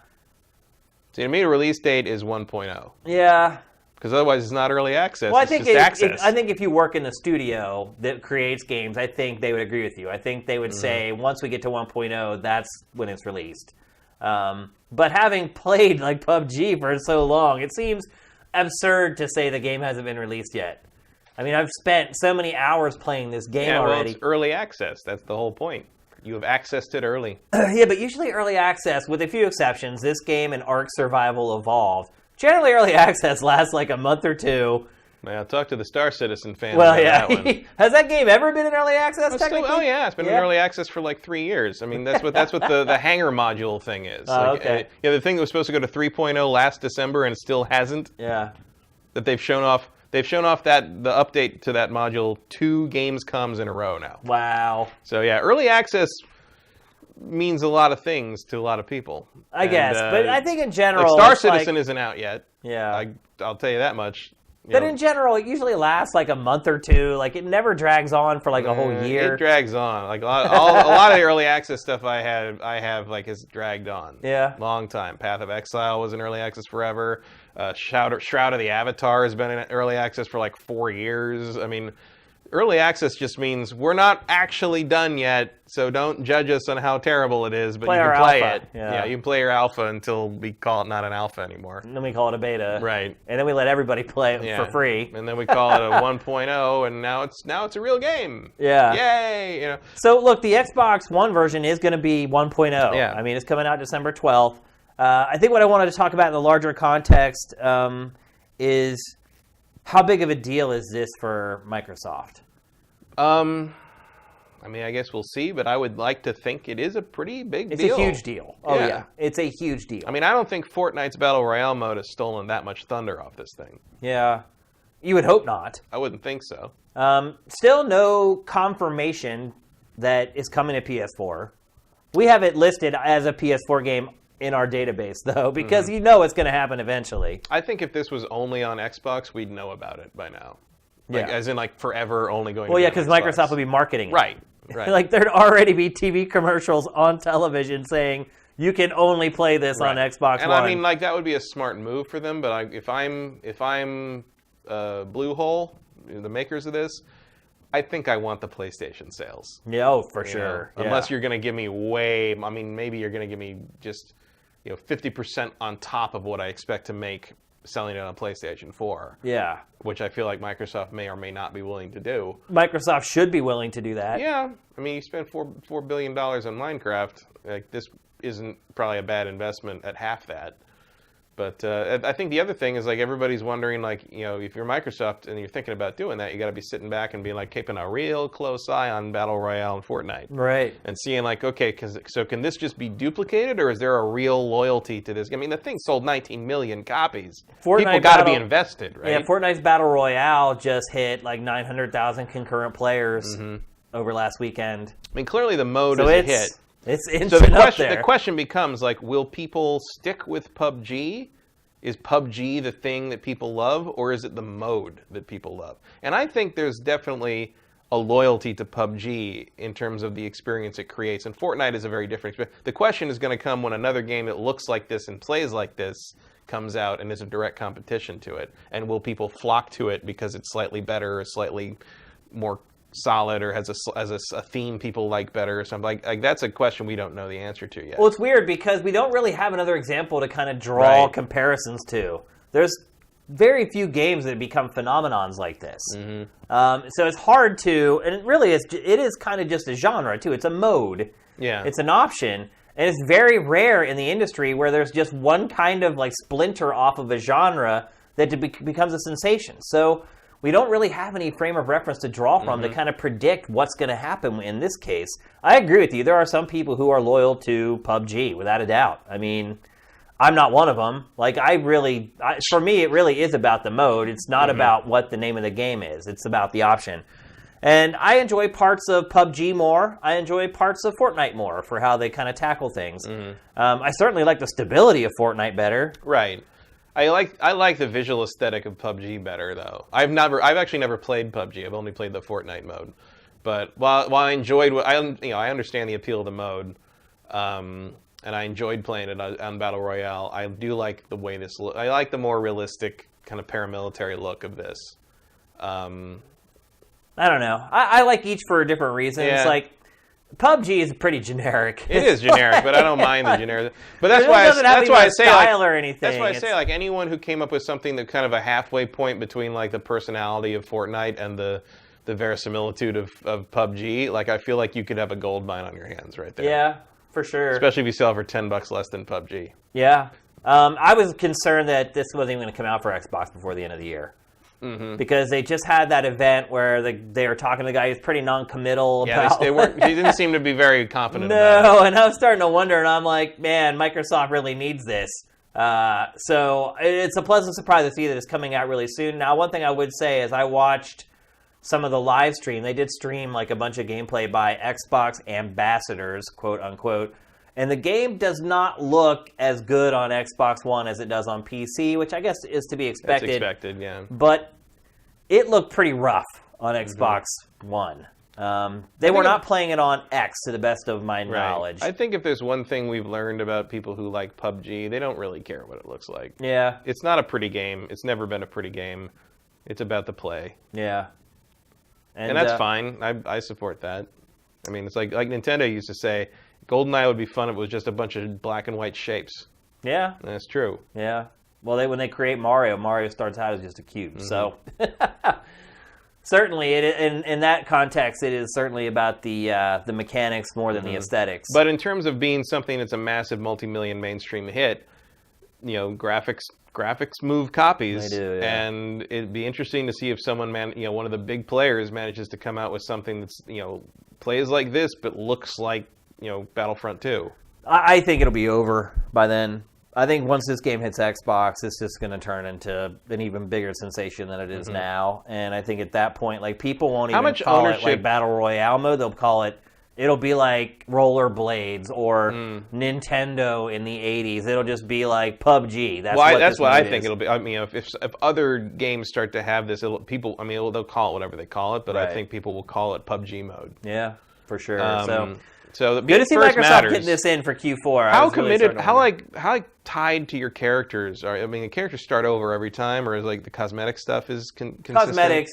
to me, the release date is 1.0. Yeah. Because otherwise it's not early access, well, it's just access. I think if you work in a studio that creates games, I think they would agree with you. I think they would say, once we get to 1.0, that's when it's released. But having played like PUBG for so long, it seems absurd to say the game hasn't been released yet. I mean, I've spent so many hours playing this game already. Well, it's early access. That's the whole point. You have accessed it early. Yeah, but usually early access, with a few exceptions, this game and Ark Survival Evolved, generally early access lasts like a month or two. Well, talk to the Star Citizen fans Well, about yeah. that one. Has that game ever been in early access, technically? Oh, yeah. It's been in early access for like 3 years. I mean, that's what the hangar module thing is. Oh, okay. The thing that was supposed to go to 3.0 last December and still hasn't. Yeah. That they've shown off. They've shown off that the update to that module 2 Gamescoms in a row now. Wow. So, yeah, early access means a lot of things to a lot of people. I guess. But I think in general... Star Citizen isn't out yet. Yeah. I'll tell you that much. But in general, it usually lasts like a month or two. Like, it never drags on for like a whole year. It drags on. Like a lot of the early access stuff I have like has dragged on. Yeah. Long time. Path of Exile was in early access forever. Shroud of the Avatar has been in early access for like 4 years. I mean, early access just means we're not actually done yet, so don't judge us on how terrible it is, but you can play it. Yeah, you can play your alpha until we call it not an alpha anymore. And then we call it a beta. Right. And then we let everybody play it for free. And then we call it a 1.0, and now it's a real game. Yeah. Yay! You know. So look, the Xbox One version is going to be 1.0. Yeah. I mean, it's coming out December 12th. I think what I wanted to talk about in the larger context is how big of a deal is this for Microsoft? I mean, I guess we'll see, but I would like to think it is a pretty big deal. It's a huge deal. Oh, yeah. It's a huge deal. I mean, I don't think Fortnite's Battle Royale mode has stolen that much thunder off this thing. Yeah. You would hope not. I wouldn't think so. Still no confirmation that it's coming to PS4. We have it listed as a PS4 game in our database, though, because you know it's going to happen eventually. I think if this was only on Xbox, we'd know about it by now. Like, as in, like, forever only going to be on because Xbox. Microsoft would be marketing it. Right. Like, there'd already be TV commercials on television saying, you can only play this on Xbox and One. I mean, like, that would be a smart move for them, but if I'm Bluehole, the makers of this, I think I want the PlayStation sales. Yeah, for sure. Unless you're going to give me maybe you're going to give me just 50% on top of what I expect to make selling it on PlayStation 4. Yeah. Which I feel like Microsoft may or may not be willing to do. Microsoft should be willing to do that. Yeah. I mean, you spend $4 billion on Minecraft. Like, this isn't probably a bad investment at half that. But I think the other thing is, like, everybody's wondering, like, if you're Microsoft and you're thinking about doing that, you got to be sitting back and being like keeping a real close eye on Battle Royale and Fortnite. Right. And seeing, like, okay, so can this just be duplicated, or is there a real loyalty to this? I mean, the thing sold 19 million copies. People got to be invested, right? Yeah, Fortnite's Battle Royale just hit like 900,000 concurrent players over last weekend. I mean, clearly the mode is a hit. It's instant so the question becomes, like, will people stick with PUBG? Is PUBG the thing that people love, or is it the mode that people love? And I think there's definitely a loyalty to PUBG in terms of the experience it creates. And Fortnite is a very different experience. The question is going to come when another game that looks like this and plays like this comes out and is a direct competition to it. And will people flock to it because it's slightly better or slightly more solid or has a theme people like better or something? Like that's a question we don't know the answer to yet. Well, it's weird because we don't really have another example to kind of draw comparisons to. There's very few games that become phenomenons like this. So it's hard to, and it is kind of just a genre too. It's a mode. Yeah. It's an option. And it's very rare in the industry where there's just one kind of like splinter off of a genre that becomes a sensation. So we don't really have any frame of reference to draw from to kind of predict what's going to happen in this case. I agree with you. There are some people who are loyal to PUBG, without a doubt. I mean, I'm not one of them. Like, for me, it really is about the mode. It's not about what the name of the game is. It's about the option. And I enjoy parts of PUBG more. I enjoy parts of Fortnite more for how they kind of tackle things. I certainly like the stability of Fortnite better. Right. I like the visual aesthetic of PUBG better, though. I've actually never played PUBG. I've only played the Fortnite mode. But while I enjoyed I understand the appeal of the mode, and I enjoyed playing it on Battle Royale. I do like the way this looks. I like the more realistic kind of paramilitary look of this. I don't know. I like each for different reasons. Yeah. Like, PUBG is pretty generic. It is generic, but I don't mind the generic. But that's why I say like anyone who came up with something that kind of a halfway point between like the personality of Fortnite and the the verisimilitude of PUBG, like I feel like you could have a gold mine on your hands right there. Yeah, for sure. Especially if you sell it for $10 less than PUBG. Yeah. I was concerned that this wasn't even going to come out for Xbox before the end of the year. Mm-hmm. Because they just had that event where they were talking to the guy who's pretty non-committal about... Yeah, they didn't seem to be very confident about it. No, and I was starting to wonder, and I'm like, man, Microsoft really needs this. So it's a pleasant surprise to see that it's coming out really soon. Now, one thing I would say is I watched some of the live stream. They did stream like a bunch of gameplay by Xbox ambassadors, quote unquote. And the game does not look as good on Xbox One as it does on PC, which I guess is to be expected. That's expected, yeah. But it looked pretty rough on Xbox One. They were not playing it on X, to the best of my knowledge. I think if there's one thing we've learned about people who like PUBG, they don't really care what it looks like. Yeah. It's not a pretty game. It's never been a pretty game. It's about the play. Yeah. And that's fine. I support that. I mean, it's like Nintendo used to say, GoldenEye would be fun if it was just a bunch of black and white shapes. Yeah. And that's true. Yeah. Well, when they create Mario starts out as just a cube. So certainly, in that context, it is certainly about the mechanics more than the aesthetics. But in terms of being something that's a massive multi-million mainstream hit, graphics move copies. They do, yeah. And it'd be interesting to see if someone one of the big players manages to come out with something that's plays like this but looks like Battlefront 2. I think it'll be over by then. I think once this game hits Xbox, it's just going to turn into an even bigger sensation than it is now. And I think at that point, like, people won't even call it like Battle Royale mode. They'll call it, it'll be like Rollerblades or Nintendo in the 80s. It'll just be like PUBG. That's what I think it'll be. I mean, if other games start to have this, they'll call it whatever they call it, but I think people will call it PUBG mode. Yeah, for sure. So good to see Microsoft getting this in for Q4. How committed? How tied to your characters are? I mean, the characters start over every time, or is like the cosmetic stuff is consistent? Cosmetics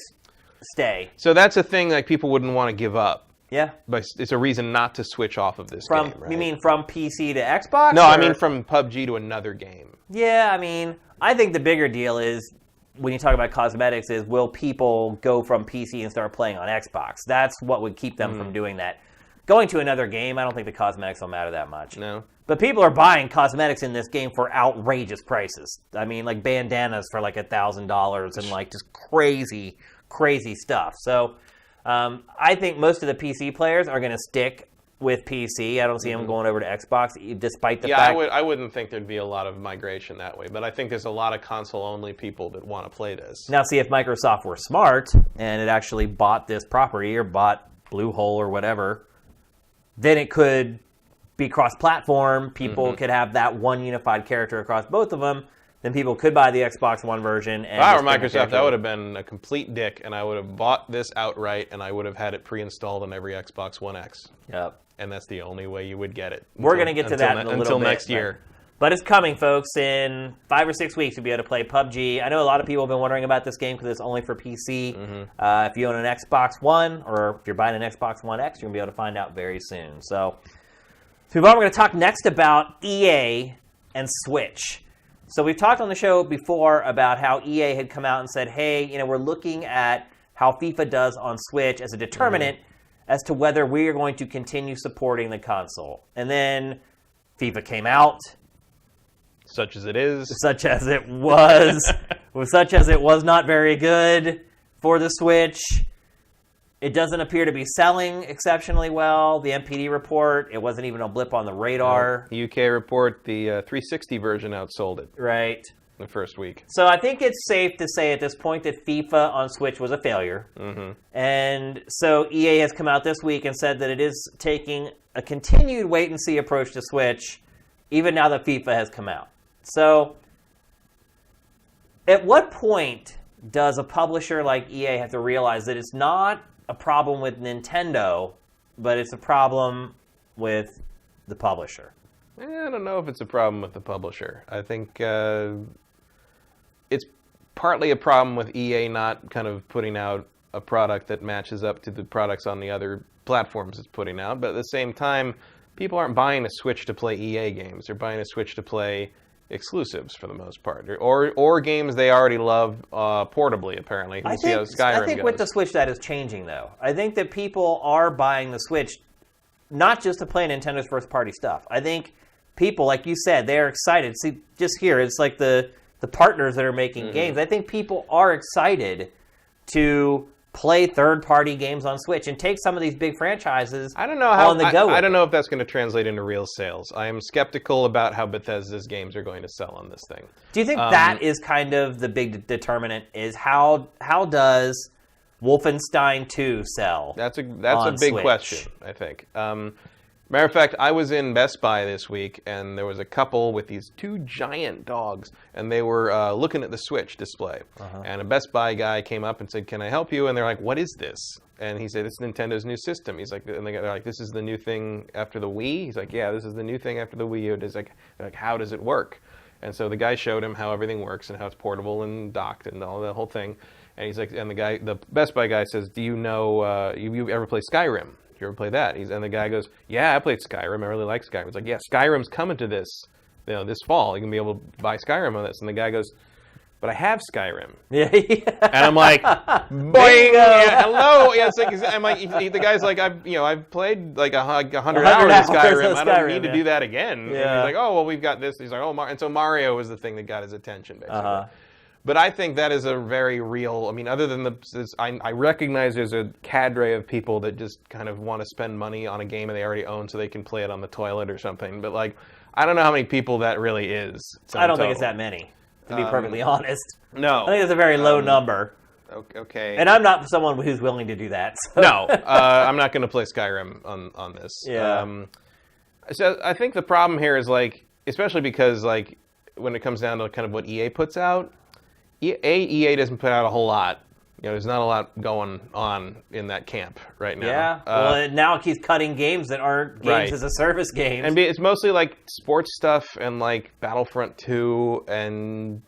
stay. So that's a thing like people wouldn't want to give up. Yeah. But it's a reason not to switch off of this game, right? You mean from PC to Xbox? No, I mean from PUBG to another game. Yeah, I mean, I think the bigger deal is, when you talk about cosmetics, is will people go from PC and start playing on Xbox? That's what would keep them from doing that. Going to another game, I don't think the cosmetics will matter that much. No. But people are buying cosmetics in this game for outrageous prices. I mean, like bandanas for like $1,000 and like just crazy, crazy stuff. So I think most of the PC players are going to stick with PC. I don't see them going over to Xbox, despite the fact... I wouldn't think there'd be a lot of migration that way, but I think there's a lot of console-only people that want to play this. Now, see, if Microsoft were smart and it actually bought this property or bought Bluehole or whatever, then it could be cross-platform. People could have that one unified character across both of them. Then people could buy the Xbox One version. And if I were Microsoft, I would have been a complete dick, and I would have bought this outright, and I would have had it pre-installed on every Xbox One X. Yep. And that's the only way you would get it. We're going to get to that in a little bit. Until next year. But it's coming, folks. In 5 or 6 weeks, you'll be able to play PUBG. I know a lot of people have been wondering about this game because it's only for PC. If you own an Xbox One, or if you're buying an Xbox One X, you're going to be able to find out very soon. So we're going to talk next about EA and Switch. So we've talked on the show before about how EA had come out and said, hey, we're looking at how FIFA does on Switch as a determinant as to whether we are going to continue supporting the console. And then FIFA came out. Such as it is. Such as it was. Such as it was not very good for the Switch. It doesn't appear to be selling exceptionally well. The MPD report, it wasn't even a blip on the radar. The UK report, the 360 version outsold it. Right. The first week. So I think it's safe to say at this point that FIFA on Switch was a failure. And so EA has come out this week and said that it is taking a continued wait-and-see approach to Switch, even now that FIFA has come out. So at what point does a publisher like EA have to realize that it's not a problem with Nintendo, but it's a problem with the publisher? I don't know if it's a problem with the publisher. I think it's partly a problem with EA not kind of putting out a product that matches up to the products on the other platforms it's putting out. But at the same time, people aren't buying a Switch to play EA games. They're buying a Switch to play exclusives for the most part, or games they already love portably. Apparently, I think with the Switch that is changing though. I think that people are buying the Switch not just to play Nintendo's first-party stuff. I think people, like you said, they're excited. See, just here, it's like the partners that are making games. I think people are excited to play third-party games on Switch and take some of these big franchises on the go. I don't know if that's going to translate into real sales. I am skeptical about how Bethesda's games are going to sell on this thing. Do you think that is kind of the big determinant? Is how does Wolfenstein 2 sell? That's a big Switch? question, I think. Matter of fact, I was in Best Buy this week, and there was a couple with these two giant dogs, and they were looking at the Switch display. And a Best Buy guy came up and said, "Can I help you?" And they're like, "What is this?" And he said, "It's Nintendo's new system." He's like, and they're like, "This is the new thing after the Wii?" He's like, "Yeah, this is the new thing after the Wii U." It's like, how does it work? And so the guy showed him how everything works and how it's portable and docked and all the whole thing. And he's like, and the Best Buy guy says, "Do you know? You ever play Skyrim? You ever play that?" And the guy goes, "Yeah, I played Skyrim. I really like Skyrim." He's like, "Yeah, Skyrim's coming to this, this fall. You can be able to buy Skyrim on this." And the guy goes, "But I have Skyrim." Yeah. And I'm like, "Boing! Yeah, hello." Yeah, it's like I'm like, the guy's like, I've played like 100 hours of Skyrim. I don't need to do that again. Yeah. And he's like, "Oh, well, we've got this." He's like, "Oh," and so Mario was the thing that got his attention, basically. But I think that is a very real. I mean, other than I recognize there's a cadre of people that just kind of want to spend money on a game they already own so they can play it on the toilet or something. But like, I don't know how many people that really is. I don't think it's that many, to be perfectly honest. No, I think it's a very low number. Okay. And I'm not someone who's willing to do that. So. No, I'm not going to play Skyrim on this. Yeah. So I think the problem here is like, especially because like when it comes down to kind of what EA puts out. EA doesn't put out a whole lot. There's not a lot going on in that camp right now. Yeah. Well, now it keeps cutting games that aren't games as a service games. And it's mostly like sports stuff and like Battlefront 2 and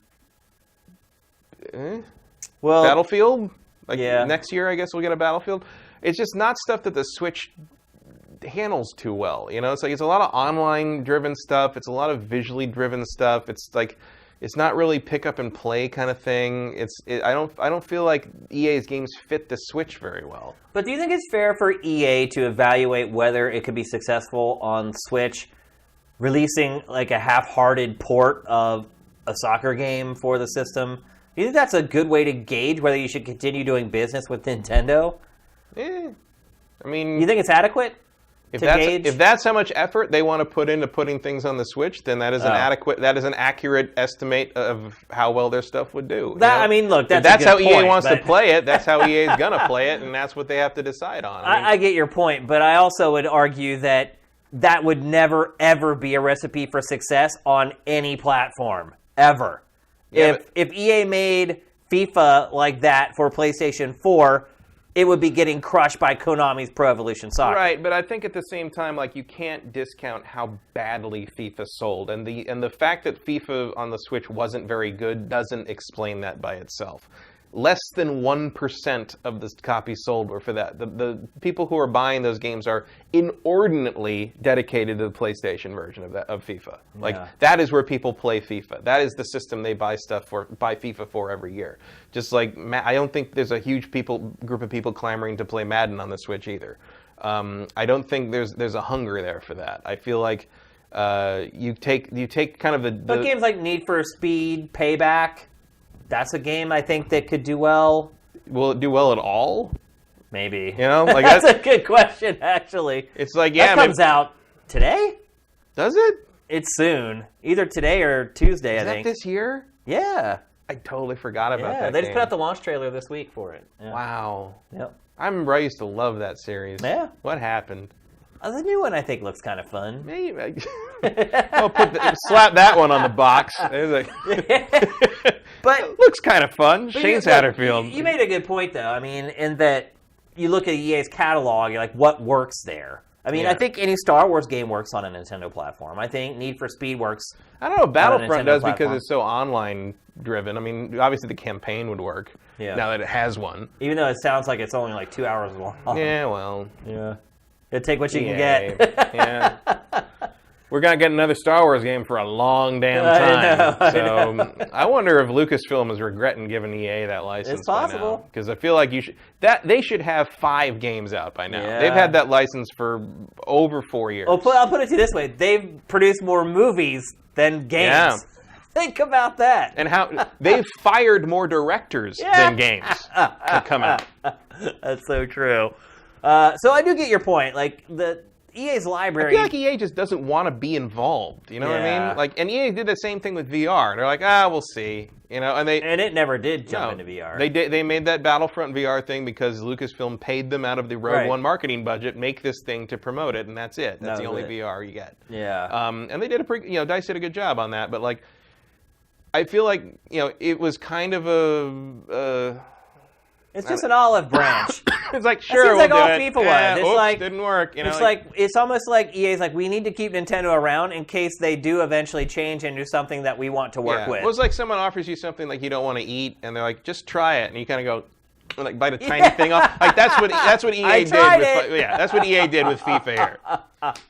Battlefield. Like next year, I guess we'll get a Battlefield. It's just not stuff that the Switch handles too well. It's like it's a lot of online driven stuff. It's a lot of visually driven stuff. It's like. It's not really pick up and play kind of thing. I don't feel like EA's games fit the Switch very well. But do you think it's fair for EA to evaluate whether it could be successful on Switch, releasing like a half-hearted port of a soccer game for the system? Do you think that's a good way to gauge whether you should continue doing business with Nintendo? I mean, you think it's adequate? If that's how much effort they want to put into putting things on the Switch, then that is an accurate estimate of how well their stuff would do. I mean, look, if that's how EA wants to play it, that's how EA is going to play it, and that's what they have to decide on. I get your point, but I also would argue that would never, ever be a recipe for success on any platform, ever. Yeah, if EA made FIFA like that for PlayStation 4, it would be getting crushed by Konami's Pro Evolution Soccer. Right, but I think at the same time, like, you can't discount how badly FIFA sold, and the fact that FIFA on the Switch wasn't very good doesn't explain that by itself. Less than 1% of the copies sold were for that. The people who are buying those games are inordinately dedicated to the PlayStation version of FIFA. Like, that is where people play FIFA. That is the system they buy FIFA for every year. Just like, I don't think there's a huge group of people clamoring to play Madden on the Switch either. I don't think there's a hunger there for that. I feel like you take kind of the... But games like Need for Speed, Payback... That's a game I think that could do well. Will it do well at all? Maybe. Like that's a good question, actually. It's like, that comes out today? Does it? It's soon. Either today or Tuesday, I think. Is that this year? Yeah. I totally forgot about that they just put out the launch trailer this week for it. Yeah. Wow. Yep. I remember I used to love that series. Yeah. What happened? The new one, I think, looks kind of fun. Maybe. Slap that one on the box. But it looks kind of fun. Shane Satterfield. You made a good point, though. I mean, in that you look at EA's catalog, you're like, what works there? I mean, I think any Star Wars game works on a Nintendo platform. I think Need for Speed works. I don't know. Battlefront does because it's so online driven. I mean, obviously the campaign would work now that it has one. Even though it sounds like it's only like 2 hours long. Yeah, well. Yeah. You take what you can get. Yeah. We're going to get another Star Wars game for a long damn time. I know. I wonder if Lucasfilm is regretting giving EA that license. It's possible. Because I feel like they should have 5 games out by now. Yeah. They've had that license for over 4 years. I'll put it to you this way. They've produced more movies than games. Yeah. Think about that. And how they've fired more directors than games to come out. That's so true. So I do get your point. Like the EA's library. I feel like EA just doesn't want to be involved. You know what I mean? Like, and EA did the same thing with VR. They're like, we'll see. You know, and it never did jump into VR. They made that Battlefront VR thing because Lucasfilm paid them out of the Rogue One marketing budget, make this thing to promote it, and that's it. That's the only VR you get. Yeah. And they did DICE did a good job on that, but like, I feel like it was kind of a. It's just an olive branch. It's like, sure, it seems like we'll all do it. FIFA was. It's like didn't work. It's almost like EA's like, we need to keep Nintendo around in case they do eventually change into something that we want to work with. It was like someone offers you something like you don't want to eat, and they're like, just try it, and you kind of go, like bite a tiny thing off. Like that's what EA did. That's what EA did with FIFA here.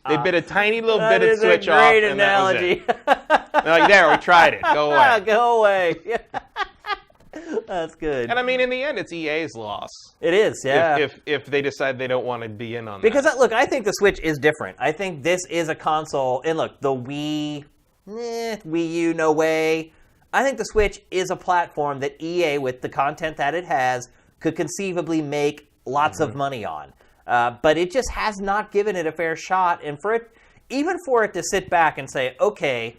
They bit a tiny little bit of Switch off, and analogy. that was it. They're like, there, we tried it. Go away. Go away. That's good. And I mean, in the end, it's EA's loss. It is, yeah. If they decide they don't want to be in on that. Because look, I think the Switch is different. I think this is a console, and look, the Wii U, no way. I think the Switch is a platform that EA, with the content that it has, could conceivably make lots of money on. But it just has not given it a fair shot, and even for it to sit back and say, okay,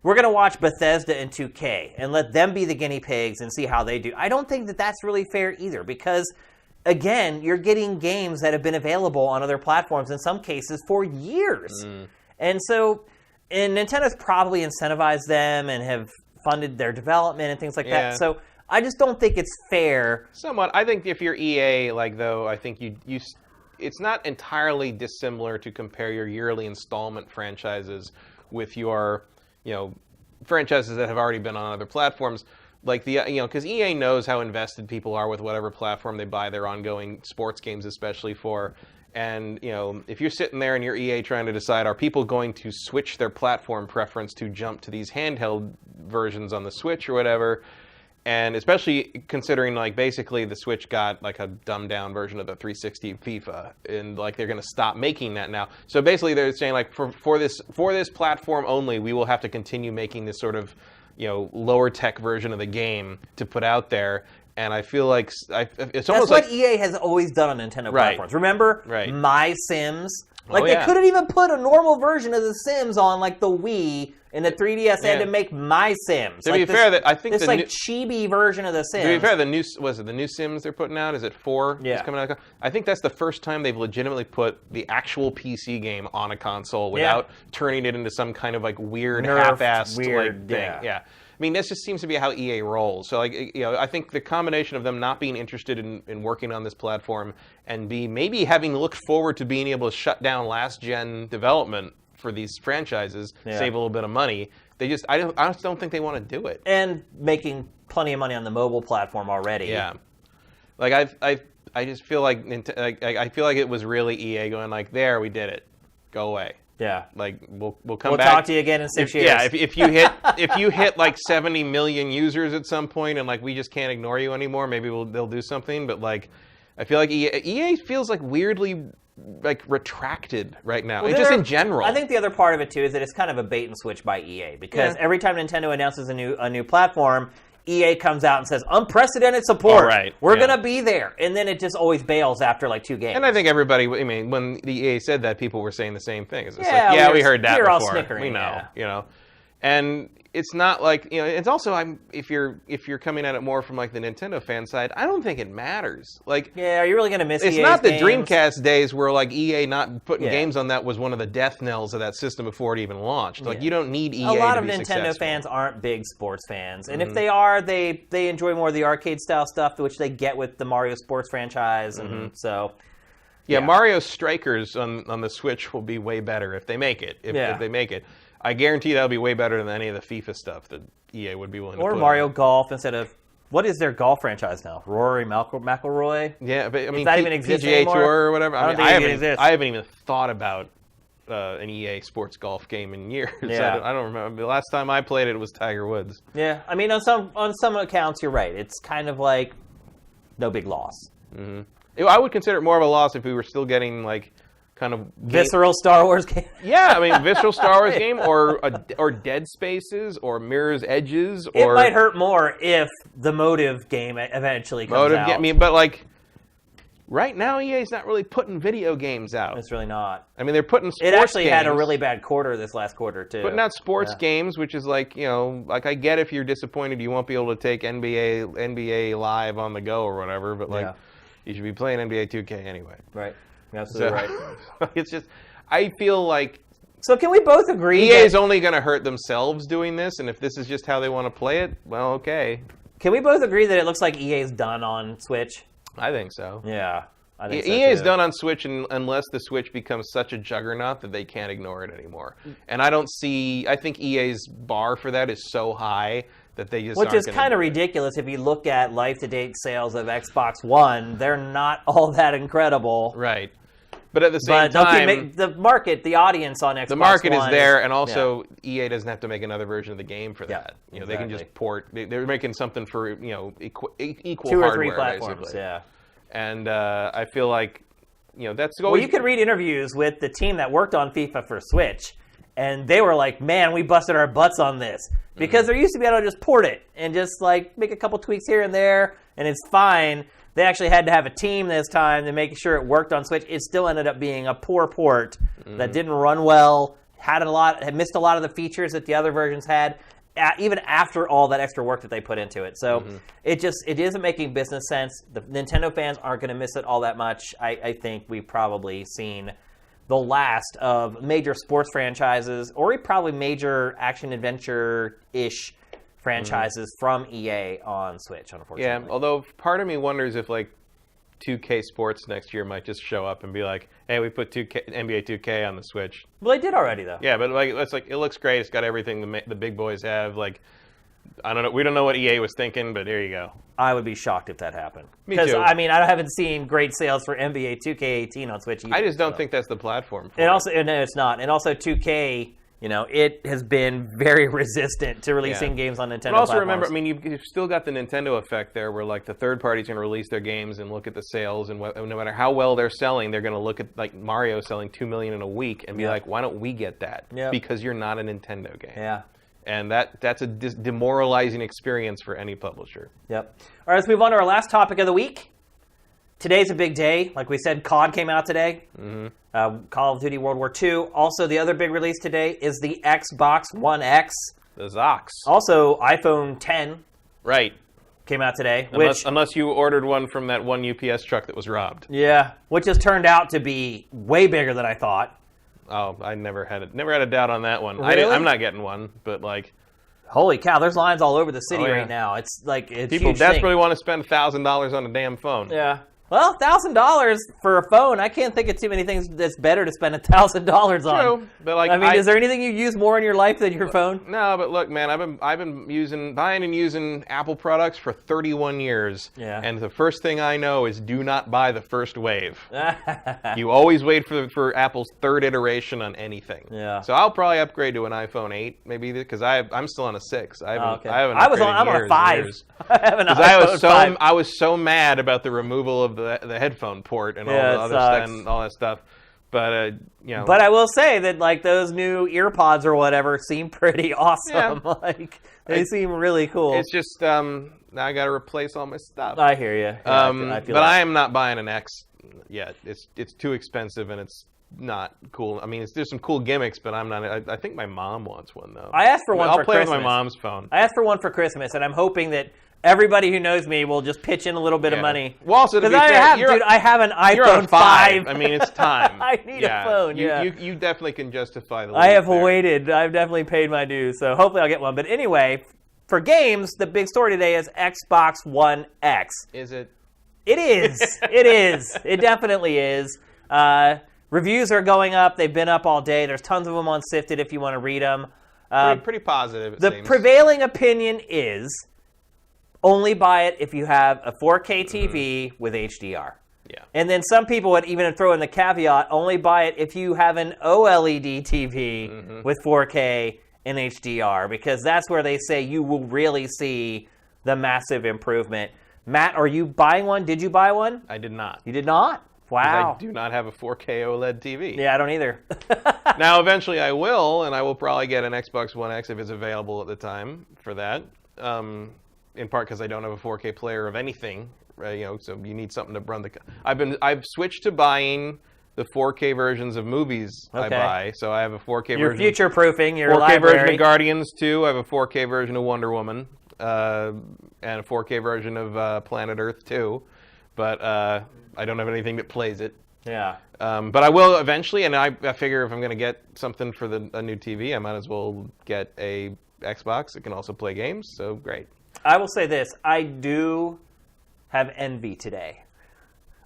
we're going to watch Bethesda and 2K and let them be the guinea pigs and see how they do. I don't think that that's really fair either because, again, you're getting games that have been available on other platforms in some cases for years. And Nintendo's probably incentivized them and have funded their development and things like that. So I just don't think it's fair. Somewhat. I think if you're EA, I think it's not entirely dissimilar to compare your yearly installment franchises with your franchises that have already been on other platforms, like because EA knows how invested people are with whatever platform they buy their ongoing sports games, especially for. And if you're sitting there and you're EA trying to decide, are people going to switch their platform preference to jump to these handheld versions on the Switch or whatever? And especially considering, basically the Switch got, a dumbed-down version of the 360 FIFA, and, they're going to stop making that now. So basically they're saying, for this platform only, we will have to continue making this sort of, lower-tech version of the game to put out there. And I feel like it's almost That's what EA has always done on Nintendo platforms. Remember My Sims? They couldn't even put a normal version of The Sims on, the Wii and the 3DS. They had to make My Sims. To be fair, I think this chibi version of The Sims. To be fair, the new Sims they're putting out? Is it 4? Yeah. That's coming out? I think that's the first time they've legitimately put the actual PC game on a console without turning it into some kind of weird, half-assed thing. Yeah. I mean, this just seems to be how EA rolls. So, I think the combination of them not being interested in working on this platform and maybe having looked forward to being able to shut down last-gen development for these franchises, save a little bit of money, I just don't think they want to do it. And making plenty of money on the mobile platform already. Yeah. I just feel like I feel like it was really EA going there, we did it. Go away. Yeah. We'll come back. We'll talk to you again in 6 years. Yeah, if you hit 70 million users at some point and we just can't ignore you anymore, maybe they'll do something. But I feel like EA feels weirdly retracted right now. Just in general. I think the other part of it too is that it's kind of a bait and switch by EA because every time Nintendo announces a new platform, EA comes out and says, unprecedented support. We're going to be there. And then it just always bails after 2 games. And I think everybody, when the EA said that, people were saying the same thing. It's we heard that before. All snickering, we know, And it's not it's also, if you're coming at it more from the Nintendo fan side, I don't think it matters. Are you really going to miss It's EA's not the games? Dreamcast days where EA not putting games on that was one of the death knells of that system before it even launched. You don't need EA to be A lot of Nintendo successful. fans aren't big sports fans. And if they are, they enjoy more of the arcade style stuff, which they get with the Mario Sports franchise. And so... Yeah, Mario Strikers on the Switch will be way better if they make it. If they make it. I guarantee that'll be way better than any of the FIFA stuff that EA would be willing to put. Or Mario Golf instead of... What is their golf franchise now? Rory McIlroy? Yeah, but I mean, that even exists PGA anymore? Tour or whatever. I don't think it exists. I haven't even thought about an EA sports golf game in years. Yeah. I don't remember. The last time I played it was Tiger Woods. Yeah, I mean, on some accounts, you're right. It's kind of like no big loss. Mm-hmm. I would consider it more of a loss if we were still getting like kind of visceral Star Wars game. Yeah, I mean, visceral Star Wars game or Dead Spaces or Mirror's Edges. Or it might hurt more if the Motive game eventually comes out. I mean, but like. Right now, EA's not really putting video games out. It's really not. I mean, they're putting sports games. It actually had a really bad quarter this last quarter, too. Putting out sports games, which is like, like I get if you're disappointed you won't be able to take NBA Live on the go or whatever, but like you should be playing NBA 2K anyway. Right. You're absolutely right. It's just, I feel like... So can we both agree EA's only going to hurt themselves doing this, and if this is just how they want to play it, well, okay. Can we both agree that it looks like EA's done on Switch? I think so. Yeah, I think so EA's too. done on Switch unless the Switch becomes such a juggernaut that they can't ignore it anymore. And I think EA's bar for that is so high that they just Which is kind of ridiculous if you look at life-to-date sales of Xbox One. They're not all that incredible. Right. But at the same time... the market, the audience on Xbox One... The market is there, and also EA doesn't have to make another version of the game for that. Exactly. They can just port... They're making something for, equal 2 or 3 platforms, basically. yeah. And I feel like, that's... Well, you could read interviews with the team that worked on FIFA for Switch, and they were like, man, we busted our butts on this. Because they're used to be able to just port it and just, like, make a couple tweaks here and there, and it's fine. They actually had to have a team this time to make sure it worked on Switch. It still ended up being a poor port that didn't run well, had missed a lot of the features that the other versions had, even after all that extra work that they put into it. So it isn't making business sense. The Nintendo fans aren't going to miss it all that much. I think we've probably seen the last of major sports franchises, or probably major action-adventure-ish franchises from EA on Switch, unfortunately. Yeah, although part of me wonders if, like, 2K Sports next year might just show up and be like, hey, we put NBA 2K on the Switch. Well, they did already, though. Yeah, but it looks great. It's got everything the big boys have. Like, I don't know. We don't know what EA was thinking, but there you go. I would be shocked if that happened. Me too. Because, I mean, I haven't seen great sales for NBA 2K18 on Switch either. I just don't think that's the platform for it. No, it's not. And also 2K... it has been very resistant to releasing games on Nintendo platforms. But also platforms. remember, I mean, you've still got the Nintendo effect there where, like, the third party's going to release their games and look at the sales, and no matter how well they're selling, they're going to look at, like, Mario selling 2 million in a week and be like, why don't we get that? Because you're not a Nintendo game. Yeah. And that's a demoralizing experience for any publisher. Yep. All right, let's move on to our last topic of the week. Today's a big day. Like we said, COD came out today. Call of Duty World War II. Also, the other big release today is the Xbox One X. The Zox. Also, iPhone 10. Right. Came out today. Unless you ordered one from that one UPS truck that was robbed. Yeah, which has turned out to be way bigger than I thought. Oh, I never had a doubt on that one. Really? I'm not getting one, but like... Holy cow, there's lines all over the city right now. It's like, it's people huge desperately want to spend $1,000 on a damn phone. Yeah. Well, $1,000 for a phone, I can't think of too many things that's better to spend $1,000 on. True, but like, I mean, is there anything you use more in your life than your phone? No, but look, man, I've been buying and using Apple products for 31 years. Yeah. And the first thing I know is do not buy the first wave. You always wait for Apple's third iteration on anything. Yeah. So I'll probably upgrade to an iPhone 8, maybe, because I'm still on a 6. I'm on a 5. I have an iPhone 5. I was so mad about the removal of the headphone port and all the other stuff and all that stuff. But But I will say that like those new earpods or whatever seem pretty awesome. Yeah. Like they seem really cool. It's just now I got to replace all my stuff. I hear you. Yeah, I am not buying an X yet. It's too expensive and it's not cool. I mean, there's some cool gimmicks, but I'm not. I think my mom wants one though. I asked for one. I'll play with my mom's phone. I asked for one for Christmas, and I'm hoping that everybody who knows me will just pitch in a little bit of money. Well, also, because I have an iPhone 5. I mean, it's time. I need a phone. You definitely can justify the. I have waited. I've definitely paid my dues, so hopefully I'll get one. But anyway, for games, the big story today is Xbox One X. Is it? It is. It is. It definitely is. Reviews are going up. They've been up all day. There's tons of them on SIFTD if you want to read them. Pretty positive, it the seems. Prevailing opinion is only buy it if you have a 4K TV with HDR. Yeah. And then some people would even throw in the caveat, only buy it if you have an OLED TV with 4K and HDR, because that's where they say you will really see the massive improvement. Matt, are you buying one? Did you buy one? I did not. You did not? Wow. I do not have a 4K OLED TV. Yeah, I don't either. Now, eventually I will, and I will probably get an Xbox One X if it's available at the time for that. In part because I don't have a 4K player of anything, right? So you need something to run the. I've switched to buying the 4K versions of movies I buy. So I have a 4K version. You're future-proofing your 4K library. version of Guardians 2. I have a 4K version of Wonder Woman, and a 4K version of Planet Earth 2. But I don't have anything that plays it. Yeah. But I will eventually, and I figure if I'm going to get something for a new TV, I might as well get a Xbox that can also play games. So great. I will say this. I do have envy today.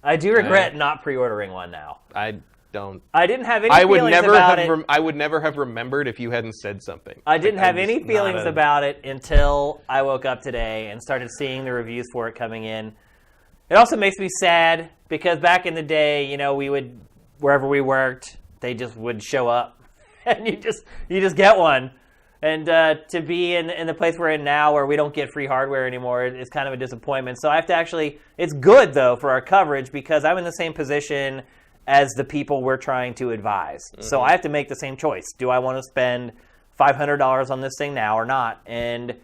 I do regret not pre-ordering one now. I don't. I didn't have any feelings about it. I would never have remembered if you hadn't said something. I didn't have any feelings about it until I woke up today and started seeing the reviews for it coming in. It also makes me sad because back in the day, we would, wherever we worked, they just would show up, and you just get one. And to be in the place we're in now, where we don't get free hardware anymore, it's kind of a disappointment. So I have to actually. It's good though for our coverage because I'm in the same position as the people we're trying to advise. So I have to make the same choice. Do I want to spend $500 on this thing now or not? And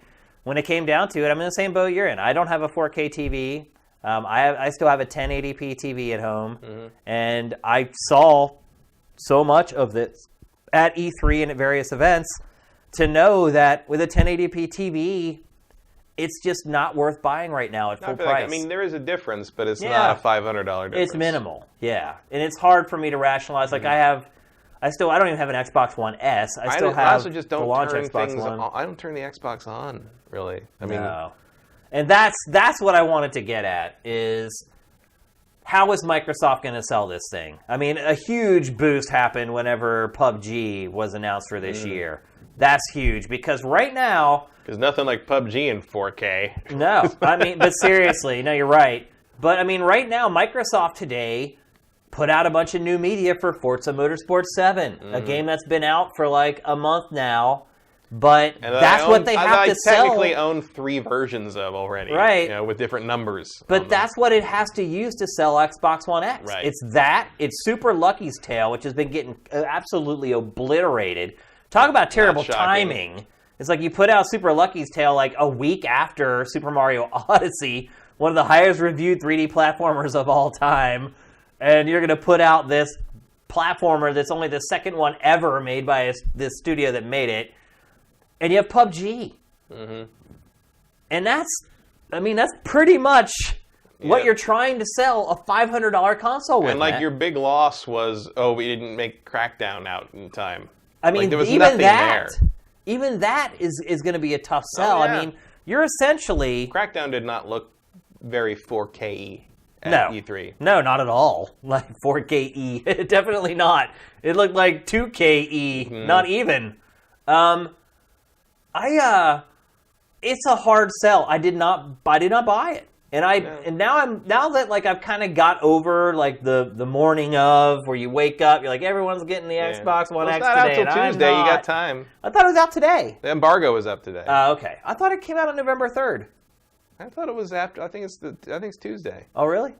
when it came down to it, I'm in the same boat you're in. I don't have a 4K TV. I still have a 1080p TV at home, and I saw so much of this at E3 and at various events to know that with a 1080p TV, it's just not worth buying right now at full price. There is a difference, but it's not a $500 difference. It's minimal, yeah. And it's hard for me to rationalize. Like I don't even have an Xbox One S. I also just don't turn things on. I don't turn the Xbox on, really. No. And that's what I wanted to get at is how is Microsoft going to sell this thing? A huge boost happened whenever PUBG was announced for this year. That's huge because right now... There's nothing like PUBG in 4K. No, but seriously, no, you're right. But right now, Microsoft today put out a bunch of new media for Forza Motorsport 7, a game that's been out for like a month now. But that's what they have to sell. I technically own 3 versions of already, right? With different numbers. But that's what it has to use to sell Xbox One X. Right. It's Super Lucky's Tale, which has been getting absolutely obliterated. Talk about terrible timing. It's like you put out Super Lucky's Tale like a week after Super Mario Odyssey, one of the highest reviewed 3D platformers of all time, and you're going to put out this platformer that's only the second one ever made by this studio that made it. And you have PUBG. And that's pretty much what you're trying to sell a $500 console with. And your big loss was, we didn't make Crackdown out in time. There was nothing there. Even that is going to be a tough sell. Oh, yeah. You're essentially... Crackdown did not look very 4K-y at E3. No, not at all. Like 4K-y. Definitely not. It looked like 2K-y. Not even. It's a hard sell. I did not buy it, and now that I've kind of got over the morning of where you wake up, you're like everyone's getting the Xbox One X today. It's not out till Tuesday. You got time. I thought it was out today. The embargo was up today. Okay. I thought it came out on November 3rd. I thought it was after. I think it's Tuesday. Oh really?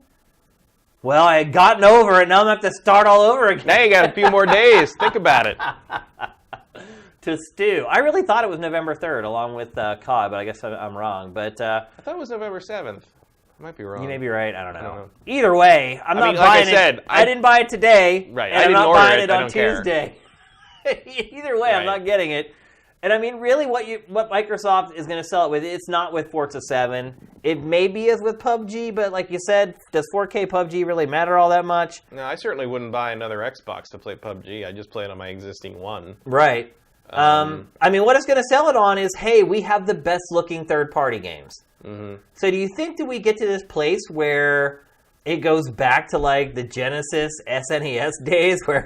Well, I had gotten over it. Now I'm going to have to start all over again. Now you got a few more days. Think about it. To stew. I really thought it was November 3rd along with COD, but I guess I'm wrong. But I thought it was November 7th. I might be wrong. You may be right. I don't know. Either way, I'm not buying it. I didn't buy it today. Right. And I'm not buying it on Tuesday. Either way, I'm not getting it. And really what Microsoft is going to sell it with, it's not with Forza 7. It maybe is with PUBG, but like you said, does 4K PUBG really matter all that much? No, I certainly wouldn't buy another Xbox to play PUBG. I just play it on my existing one. Right. What it's going to sell it on is, hey, we have the best-looking third-party games. So do you think that we get to this place where it goes back to, the Genesis SNES days where,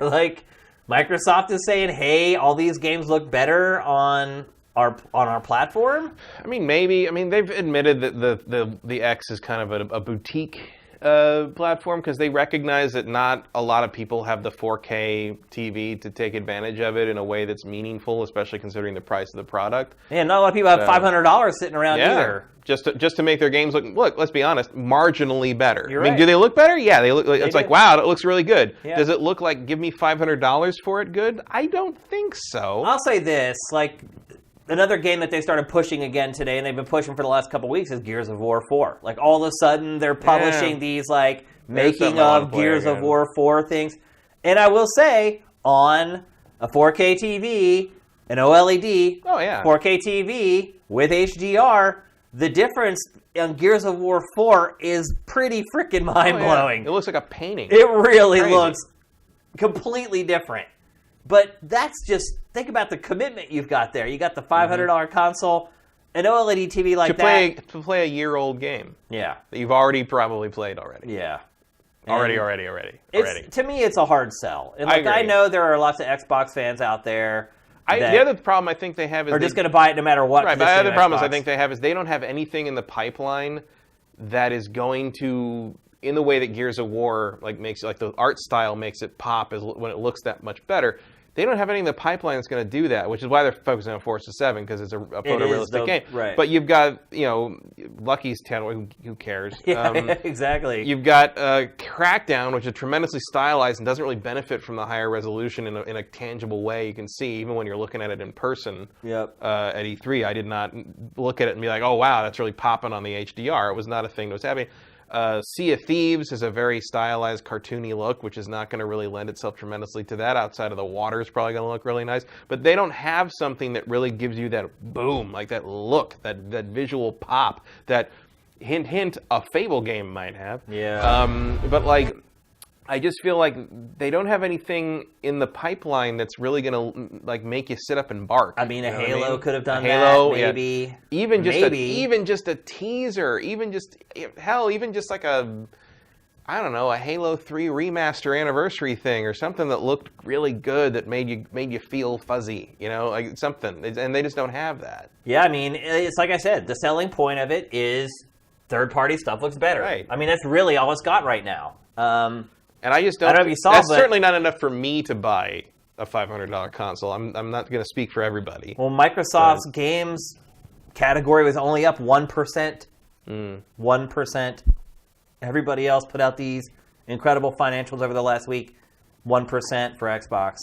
Microsoft is saying, hey, all these games look better on our platform? Maybe. They've admitted that the X is kind of a boutique platform because they recognize that not a lot of people have the 4K TV to take advantage of it in a way that's meaningful, especially considering the price of the product. Yeah, not a lot of people have $500 sitting around either. Just to make their games look, let's be honest, marginally better. You're I mean, right. do they look better? Yeah, they look. It's like, wow, it looks really good. Yeah. Does it look like give me $500 for it good? I don't think so. I'll say this, like, another game that they started pushing again today, and they've been pushing for the last couple weeks, is Gears of War 4. Like, all of a sudden, they're publishing these, like, making of Gears of War 4 things. And I will say, on a 4K TV, an OLED, 4K TV with HDR, the difference on Gears of War 4 is pretty freaking mind-blowing. It looks like a painting. It really looks completely different. But that's just, think about the commitment you've got there. You got the $500 console, an OLED TV like that. To play a year-old game. Yeah. That you've already probably played already. Yeah. Already. To me, it's a hard sell. And like, I know there are lots of Xbox fans out there. The other problem I think they have is they're just going to buy it no matter what. Right, but the other problem I think they have is they don't have anything in the pipeline that is going to, in the way that Gears of War makes the art style makes it pop when it looks that much better. They don't have anything in the pipeline that's going to do that, which is why they're focusing on Forza 7 because it's a photorealistic game. Right. But you've got Lucky's 10. Who cares? Yeah, exactly. You've got Crackdown, which is tremendously stylized and doesn't really benefit from the higher resolution in a tangible way. You can see even when you're looking at it in person. Yep. At E3, I did not look at it and be like, "Oh wow, that's really popping on the HDR." It was not a thing that was happening. Sea of Thieves has a very stylized, cartoony look, which is not going to really lend itself tremendously to that. Outside of the water is probably going to look really nice. But they don't have something that really gives you that boom, like that look, that visual pop, that hint a Fable game might have. Yeah. But I just feel like they don't have anything in the pipeline that's really going to make you sit up and bark. I mean, a Halo could have done Halo, that, maybe. Yeah. Even just a teaser, even just like a Halo 3 remaster anniversary thing or something that looked really good that made you feel fuzzy, like something. And they just don't have that. Yeah, I mean, it's like I said, the selling point of it is third-party stuff looks better. Right. I mean, that's really all it's got right now. And I just don't. I don't know if you saw, that's certainly not enough for me to buy a $500 console. I'm not going to speak for everybody. Well, Microsoft's games category was only up 1%. 1%. Everybody else put out these incredible financials over the last week. 1% for Xbox.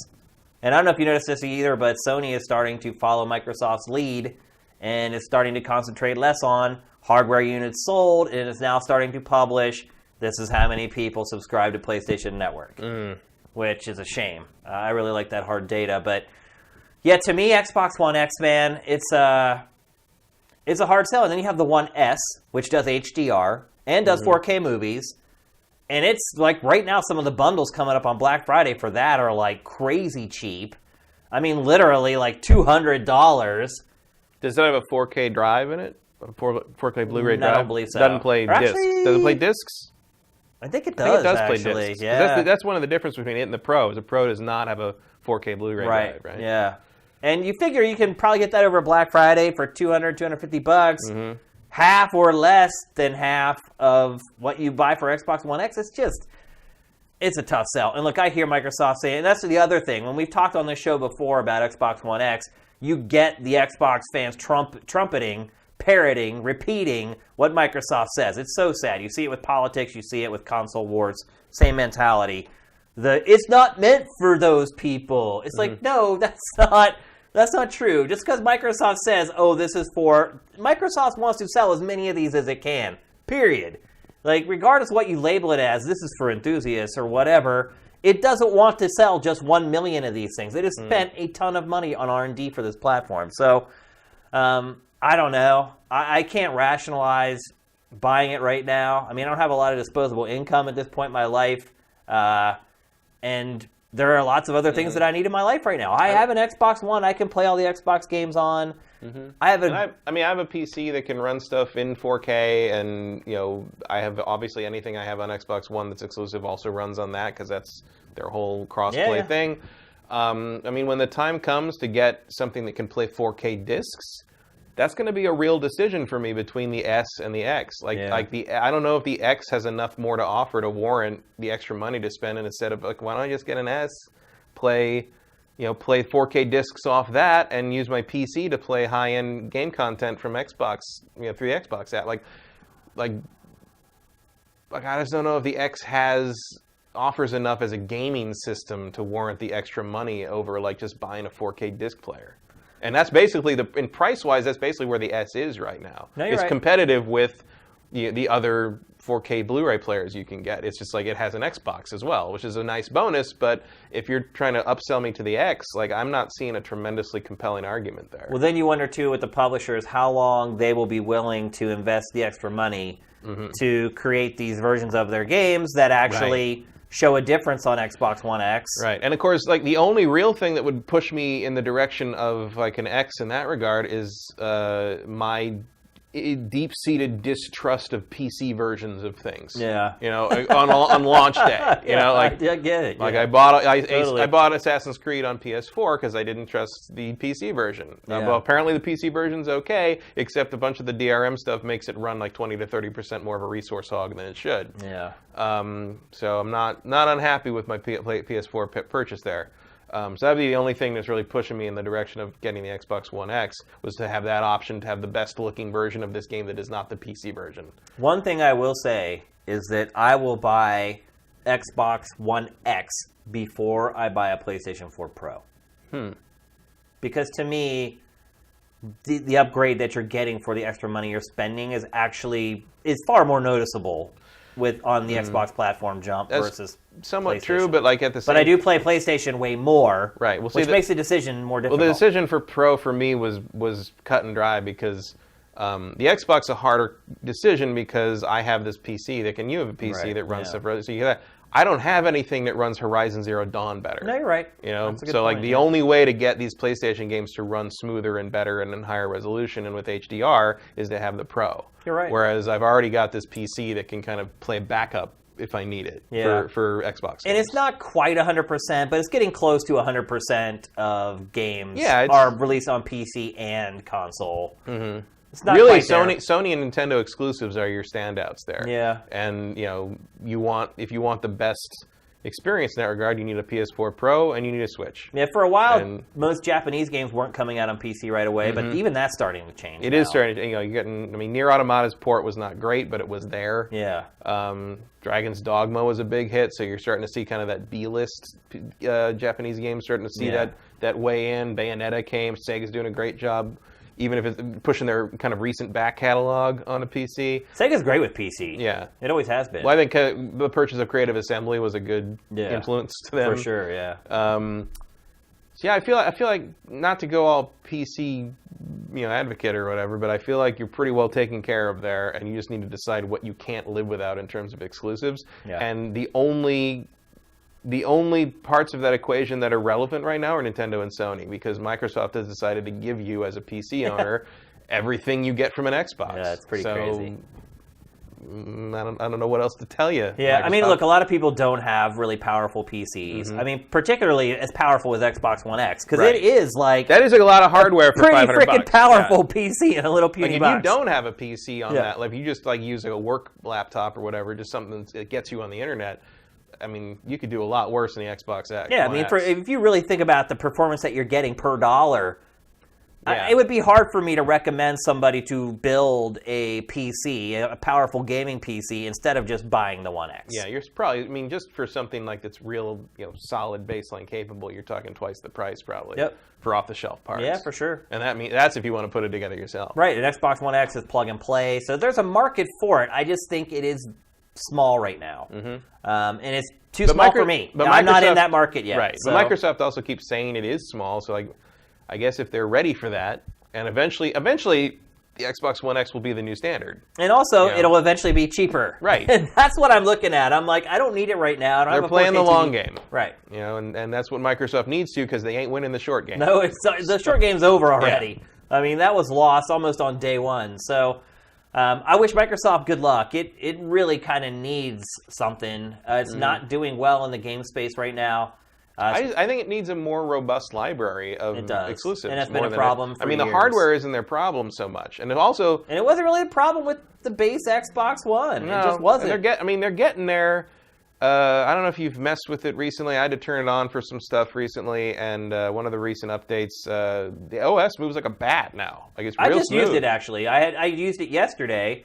And I don't know if you noticed this either, but Sony is starting to follow Microsoft's lead and is starting to concentrate less on hardware units sold and is now starting to publish this is how many people subscribe to PlayStation Network, which is a shame. I really like that hard data. But, yeah, to me, Xbox One X, man, it's a hard sell. And then you have the One S, which does HDR and does 4K movies. And it's, right now, some of the bundles coming up on Black Friday for that are, crazy cheap. I mean, literally, $200. Does it have a 4K drive in it? A 4K Blu-ray drive? I don't believe so. Doesn't play discs. Does it play discs? I think it does, play actually. discs. Yeah. That's one of the differences between it and the Pro. The Pro does not have a 4K Blu-ray drive, right? Yeah. And you figure you can probably get that over Black Friday for $200, $250. Half or less than half of what you buy for Xbox One X. It's a tough sell. And look, I hear Microsoft saying, and that's the other thing. When we've talked on this show before about Xbox One X, you get the Xbox fans trumpeting, parroting, repeating what Microsoft says. It's so sad. You see it with politics. You see it with console wars. Same mentality. It's not meant for those people. It's no, that's not true. Just because Microsoft says, this is for... Microsoft wants to sell as many of these as it can. Period. Regardless of what you label it as, this is for enthusiasts or whatever, it doesn't want to sell just 1 million of these things. It has spent a ton of money on R&D for this platform. So, I don't know. I can't rationalize buying it right now. I mean, I don't have a lot of disposable income at this point in my life. And there are lots of other things that I need in my life right now. I have an Xbox One. I can play all the Xbox games on. I have I have a PC that can run stuff in 4K, and I have obviously anything I have on Xbox One that's exclusive also runs on that because that's their whole cross-play thing. I mean, when the time comes to get something that can play 4K discs, that's going to be a real decision for me between the S and the X. I don't know if the X has enough more to offer to warrant the extra money to spend, and instead of like, why don't I just get an S, play 4K discs off that, and use my PC to play high-end game content from Xbox, through the Xbox app. Like I just don't know if the X offers enough as a gaming system to warrant the extra money over like just buying a 4K disc player. And that's basically in price-wise, that's basically where the S is right now. No, you're right. Competitive with the other 4K Blu-ray players you can get. It's just like it has an Xbox as well, which is a nice bonus. But if you're trying to upsell me to the X, like I'm not seeing a tremendously compelling argument there. Well, then you wonder too with the publishers how long they will be willing to invest the extra money to create these versions of their games that actually show a difference on Xbox One X. Right, and of course, like the only real thing that would push me in the direction of like an X in that regard is my deep-seated distrust of PC versions of things. Yeah. On launch day. I get it. Like yeah. I bought Totally. I bought Assassin's Creed on PS4 because I didn't trust the PC version. Yeah. Well, apparently the PC version's okay, except a bunch of the DRM stuff makes it run like 20 to 30% more of a resource hog than it should. Yeah. So I'm not unhappy with my PS4 purchase there. So that'd be the only thing that's really pushing me in the direction of getting the Xbox One X, was to have that option to have the best looking version of this game that is not the PC version. One thing I will say is that I will buy Xbox One X before I buy a PlayStation 4 Pro. Because to me, the upgrade that you're getting for the extra money you're spending is far more noticeable on the Xbox platform jump versus somewhat true, but like at the same. But I do play PlayStation way more, right? Which makes the decision more difficult. Well, the decision for Pro for me was cut and dry because the Xbox a harder decision because I have this PC you have a PC that runs stuff. So you have that. I don't have anything that runs Horizon Zero Dawn better. No, you're right. So like the only way to get these PlayStation games to run smoother and better and in higher resolution and with HDR is to have the Pro. You're right. Whereas I've already got this PC that can kind of play backup if I need it for Xbox games. And it's not quite 100%, but it's getting close to 100% of games are released on PC and console. Mm-hmm. It's not really, quite Sony and Nintendo exclusives are your standouts there. Yeah. And if you want the best experience in that regard, you need a PS4 Pro and you need a Switch. Yeah, for a while, most Japanese games weren't coming out on PC right away, but even that's starting to change. It is starting to. You're getting. I mean, Nier Automata's port was not great, but it was there. Yeah. Dragon's Dogma was a big hit, so you're starting to see kind of that B-list Japanese games starting to see that way in. Bayonetta came. Sega's doing a great job. Even if it's pushing their kind of recent back catalog on a PC. Sega's great with PC. Yeah. It always has been. Well, I think the purchase of Creative Assembly was a good influence to them. For sure, yeah. So I feel like, not to go all PC advocate or whatever, but I feel like you're pretty well taken care of there, and you just need to decide what you can't live without in terms of exclusives. Yeah. And the only parts of that equation that are relevant right now are Nintendo and Sony, because Microsoft has decided to give you, as a PC owner, everything you get from an Xbox. Yeah, it's pretty crazy. I don't know what else to tell you. Yeah, Microsoft. I mean, look, a lot of people don't have really powerful PCs. I mean, particularly as powerful as Xbox One X, because it is like... That is a lot of hardware for $500. Pretty freaking powerful PC in a little puny box. If you don't have a PC on that, like if you just like use a work laptop or whatever, just something that gets you on the internet, I mean, you could do a lot worse than the Xbox X. Yeah, I mean, if you really think about the performance that you're getting per dollar, it would be hard for me to recommend somebody to build a PC, a powerful gaming PC, instead of just buying the One X. Yeah, you're probably, I mean, just for something like that's real, solid baseline capable, you're talking twice the price probably for off-the-shelf parts. Yeah, for sure. And that's if you want to put it together yourself. Right, an Xbox One X is plug and play, so there's a market for it. I just think it is small right now. And it's too small for me. But I'm not in that market yet. Right. So. But Microsoft also keeps saying it is small, so I guess if they're ready for that, and eventually the Xbox One X will be the new standard. And also, it'll eventually be cheaper. Right. And that's what I'm looking at. I'm like, I don't need it right now. They're playing the long game. Right. And that's what Microsoft needs to, because they ain't winning the short game. No, the short game's over already. I mean, that was lost almost on day one. So I wish Microsoft good luck. It really kind of needs something. It's not doing well in the game space right now. I think it needs a more robust library of It does. exclusives. And that's been more a than problem it, for I mean, the years. hardware isn't their problem so much, and it also. And it wasn't really a problem with the base Xbox One. No, it just wasn't. They're getting there. I don't know if you've messed with it recently. I had to turn it on for some stuff recently, and one of the recent updates, the OS moves like a bat now. Like it's real I just smooth. used it actually. I used it yesterday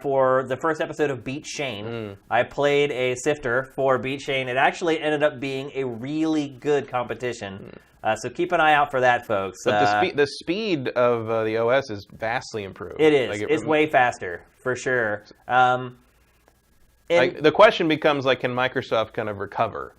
for the first episode of Beat Shane. I played a sifter for Beat Shane. It actually ended up being a really good competition. So keep an eye out for that, folks. But the speed of the OS is vastly improved. It is. It's way faster, for sure. The question becomes, like, can Microsoft kind of recover?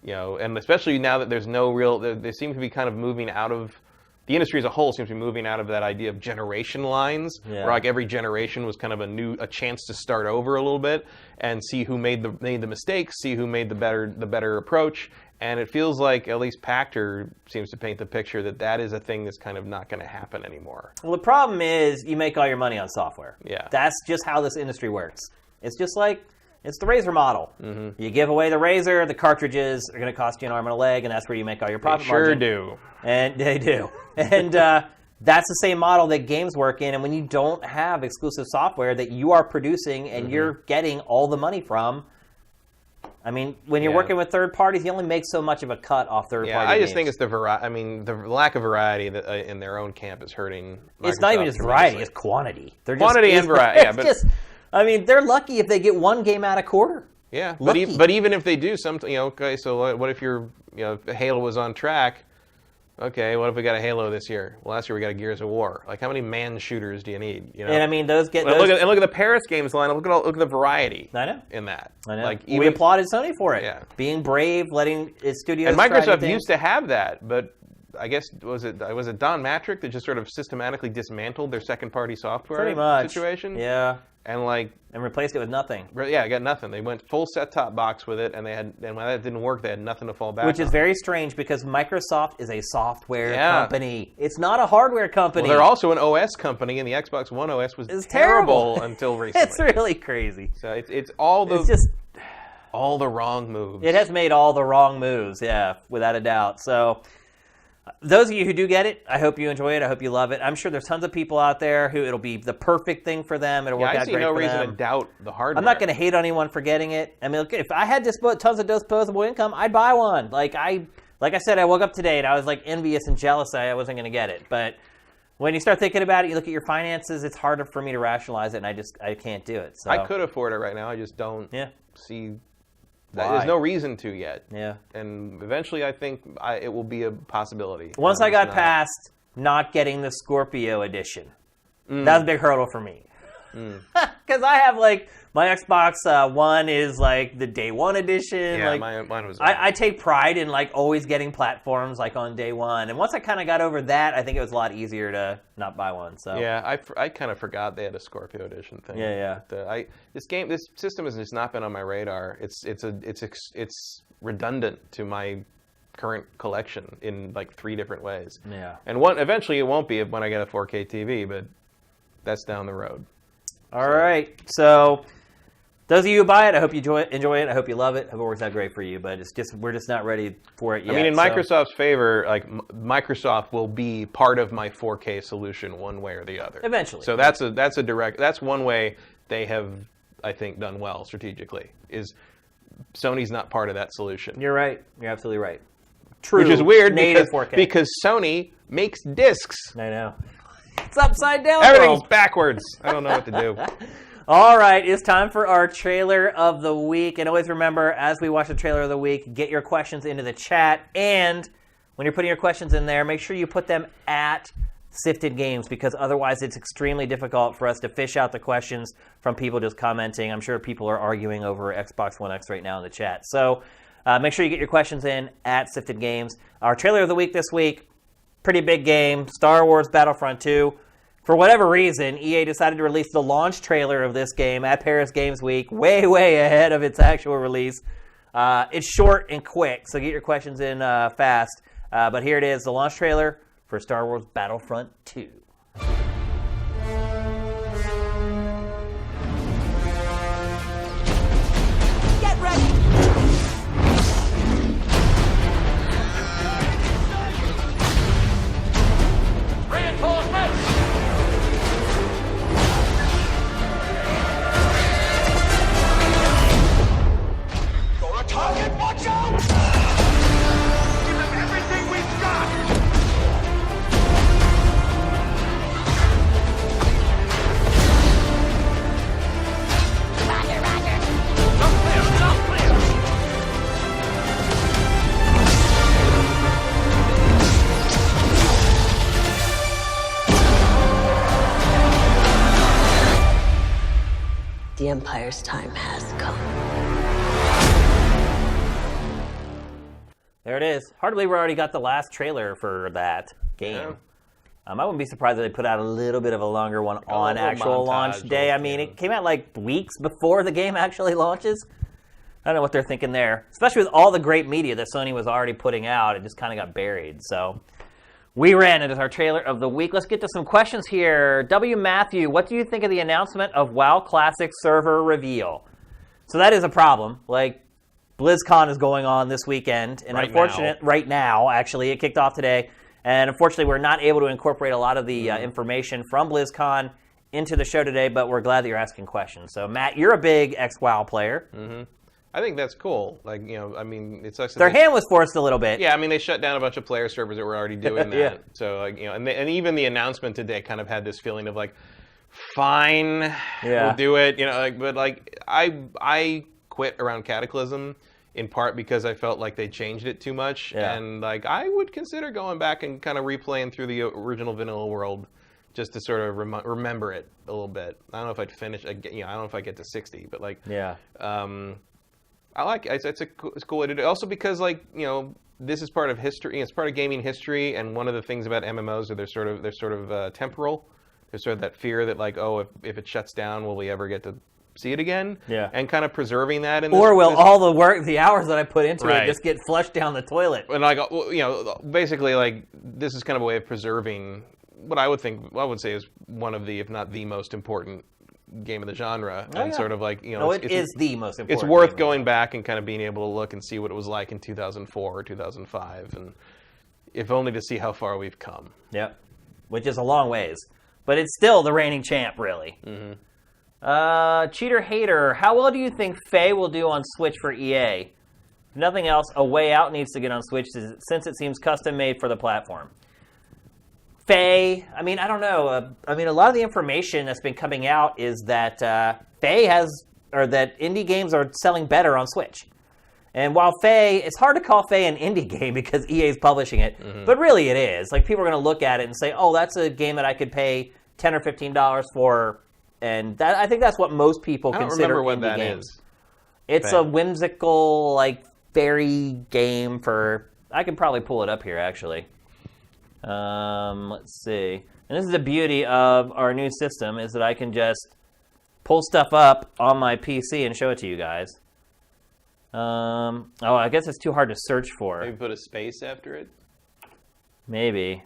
You know, and especially now that there's no real... They seem to be kind of moving out of... The industry as a whole seems to be moving out of that idea of generation lines, where like every generation was kind of a chance to start over a little bit and see who made the mistakes, see who made the better approach. And it feels like at least Pactor seems to paint the picture that is a thing that's kind of not going to happen anymore. Well, the problem is you make all your money on software. Yeah. That's just how this industry works. It's just like, it's the Razer model. Mm-hmm. You give away the Razer, the cartridges are going to cost you an arm and a leg, and that's where you make all your profit margin. Sure do. And they do. And that's the same model that games work in. And when you don't have exclusive software that you are producing and you're getting all the money from, I mean, when you're working with third parties, you only make so much of a cut off third party Yeah, I just games. think it's the variety. I mean, the lack of variety that in their own camp is hurting Microsoft. It's not even just variety; it's quantity. Quantity and variety. Yeah, but I mean, they're lucky if they get one game out a quarter. Yeah, Lucky. but even if they do something, okay. So what if Halo was on track? Okay, what if we got a Halo this year? Well, last year we got a Gears of War. Like, how many man shooters do you need? You know? And I mean, those get. Look at the Paris games lineup. Look at the variety. I know. In that. I know. Like, We applauded Sony for it. Yeah. Being brave, letting its studios. And try new Microsoft things. used to have that, but I guess was it Don Matrick that just sort of systematically dismantled their second-party software Pretty much situation? Yeah. And replaced it with nothing. Yeah, I got nothing. They went full set-top box with it, and when that didn't work, they had nothing to fall back on. Which is very strange because Microsoft is a software company. It's not a hardware company. Well, they're also an OS company, and the Xbox One OS was terrible until recently. It's really crazy. So it's all the wrong moves. It has made all the wrong moves, yeah, without a doubt. So those of you who do get it, I hope you enjoy it. I hope you love it. I'm sure there's tons of people out there who it'll be the perfect thing for them. It'll work out great for them. I see no reason to doubt the hardware. I'm not going to hate on anyone for getting it. I mean, look, if I had tons of disposable income, I'd buy one. Like I said, I woke up today and I was like envious and jealous that I wasn't going to get it. But when you start thinking about it, you look at your finances, it's harder for me to rationalize it, and I can't do it. So I could afford it right now. I just don't see. Why? There's no reason to yet. Yeah. And eventually, I think it will be a possibility. Once I got past not getting the Scorpio edition, that was a big hurdle for me. Because I have my Xbox One is like the day one edition. Yeah, mine was. I take pride in always getting platforms on day one, and once I kind of got over that, I think it was a lot easier to not buy one. So yeah, I kind of forgot they had a Scorpio edition thing. Yeah. But, this system has just not been on my radar. It's redundant to my current collection in 3 different ways. Yeah. And eventually it won't be when I get a 4K TV, but that's down the road. All right. So those of you who buy it, I hope you enjoy it. I hope you love it. I hope it works out great for you, but we're just not ready for it yet. I mean, in Microsoft's favor, Microsoft will be part of my 4K solution one way or the other. Eventually. So that's one way they have, I think, done well strategically, is Sony's not part of that solution. You're right. You're absolutely right. True. Which is weird because Sony makes discs. I know. It's upside down. Everything's backwards. I don't know what to do. All right, it's time for our trailer of the week. And always remember, as we watch the trailer of the week, get your questions into the chat. And when you're putting your questions in there, make sure you put them at SIFTD Games, because otherwise it's extremely difficult for us to fish out the questions from people just commenting. I'm sure people are arguing over Xbox One X right now in the chat. So make sure you get your questions in at SIFTD Games. Our trailer of the week this week, pretty big game, Star Wars Battlefront 2. For whatever reason, EA decided to release the launch trailer of this game at Paris Games Week, way, way ahead of its actual release. It's short and quick, so get your questions in fast. But here it is, the launch trailer for Star Wars Battlefront 2. Get ready! the Empire's time has come. There it is. Hard to believe we already got the last trailer for that game. Yeah. I wouldn't be surprised if they put out a little bit of a longer one on actual launch day. I mean, it came out like weeks before the game actually launches. I don't know what they're thinking there. Especially with all the great media that Sony was already putting out, it just kind of got buried. So we ran it as our trailer of the week. Let's get to some questions here. W. Matthew, what do you think of the announcement of WoW Classic server reveal? So that is a problem. Like, BlizzCon is going on this weekend, and right now, actually, it kicked off today. And unfortunately, we're not able to incorporate a lot of the information from BlizzCon into the show today, but we're glad that you're asking questions. So, Matt, you're a big ex-WoW player. Mm-hmm. I think that's cool. Like, you know, I mean, it sucks. Their hand was forced a little bit. Yeah, I mean, they shut down a bunch of player servers that were already doing that. Yeah. So, like, you know, and even the announcement today kind of had this feeling of like, fine, we'll do it. You know, like, but like, I quit around Cataclysm. In part because I felt like they changed it too much, and like I would consider going back and kind of replaying through the original vanilla world, just to sort of remember it a little bit. I don't know if I'd finish. I don't know if I get to 60, but like, I like it. It's a cool way to do it. Also because like this is part of history. It's part of gaming history, and one of the things about MMOs are they're sort of temporal. There's sort of that fear that like, oh, if it shuts down, will we ever get to see it again? Yeah. And kind of preserving that. Or will all the work, the hours that I put into it just get flushed down the toilet? And like, basically like, this is kind of a way of preserving what I would say is one of the, if not the most important game of the genre. Sort of like, it is the most important. It's worth going back and kind of being able to look and see what it was like in 2004 or 2005. And if only to see how far we've come. Yep. Which is a long ways. But it's still the reigning champ, really. Mm-hmm. Cheater Hater, how well do you think Faye will do on Switch for EA? If nothing else, A Way Out needs to get on Switch since it seems custom made for the platform. Faye, I mean, I don't know. A lot of the information that's been coming out is that that indie games are selling better on Switch. And while Faye, it's hard to call Faye an indie game because EA is publishing it, but really it is. Like, people are going to look at it and say, oh, that's a game that I could pay $10 or $15 for. And that, I think that's what most people consider indie games. It's a whimsical, like, fairy game for... I can probably pull it up here, actually. Let's see. And this is the beauty of our new system, is that I can just pull stuff up on my PC and show it to you guys. I guess it's too hard to search for. Maybe put a space after it? Maybe.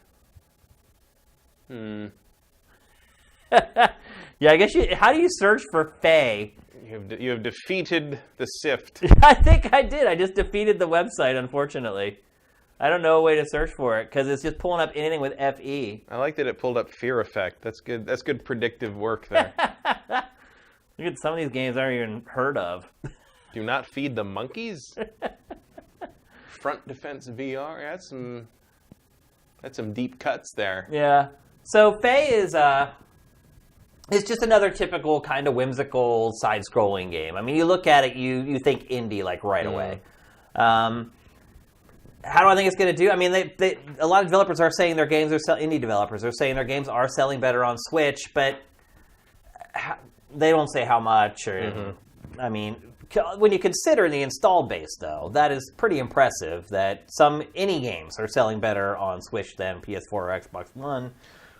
Yeah, I guess how do you search for Faye? You have defeated the Sift. I think I did. I just defeated the website, unfortunately. I don't know a way to search for it, because it's just pulling up anything with FE. I like that it pulled up Fear Effect. That's good. That's good predictive work there. Look at some of these games I haven't even heard of. Do not feed the monkeys? Front Defense VR? That's some deep cuts there. Yeah. So Faye is... It's just another typical kind of whimsical side-scrolling game. I mean, you look at it, you think indie like right away. How do I think it's going to do? I mean, a lot of developers are saying their games are indie developers are saying their games are selling better on Switch, but they don't say how much. Or I mean, when you consider the installed base, though, that is pretty impressive. That some indie games are selling better on Switch than PS4 or Xbox One.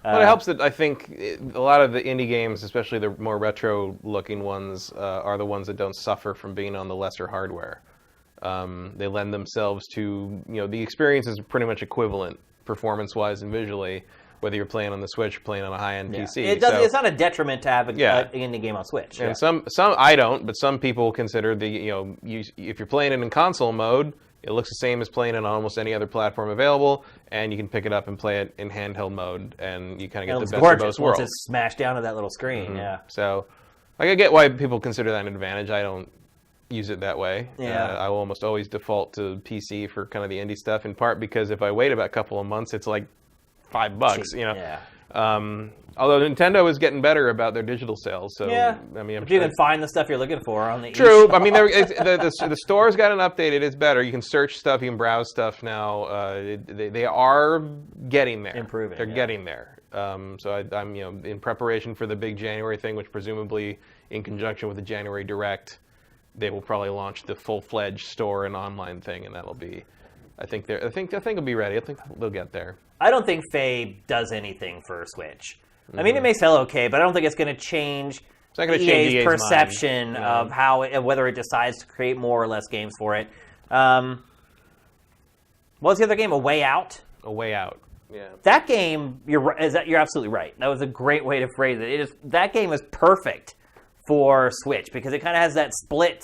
Well, it helps that I think a lot of the indie games, especially the more retro-looking ones, are the ones that don't suffer from being on the lesser hardware. They lend themselves to, the experience is pretty much equivalent, performance-wise and visually, whether you're playing on the Switch or playing on a high-end PC. It's not a detriment to have an indie game on Switch. And some I don't, but some people consider if you're playing it in console mode, it looks the same as playing it on almost any other platform available, and you can pick it up and play it in handheld mode, and you kind of get the best of both worlds. Once it's smashed down to that little screen, So, I get why people consider that an advantage. I don't use it that way. I will almost always default to PC for kind of the indie stuff, in part because if I wait about a couple of months, it's like $5, although Nintendo is getting better about their digital sales, so I mean, if you can find the stuff you're looking for on the True. I mean, the store's gotten updated. It's better. You can search stuff. You can browse stuff now. They are getting there. Improving. They're getting there. So I'm in preparation for the big January thing, which presumably in conjunction with the January Direct, they will probably launch the full-fledged store and online thing, and that'll be. I think it'll be ready. I think they'll get there. I don't think Faye does anything for Switch. I mean, it may sell okay, but I don't think it's going to change. It's not going to change EA's perception mind. of whether it decides to create more or less games for it. What was the other game? A Way Out? A Way Out. Yeah. That game, you're absolutely right. That was a great way to phrase it. That game is perfect for Switch because it kind of has that split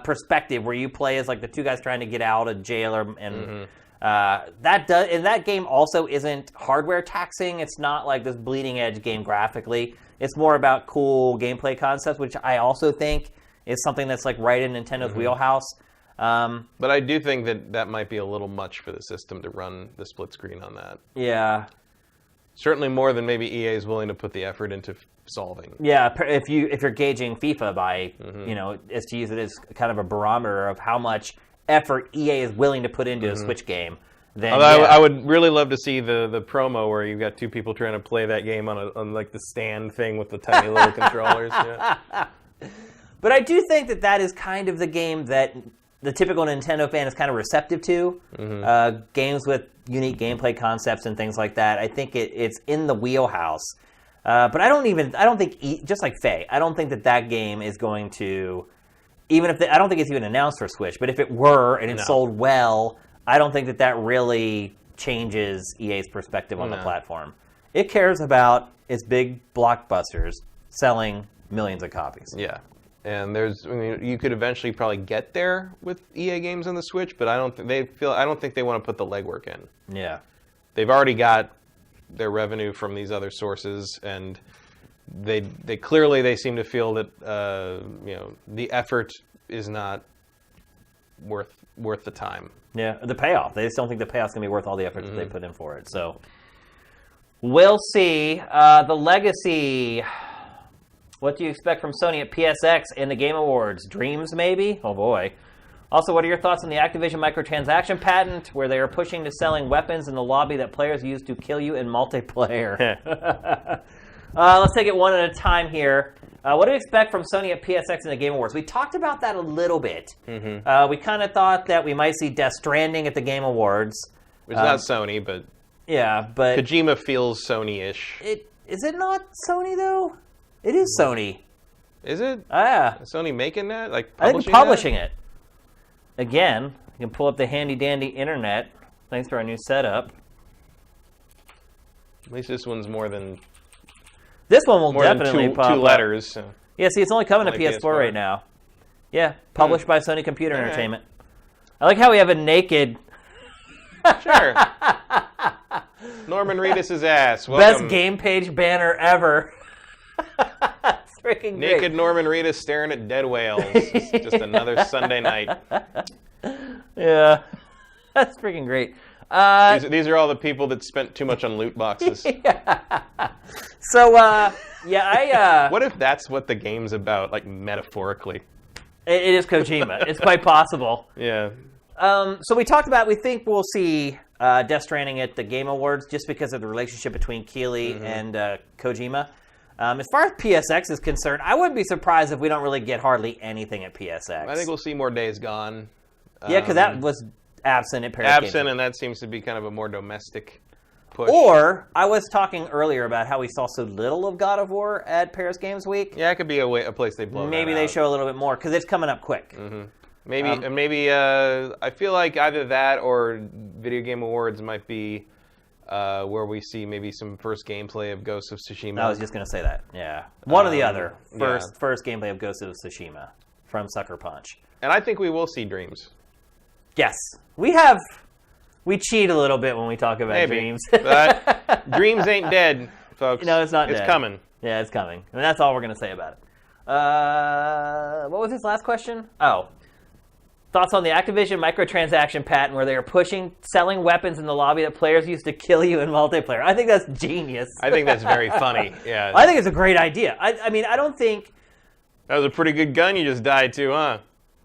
perspective where you play as like the two guys trying to get out of jail, and that game also isn't hardware taxing. It's not like this bleeding edge game graphically. It's more about cool gameplay concepts, which I also think is something that's like right in Nintendo's wheelhouse. But I do think that might be a little much for the system to run the split screen on that. Yeah. Certainly more than maybe EA is willing to put the effort into solving. Yeah, if you're gauging FIFA by, is to use it as kind of a barometer of how much effort EA is willing to put into a Switch game. Then although I would really love to see the promo where you've got two people trying to play that game on like the stand thing with the tiny little controllers. Yeah. But I do think that is kind of the game that the typical Nintendo fan is kind of receptive to. Games with unique gameplay concepts and things like that. I think it's in the wheelhouse. But I don't think, just like Faye, I don't think that game is going to, I don't think it's even announced for Switch, but if it were and it sold well, I don't think that really changes EA's perspective on the platform. It cares about its big blockbusters selling millions of copies. Yeah. And you could eventually probably get there with EA games on the Switch, but I don't think they want to put the legwork in. Yeah. They've already got their revenue from these other sources, and they clearly seem to feel that the effort is not worth the time. Yeah, the payoff. They just don't think the payoff's going to be worth all the effort that they put in for it. So we'll see. The Legacy. What do you expect from Sony at PSX and the Game Awards? Dreams, maybe? Oh, boy. Also, what are your thoughts on the Activision microtransaction patent, where they are pushing to selling weapons in the lobby that players use to kill you in multiplayer? Let's take it one at a time here. What do you expect from Sony at PSX and the Game Awards? We talked about that a little bit. We kind of thought that we might see Death Stranding at the Game Awards. It's not Sony, but... Yeah, but... Kojima feels Sony-ish. Is it not Sony, though? It is Sony. Is it? Yeah. Is Sony making that? Like I think publishing it. Again, you can pull up the handy-dandy internet. Thanks for our new setup. At least this one's more than... This one will definitely than pop two letters. So. Yeah, see, it's only coming to PS4 right now. Yeah, published by Sony Computer Entertainment. I like how we have a naked... Sure. Norman Reedus' ass. Welcome. Best game page banner ever. It's freaking great. Naked Norman Reedus staring at dead whales. It's just another Sunday night. Yeah, that's freaking great. These are all the people that spent too much on loot boxes. Yeah. So, What if that's what the game's about, like metaphorically? It is Kojima. It's quite possible. Yeah. So we talked about, we think we'll see Death Stranding at the Game Awards just because of the relationship between Keighley and Kojima. As far as PSX is concerned, I wouldn't be surprised if we don't really get hardly anything at PSX. I think we'll see more Days Gone. Yeah, because that was absent at Paris Games. And that seems to be kind of a more domestic push. Or, I was talking earlier about how we saw so little of God of War at Paris Games Week. Yeah, it could be a place they blow Maybe that they out. show a little bit more, because it's coming up quick. Maybe I feel like either that or Video Game Awards might be where we see maybe some first gameplay of Ghost of Tsushima. I was just going to say that, yeah. One or the other. First gameplay of Ghost of Tsushima from Sucker Punch. And I think we will see Dreams. Yes. We cheat a little bit when we talk about Dreams. But Dreams ain't dead, folks. No, it's not dead. It's coming. Yeah, it's coming. And that's all we're going to say about it. What was his last question? Oh. Thoughts on the Activision microtransaction patent where they are selling weapons in the lobby that players use to kill you in multiplayer. I think that's genius. I think that's very funny. Yeah. I think it's a great idea. I mean, I don't think... That was a pretty good gun you just died to, huh?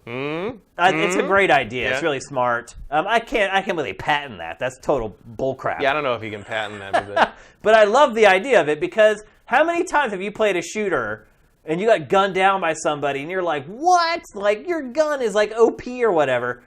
It's a great idea. Yeah. It's really smart. I can't really patent that. That's total bullcrap. Yeah, I don't know if you can patent that. But But I love the idea of it because how many times have you played a shooter and you got gunned down by somebody and you're like, what? Like, your gun is like OP or whatever.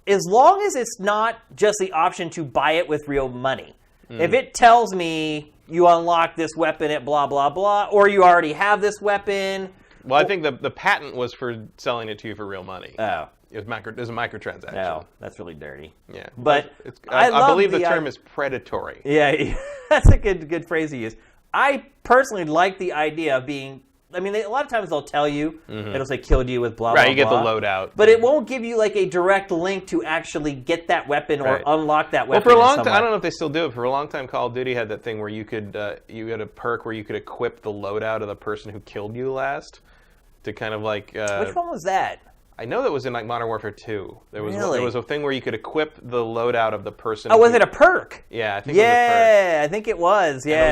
As long as it's not just the option to buy it with real money. If it tells me you unlock this weapon at blah, blah, blah, or you already have this weapon. well, I think the patent was for selling it to you for real money. Oh. It was a microtransaction. No, that's really dirty. Yeah. But I love believe the term is predatory. Yeah, that's a good phrase to use. I personally like the idea of being. I mean, a lot of times they'll tell you it'll say killed you with blah blah. Right, you get blah, the loadout, but it won't give you like a direct link to actually get that weapon or Right. unlock that Well, weapon. for a long in some time, I way. don't know if they still do it. For a long time, Call of Duty had that thing where you could you had a perk where you could equip the loadout of the person who killed you last to kind of like. Which one was that? I know that was in like Modern Warfare 2. There Really? was a thing where you could equip the loadout of the person. Oh, was who- it a perk? Yeah, I think it was a perk. Yeah, I think it was. And Yeah. it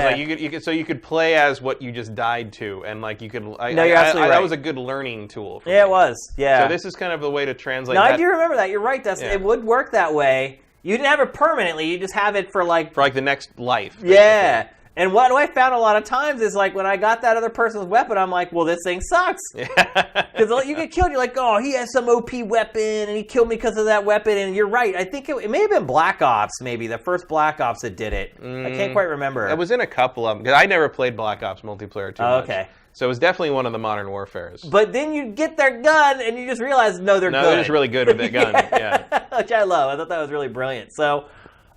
was like you could play as what you just died to, and like you could. No, you're absolutely right. That was a good learning tool. For Yeah, me. it was. Yeah. So this is kind of the way to translate. No, that I do remember that. You're right. Yeah. It would work that way. You didn't have it permanently. You just have it for like. for like the next life. Basically. Yeah. And what I found a lot of times is like when I got that other person's weapon, I'm like, well, this thing sucks. Because you get killed, you're like, oh, he has some OP weapon, and he killed me because of that weapon. And you're right. I think it may have been Black Ops, maybe the first Black Ops that did it. I can't quite remember. It was in a couple of them because I never played Black Ops multiplayer too much. Okay. So it was definitely one of the Modern Warfares. But then you get their gun, and you just realize, no, they're good. They're just really good with that gun. Yeah. Which I love. I thought that was really brilliant. So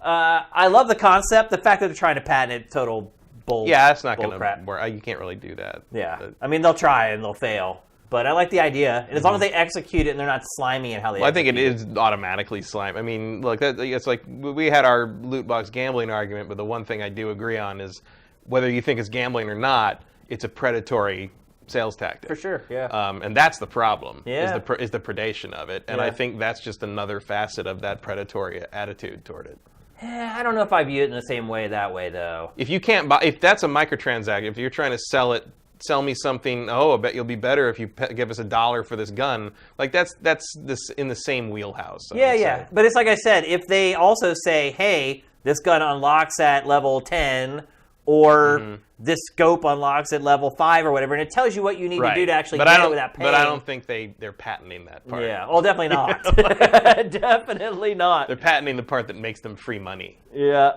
I love the concept. The fact that they're trying to patent it, total bull. Yeah, that's not going crap. to work. You can't really do that. Yeah. But- I mean, they'll try and they'll fail. But I like the idea. And as long as they execute it and they're not slimy in how they Well, I think execute it is automatically slime. I mean, look, it's like we had our loot box gambling argument, but the one thing I do agree on is whether you think it's gambling or not, it's a predatory sales tactic. For sure, yeah. And that's the problem. Yeah. Is the predation of it, and Yeah. I think that's just another facet of that predatory attitude toward it. I don't know if I view it in the same way that way, though. If you can't buy, if that's a microtransaction, if you're trying to sell me something. Oh, I bet you'll be better if you give us $1 for this gun. Like that's this in the same wheelhouse. I Yeah, would yeah. say. But it's like I said, if they also say, hey, this gun unlocks at level 10, or this scope unlocks at level 5 or whatever, and it tells you what you need to do to actually get it without paying. But I don't think they're patenting that part. Yeah, well, definitely not. Definitely not. They're patenting the part that makes them free money. Yeah.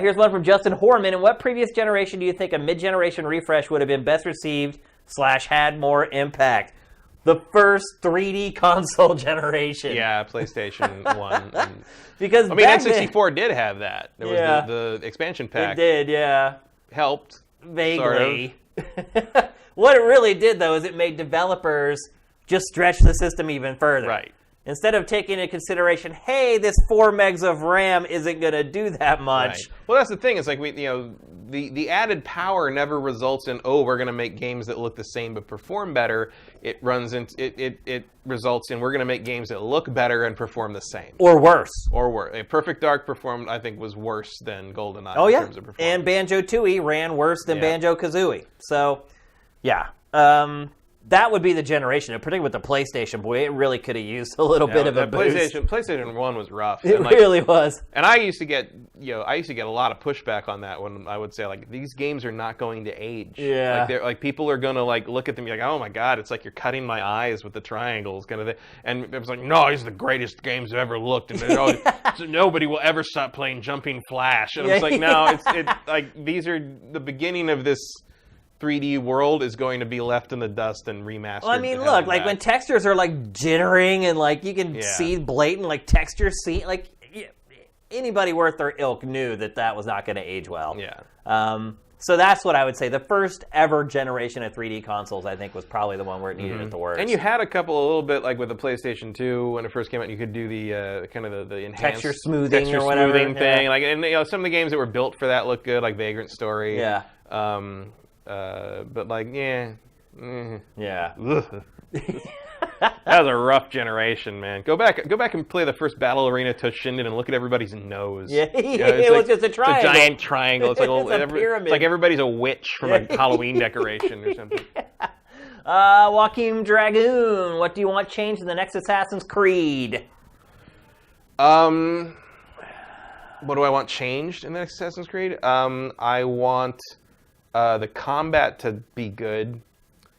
Here's one from Justin Horman. In what previous generation do you think a mid-generation refresh would have been best received / had more impact? The first 3D console generation. Yeah, PlayStation 1. Because I mean, back then- N64 did have that. There was Yeah. the expansion pack. It did, yeah. Helped. Vaguely. What it really did, though, is it made developers just stretch the system even further. Right. Instead of taking into consideration, hey, this 4 megs of RAM isn't going to do that much. Right. Well, that's the thing. It's like the added power never results in we're going to make games that look the same but perform better. It results in we're going to make games that look better and perform the same. Or worse. Or worse. Perfect Dark performed, I think, was worse than GoldenEye Oh, in yeah. terms of performance. And Banjo-Tooie ran worse than Yeah. Banjo-Kazooie. So, yeah. That would be the generation, particularly with the PlayStation. Boy, it really could have used a little bit of a that boost. PlayStation 1 was rough. It And, like, really was. And I used to get a lot of pushback on that when I would say like these games are not going to age. Yeah. Like people are gonna like look at them and be like, oh my god, it's like you're cutting my eyes with the triangles kind of thing. And it was like, no, these are the greatest games I've ever looked. And so nobody will ever stop playing Jumping Flash. And I was like, no, it's like these are the beginning of this 3D world is going to be left in the dust and remastered. Well, I mean, and look, held like back. when textures are like jittering and like you can Yeah. see blatant like texture scene, like anybody worth their ilk knew that was not going to age well. Yeah. So that's what I would say. The first ever generation of 3D consoles, I think, was probably the one where it needed it the worst. And you had a couple, a little bit like with the PlayStation 2 when it first came out. You could do the kind of the enhanced Texture smoothing or whatever, smoothing thing. yeah. Like, and some of the games that were built for that look good, like Vagrant Story. Yeah. But like, yeah. Yeah. Ugh. That was a rough generation, man. Go back and play the first Battle Arena Toshinden and look at everybody's nose. Yeah, it's it was just a triangle. It's a giant triangle. It's like It's a pyramid. It's like everybody's a witch from a Halloween decoration or something. Joaquin Dragoon, what do you want changed in the next Assassin's Creed? What do I want changed in the next Assassin's Creed? I want the combat to be good.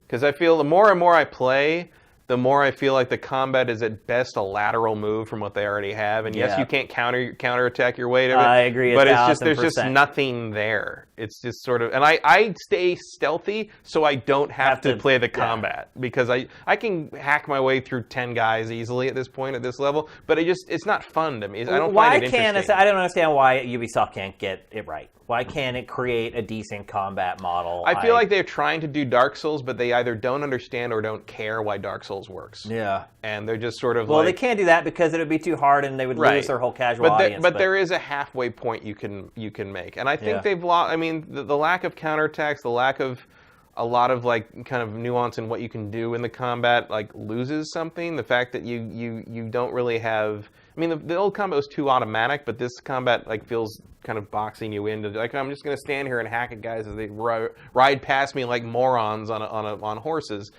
Because I feel the more and more I play, the more I feel like the combat is at best a lateral move from what they already have. And yes, you can't counterattack your way to it. I agree. But there's just nothing there. It's just sort of, and I stay stealthy so I don't have to play the combat because I can hack my way through 10 guys easily at this point at this level. But it's not fun to me. I don't find it interesting. I don't understand why Ubisoft can't get it right. Why can't it create a decent combat model? I feel like they're trying to do Dark Souls, but they either don't understand or don't care why Dark Souls works. Yeah. And they're just sort of they can't do that because it would be too hard and they would lose their whole casual audience. But there is a halfway point you can make. And I think they've lost, I mean, the lack of counterattacks, the lack of a lot of like kind of nuance in what you can do in the combat like loses something. The fact that you don't really have, I mean, the old combat was too automatic, but this combat like feels kind of boxing you into like I'm just going to stand here and hack at guys as they ride past me like morons on horses.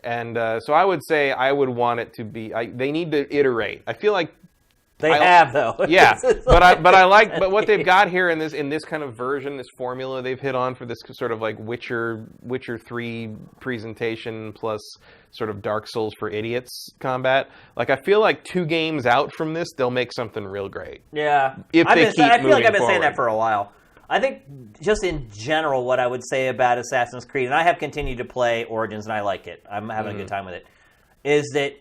And so I would say I would want it to be. They need to iterate. I feel like they have though. Yeah, but what they've got here in this kind of version, this formula they've hit on for this sort of like Witcher 3 presentation plus sort of Dark Souls for idiots combat. Like I feel like 2 games out from this, they'll make something real great. Yeah, I feel like I've been saying that for a while. I think just in general, what I would say about Assassin's Creed, and I have continued to play Origins and I like it. I'm having a good time with it. Is that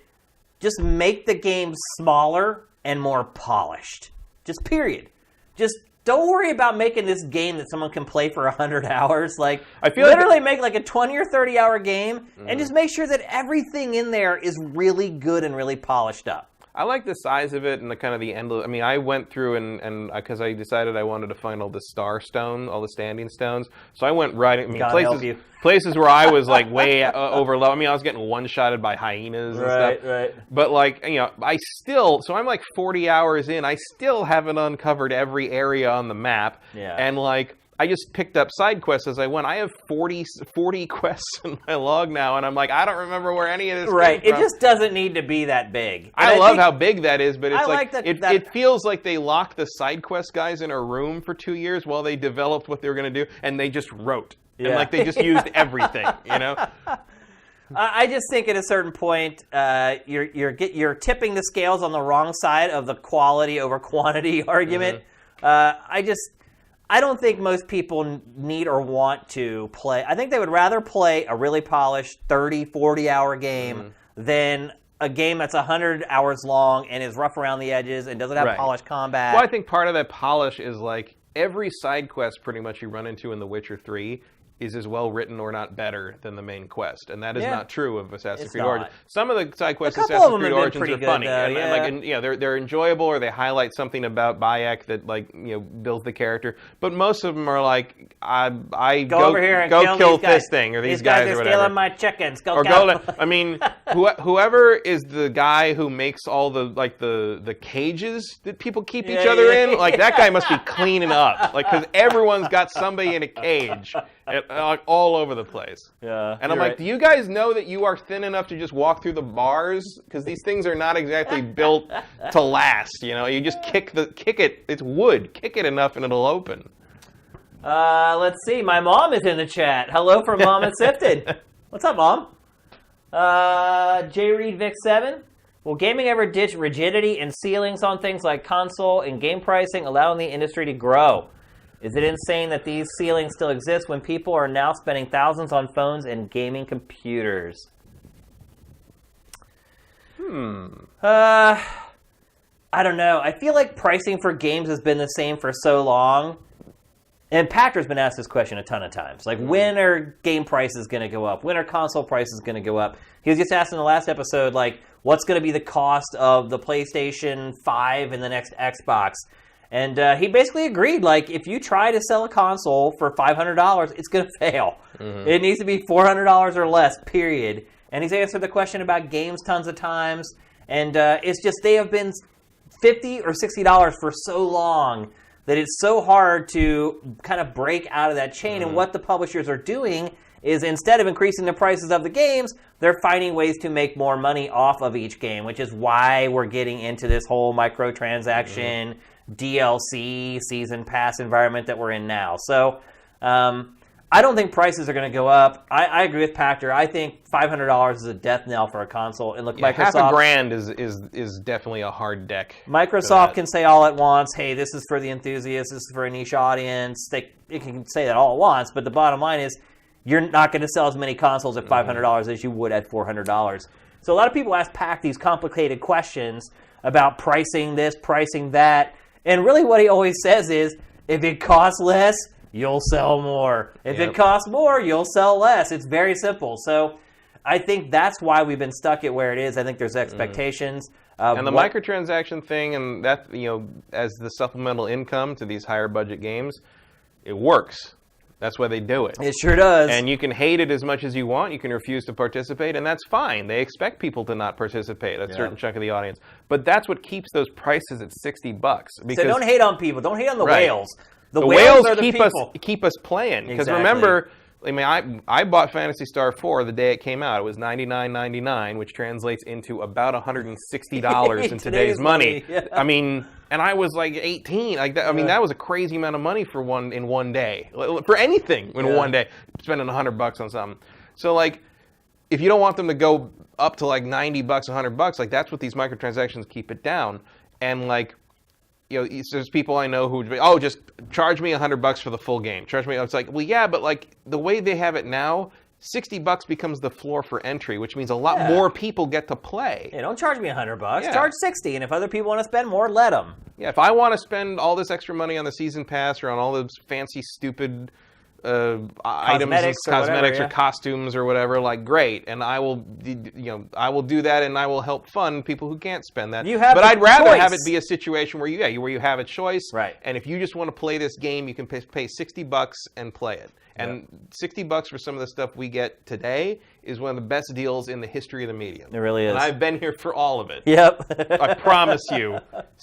just make the game smaller and more polished. Just period. Just don't worry about making this game that someone can play for 100 hours. Like, I feel literally make like a 20 or 30 hour game and just make sure that everything in there is really good and really polished up. I like the size of it and the kind of the endless. I mean, I went through and because I decided I wanted to find all the star stone, all the standing stones. So I went right. I mean, places where I was like way overload. I mean, I was getting one-shotted by hyenas and stuff. Right. But like, you know, so I'm like 40 hours in. I still haven't uncovered every area on the map. Yeah. And like, I just picked up side quests as I went. I have 40 quests in my log now, and I'm like, I don't remember where any of this came from. It just doesn't need to be that big. I love how big that is, but it's it feels like they locked the side quest guys in a room for 2 years while they developed what they were going to do, and they just wrote. Yeah. And like they just used everything, you know? I just think at a certain point, you're tipping the scales on the wrong side of the quality over quantity argument. I don't think most people need or want to play. I think they would rather play a really polished 30, 40-hour game than a game that's 100 hours long and is rough around the edges and doesn't have polished combat. Well, I think part of that polish is like every side quest pretty much you run into in The Witcher 3 is as well written or not better than the main quest, and that is not true of Assassin's Creed Origins. Some of the side quests in Assassin's Creed Origins are funny, and you know they're enjoyable, or they highlight something about Bayek that like you know builds the character. But most of them are like, I go over here and kill this thing or these guys or whatever. Stealing my chickens. I mean, whoever is the guy who makes all the cages that people keep each other in, like that guy must be cleaning up, like because everyone's got somebody in a cage. All over the place. Yeah. And I'm like, do you guys know that you are thin enough to just walk through the bars? Because these things are not exactly built to last. You know, you just kick it. It's wood. Kick it enough and it'll open. Let's see. My mom is in the chat. Hello from Mom at SIFTD. What's up, Mom? J Reed Vic 7. Will gaming ever ditch rigidity and ceilings on things like console and game pricing, allowing the industry to grow? Is it insane that these ceilings still exist when people are now spending thousands on phones and gaming computers? I don't know. I feel like pricing for games has been the same for so long. And Patrick's been asked this question a ton of times. Like, when are game prices going to go up? When are console prices going to go up? He was just asked in the last episode, like, what's going to be the cost of the PlayStation 5 and the next Xbox? And he basically agreed, like, if you try to sell a console for $500, it's going to fail. It needs to be $400 or less, period. And he's answered the question about games tons of times. And it's just they have been $50 or $60 for so long that it's so hard to kind of break out of that chain. And what the publishers are doing is instead of increasing the prices of the games, they're finding ways to make more money off of each game, which is why we're getting into this whole microtransaction, DLC, season pass environment that we're in now. So I don't think prices are going to go up. I agree with Pactor. I think $500 is a death knell for a console. And look, Microsoft, $1,000 is definitely a hard deck. Microsoft can say all at once, hey, this is for the enthusiasts, this is for a niche audience. It can say that all at once, but the bottom line is you're not going to sell as many consoles at $500 as you would at $400. So a lot of people ask Pac these complicated questions about pricing this, pricing that, and really what he always says is, if it costs less, you'll sell more. If it costs more, you'll sell less. It's very simple. So I think that's why we've been stuck at where it is. I think there's expectations. And the microtransaction thing, and that, as the supplemental income to these higher budget games, it works. That's why they do it. It sure does. And you can hate it as much as you want. You can refuse to participate, and that's fine. They expect people to not participate, a certain chunk of the audience. But that's what keeps those prices at $60. Because, so don't hate on people. Don't hate on the whales. The whales are the keep us playing. Because Exactly. remember, I bought Phantasy Star 4 the day it came out. It was $99.99, which translates into about $160 in today's money. Yeah. And I was like 18. That was a crazy amount of money for one day. For anything in one day, spending $100 on something. So if you don't want them to go up to like $90, $100, that's what these microtransactions keep it down. And there's people I know who just charge me $100 for the full game. Charge me. It's like, well, yeah, but the way they have it now, $60 becomes the floor for entry, which means a lot more people get to play. Yeah, don't charge me $100. Yeah. Charge $60, and if other people want to spend more, let them. Yeah, if I want to spend all this extra money on the season pass or on all those fancy, stupid items, cosmetics or costumes or whatever, great, and I will do that, and I will help fund people who can't spend that. But I'd rather have it be a situation where you have a choice, right? And if you just want to play this game, you can pay $60 and play it. And $60 for some of the stuff we get today is one of the best deals in the history of the medium. It really is. And I've been here for all of it. Yep. I promise you,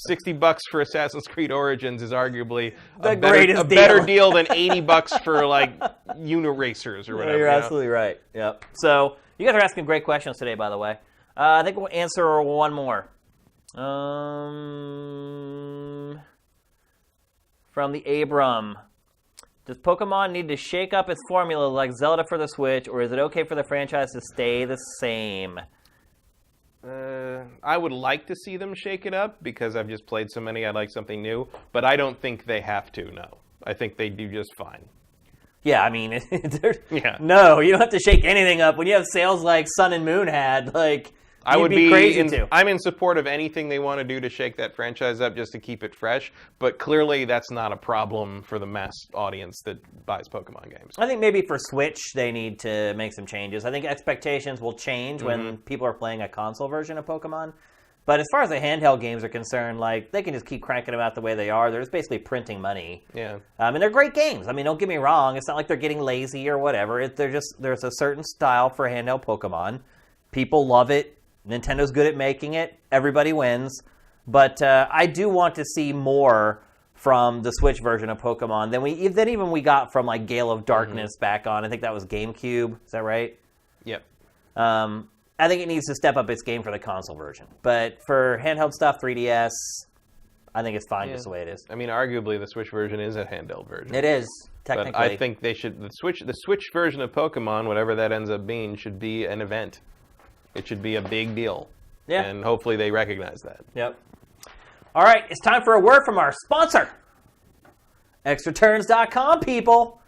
$60 for Assassin's Creed Origins is arguably a better deal than $80 for Uniracers or whatever. You're absolutely right. Yep. So you guys are asking great questions today, by the way. I think we'll answer one more. From the Abram. Does Pokemon need to shake up its formula like Zelda for the Switch, or is it okay for the franchise to stay the same? I would like to see them shake it up because I've just played so many. I'd like something new, but I don't think they have to. No, I think they do just fine. Yeah, no, you don't have to shake anything up when you have sales like Sun and Moon had. I would be crazy too. I'm in support of anything they want to do to shake that franchise up just to keep it fresh, but clearly that's not a problem for the mass audience that buys Pokemon games. I think maybe for Switch they need to make some changes. I think expectations will change when people are playing a console version of Pokemon. But as far as the handheld games are concerned, they can just keep cranking them out the way they are. They're just basically printing money. Yeah. And they're great games. Don't get me wrong. It's not like they're getting lazy or whatever. There's a certain style for handheld Pokemon. People love it. Nintendo's good at making it. Everybody wins. But I do want to see more from the Switch version of Pokemon than we got from Gale of Darkness back on. I think that was GameCube. Is that right? Yep. I think it needs to step up its game for the console version. But for handheld stuff, 3DS, I think it's fine just the way it is. Arguably the Switch version is a handheld version. It is, technically. But I think they should the Switch version of Pokemon, whatever that ends up being, should be an event. It should be a big deal. Yeah. And hopefully they recognize that. Yep. All right, it's time for a word from our sponsor. ExtraTurns.com, people.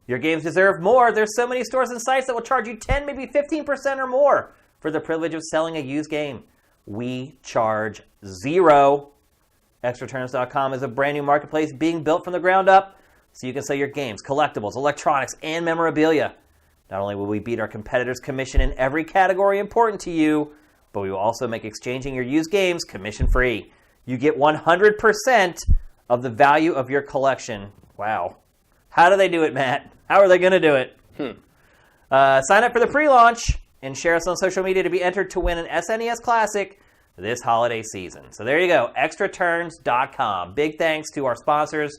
Your games deserve more. There's so many stores and sites that will charge you 10, maybe 15% or more for the privilege of selling a used game. We charge $0. ExtraTurns.com is a brand new marketplace being built from the ground up so you can sell your games, collectibles, electronics, and memorabilia. Not only will we beat our competitors' commission in every category important to you, but we will also make exchanging your used games commission-free. You get 100% of the value of your collection. Wow. How do they do it, Matt? How are they going to do it? Sign up for the pre-launch and share us on social media to be entered to win an SNES Classic this holiday season. So there you go, extraturns.com. Big thanks to our sponsors.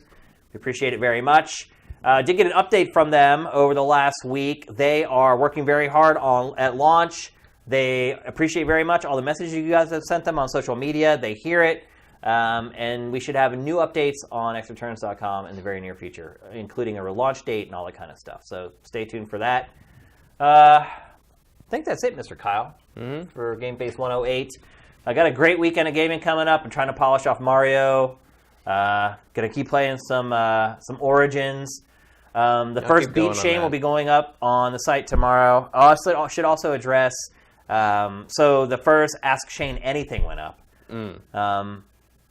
We appreciate it very much. Did get an update from them over the last week. They are working very hard at launch. They appreciate very much all the messages you guys have sent them on social media. They hear it. And we should have new updates on xreturns.com in the very near future, including a relaunch date and all that kind of stuff. So stay tuned for that. I think that's it, Mr. Kyle, for GameFace 108. I got a great weekend of gaming coming up. I'm trying to polish off Mario. Gonna keep playing some Origins. The first Beat Shane will be going up on the site tomorrow. I should also address, so the first Ask Shane Anything went up.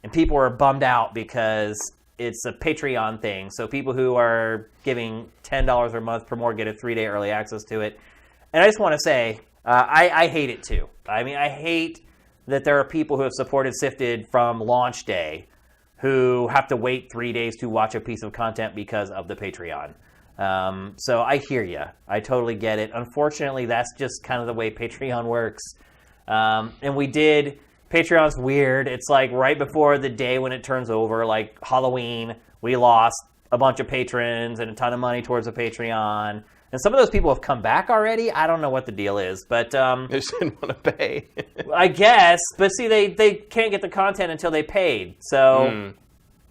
And people were bummed out because it's a Patreon thing. So people who are giving $10 a month per more get a 3-day early access to it. And I just want to say, I hate it too. I mean, I hate that there are people who have supported SIFTD from launch day who have to wait 3 days to watch a piece of content because of the Patreon. So I hear you. I totally get it. Unfortunately, that's just kind of the way Patreon works. And we did... Patreon's weird. It's like right before the day when it turns over, like Halloween, we lost a bunch of patrons and a ton of money towards the Patreon. And some of those people have come back already. I don't know what the deal is, but... they just didn't want to pay. I guess. But see, they can't get the content until they paid. So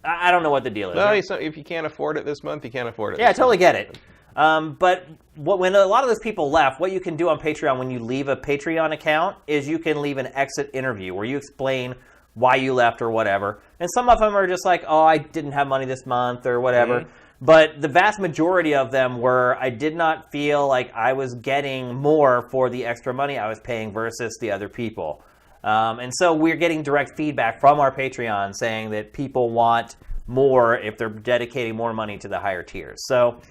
I don't know what the deal is. No, if you can't afford it this month, you can't afford it. Yeah, I totally get it. But when a lot of those people left, what you can do on Patreon when you leave a Patreon account is you can leave an exit interview where you explain why you left or whatever. And some of them are just like, oh, I didn't have money this month or whatever. But the vast majority of them were, I did not feel like I was getting more for the extra money I was paying versus the other people. And so we're getting direct feedback from our Patreon saying that people want more if they're dedicating more money to the higher tiers. So...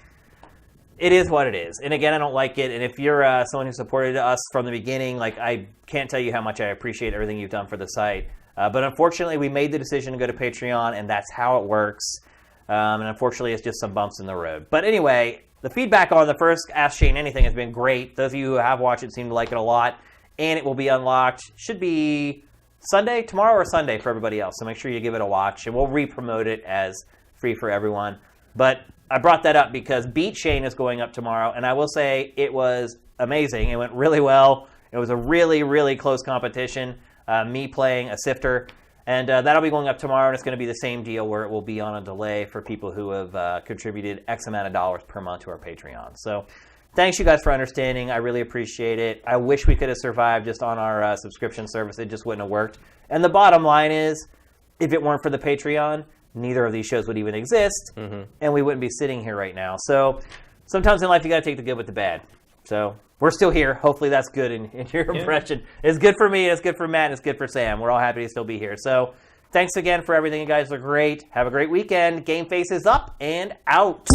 it is what it is. And again, I don't like it. And if you're someone who supported us from the beginning, like I can't tell you how much I appreciate everything you've done for the site. But unfortunately, we made the decision to go to Patreon, and that's how it works. And unfortunately, it's just some bumps in the road. But anyway, the feedback on the first Ask Shane Anything has been great. Those of you who have watched it seem to like it a lot. And it will be unlocked. Should be Sunday, tomorrow or Sunday for everybody else. So make sure you give it a watch. And we'll re-promote it as free for everyone. But... I brought that up because Beat Shane is going up tomorrow, and I will say it was amazing. It went really well. It was a really, really close competition, me playing a sifter. And that'll be going up tomorrow, and it's going to be the same deal where it will be on a delay for people who have contributed X amount of dollars per month to our Patreon. So thanks, you guys, for understanding. I really appreciate it. I wish we could have survived just on our subscription service. It just wouldn't have worked. And the bottom line is, if it weren't for the Patreon, neither of these shows would even exist, and we wouldn't be sitting here right now. So sometimes in life, you got to take the good with the bad. So we're still here. Hopefully that's good in your impression. It's good for me, it's good for Matt, it's good for Sam. We're all happy to still be here. So thanks again for everything. You guys are great. Have a great weekend. GameFace is up and out.